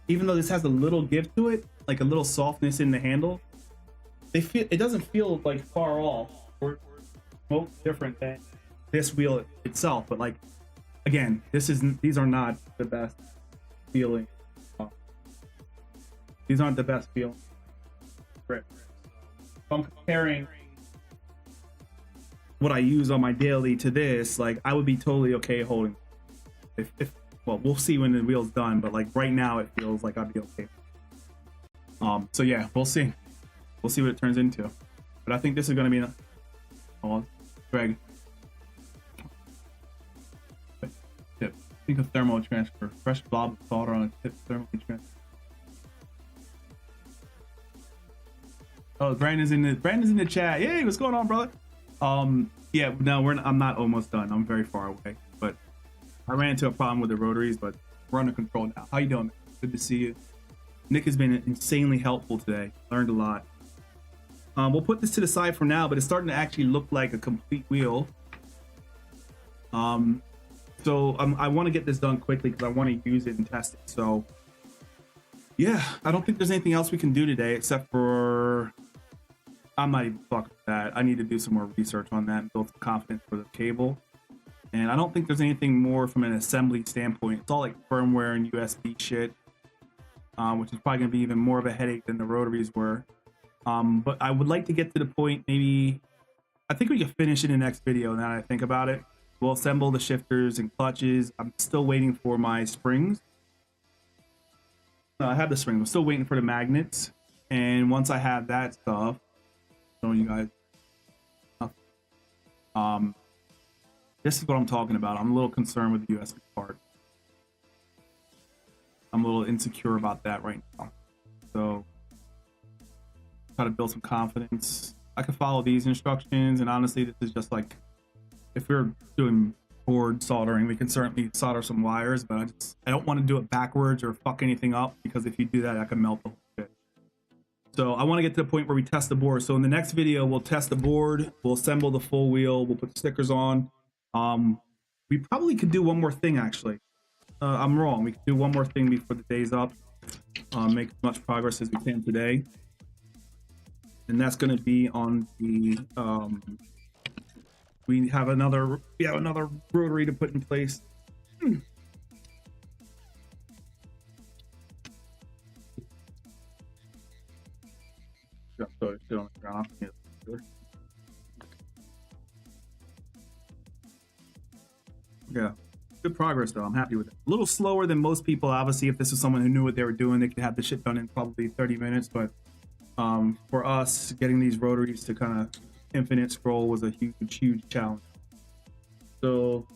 Even though this has a little give to it, like a little softness in the handle, it doesn't feel like far off or most different than this wheel itself. But like, again, these are not the best feeling. These aren't the best feeling grips. If I'm comparing what I use on my daily to this, like I would be totally okay holding. Well, we'll see when the wheel's done, but like right now it feels like I'd be okay. So yeah, we'll see. We'll see what it turns into. But I think this is going to be enough. Oh, Greg. Tip. Think of thermal transfer. Fresh blob of solder on a tip thermally transfer. Oh, Brandon's in the chat. Hey, what's going on, brother? Yeah, no, I'm not almost done. I'm very far away. But I ran into a problem with the rotaries, but we're under control now. How you doing, man? Good to see you. Nick has been insanely helpful today. Learned a lot. We'll put this to the side for now, but it's starting to actually look like a complete wheel. So I want to get this done quickly because I want to use it and test it. So yeah, I don't think there's anything else we can do today except for, I'm not even fucking with that. I need to do some more research on that and build some confidence for the cable. And I don't think there's anything more from an assembly standpoint. It's all like firmware and USB shit, which is probably going to be even more of a headache than the rotaries were. But I would like to get to the point, maybe, I think we can finish in the next video now that I think about it. We'll assemble the shifters and clutches. I'm still waiting for my springs. No, I have the springs. I'm still waiting for the magnets. And once I have that stuff, showing you guys. This is what I'm talking about. I'm a little concerned with the USB part. I'm a little insecure about that right now. So try to build some confidence. I can follow these instructions, and honestly, this is just like, if we're doing board soldering, we can certainly solder some wires, but I don't want to do it backwards or fuck anything up, because if you do that, I can melt the whole shit. So I want to get to the point where we test the board. So in the next video, we'll test the board, we'll assemble the full wheel, we'll put the stickers on. We probably could do one more thing, actually. I'm wrong. We could do one more thing before the day's up. Make as much progress as we can today. And that's going to be on the we have another rotary to put in place. Still on the ground. Yeah. Yeah, good progress though. I'm happy with it. A little slower than most people. Obviously, if this was someone who knew what they were doing, they could have the shit done in probably 30 minutes. But for us, getting these rotaries to kind of infinite scroll was a huge challenge. So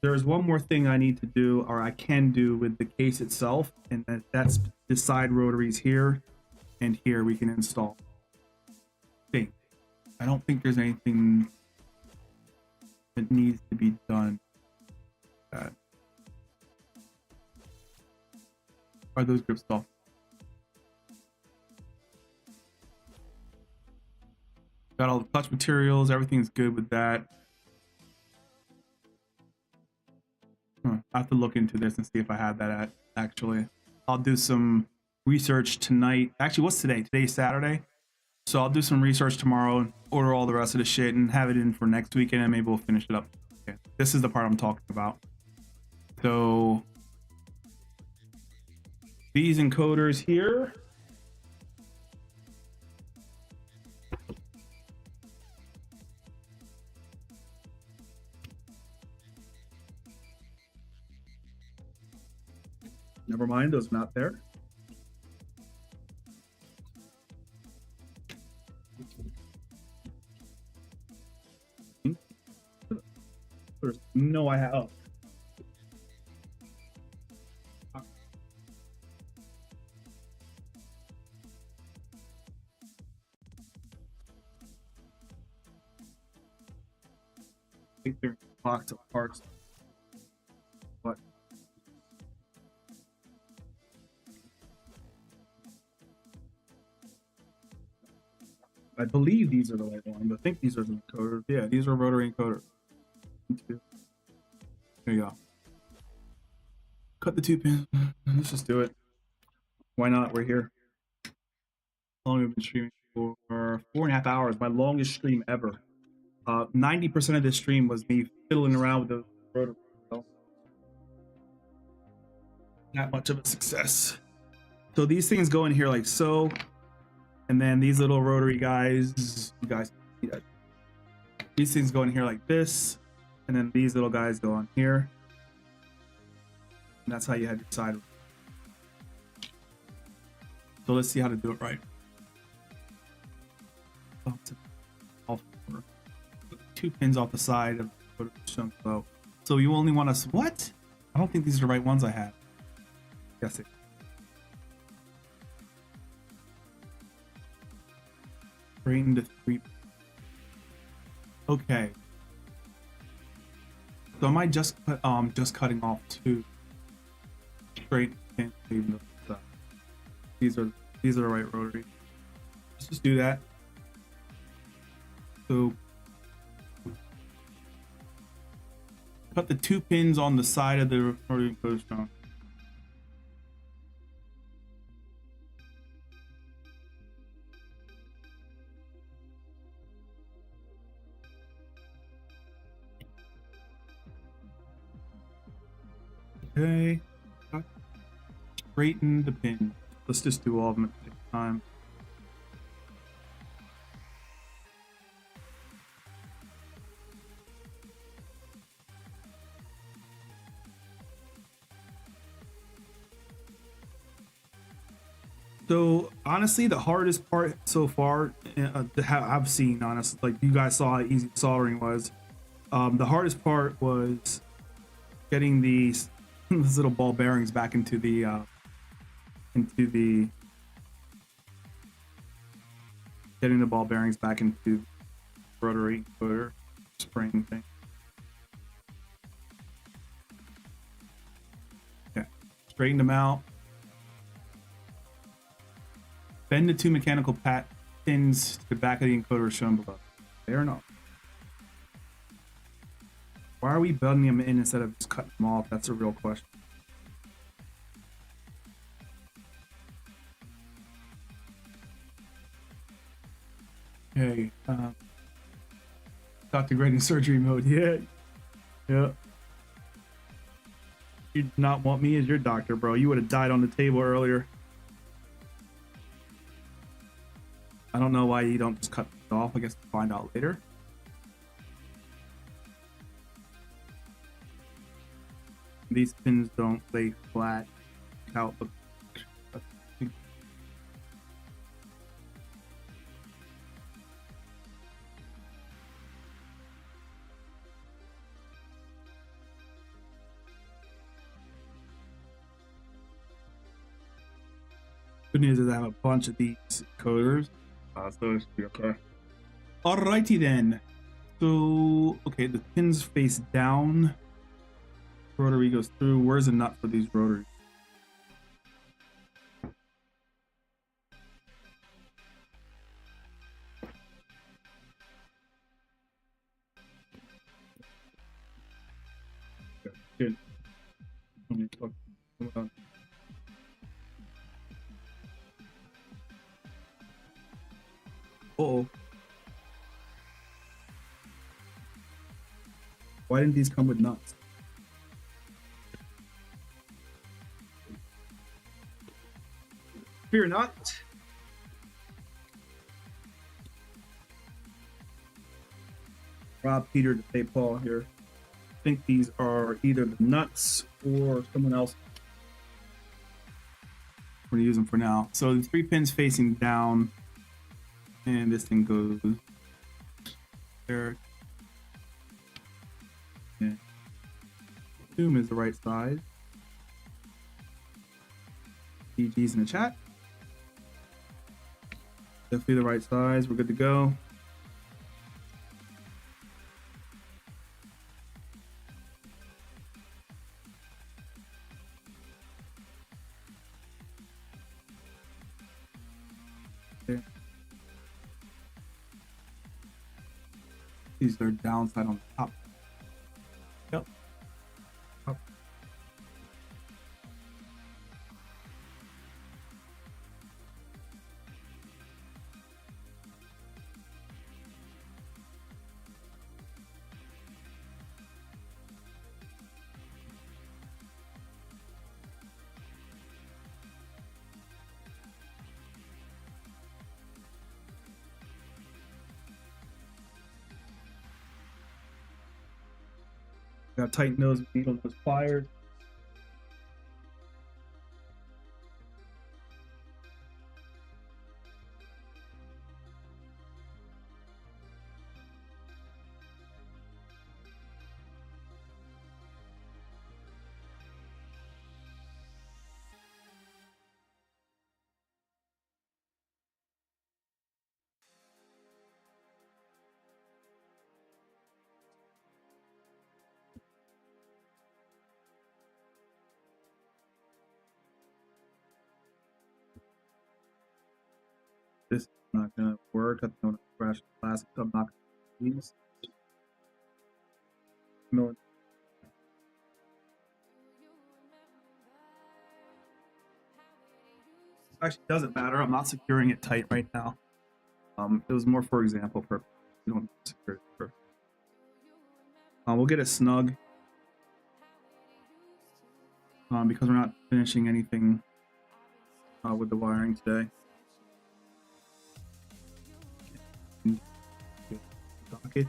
there's one more thing I need to do, or I can do, with the case itself, and that's the side rotaries here and here we can install. I don't think there's anything that needs to be done. Are those grip soft? Got all the touch materials, everything's good with that. I have to look into this and see if I have that actually. I'll do some research tonight. Actually, what's today? Today's Saturday. So I'll do some research tomorrow, order all the rest of the shit, and have it in for next weekend, and maybe we'll finish it up. Okay. This is the part I'm talking about. So these encoders here. Never mind, those are not there. No, I have. Oh. I think they're box of parts. What? I believe these are the right ones. I think these are the encoders. Yeah, these are rotary encoders. There you go. Cut the 2 pins. Let's just do it. Why not? We're here. How long have we been streaming for? 4.5 hours. My longest stream ever. 90% of this stream was me fiddling around with the rotary. So not much of a success. So these things go in here like so, and then these little rotary guys, you guys see that? These things go in here like this, and then these little guys go on here. And that's how you had your side. So let's see how to do it right. Put 2 pins off the side of the chunk below. So you only want us, what? I don't think these are the right ones I have. Guess it. Bring the 3. Okay. So am I just cutting off 2 straight pins? These are the right rotary. Let's just do that. So cut the 2 pins on the side of the rotary encoder stone. Okay. Straighten the pin. Let's just do all of them at the same time. So honestly, the hardest part so far I've seen, honestly, like you guys saw how easy soldering was. The hardest part was getting these little ball bearings back into the getting the ball bearings back into rotary encoder spring thing. Okay, straighten them out. Bend the 2 mechanical pins to the back of the encoder shown below. Fair enough. Why are we bending them in instead of just cutting them off? That's a real question. Okay. Dr. Greg in surgery mode. Yeah. Yeah. You did not want me as your doctor, bro. You would have died on the table earlier. I don't know why you don't just cut it off. I guess we'll find out later. These pins don't lay flat out. Good news is I have a bunch of these coders, so it should be okay. Alrighty then. So, okay, the pins face down. Rotary goes through. Where's the nut for these rotaries? Good. Uh-oh. Why didn't these come with nuts? Fear not. Rob Peter to pay Paul here. I think these are either the nuts or someone else. We're gonna use them for now. So the 3 pins facing down, and this thing goes there. Yeah. Assume is the right size. GG's in the chat. Definitely the right size. We're good to go. Okay. These are downside on the top. Yep. Up. Got tighten those needle nose pliers. This is not gonna work. I don't crash the plastic. I'm not gonna use. No. Actually, doesn't matter. I'm not securing it tight right now. It was more for example purpose. You don't secure it perfect. We'll get it snug. Because we're not finishing anything with the wiring today. Socket,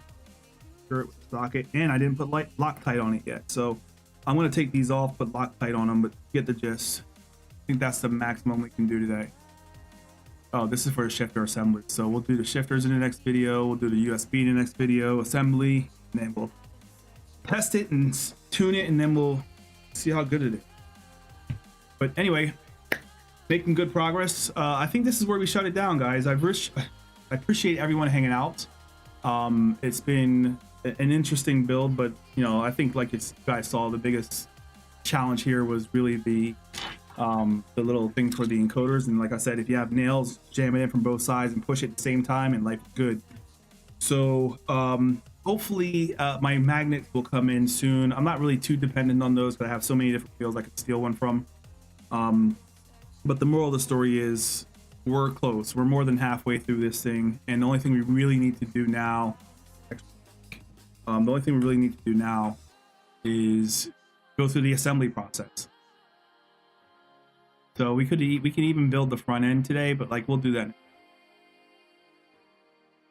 secure it with the socket, and I didn't put Loctite on it yet, so I'm going to take these off, put Loctite on them, but get the gist. I think that's the maximum we can do today. Oh, this is for the shifter assembly, so we'll do the shifters in the next video, we'll do the USB in the next video, assembly, and then we'll test it and tune it, and then we'll see how good it is. But anyway, making good progress. I think this is where we shut it down, guys. I appreciate everyone hanging out. It's been an interesting build, but you know, I think like you guys saw, the biggest challenge here was really the little thing for the encoders. And like I said, if you have nails, jam it in from both sides and push it at the same time, and life is good. So hopefully my magnets will come in soon. I'm not really too dependent on those, but I have so many different wheels I could steal one from. But the moral of the story is we're close. We're more than halfway through this thing, and the only thing we really need to do now, is go through the assembly process. So we can even build the front end today, but like we'll do that.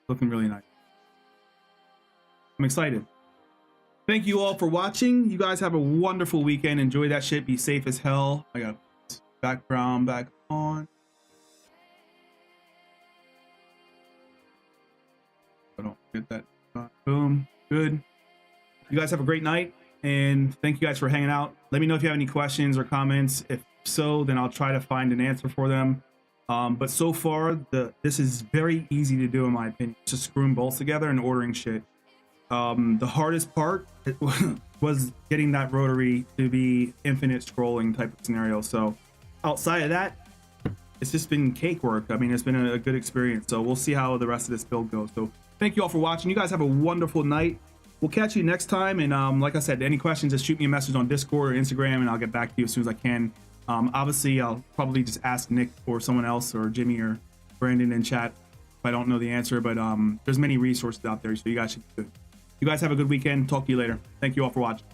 Looking really nice. I'm excited. Thank you all for watching. You guys have a wonderful weekend. Enjoy that shit. Be safe as hell. I got background back on. I don't get that. Boom. Good. You guys have a great night, and thank you guys for hanging out. Let me know if you have any questions or comments. If so, then I'll try to find an answer for them. But so far, this is very easy to do in my opinion. Just screwing bolts together and ordering shit. The hardest part was getting that rotary to be infinite scrolling type of scenario. So outside of that, it's just been cake work. I mean, it's been a good experience. So we'll see how the rest of this build goes. So thank you all for watching. You guys have a wonderful night. We'll catch you next time. And like I said, any questions, just shoot me a message on Discord or Instagram, and I'll get back to you as soon as I can. Obviously, I'll probably just ask Nick or someone else or Jimmy or Brandon in chat if I don't know the answer. But there's many resources out there, so you guys should do it. You guys have a good weekend. Talk to you later. Thank you all for watching.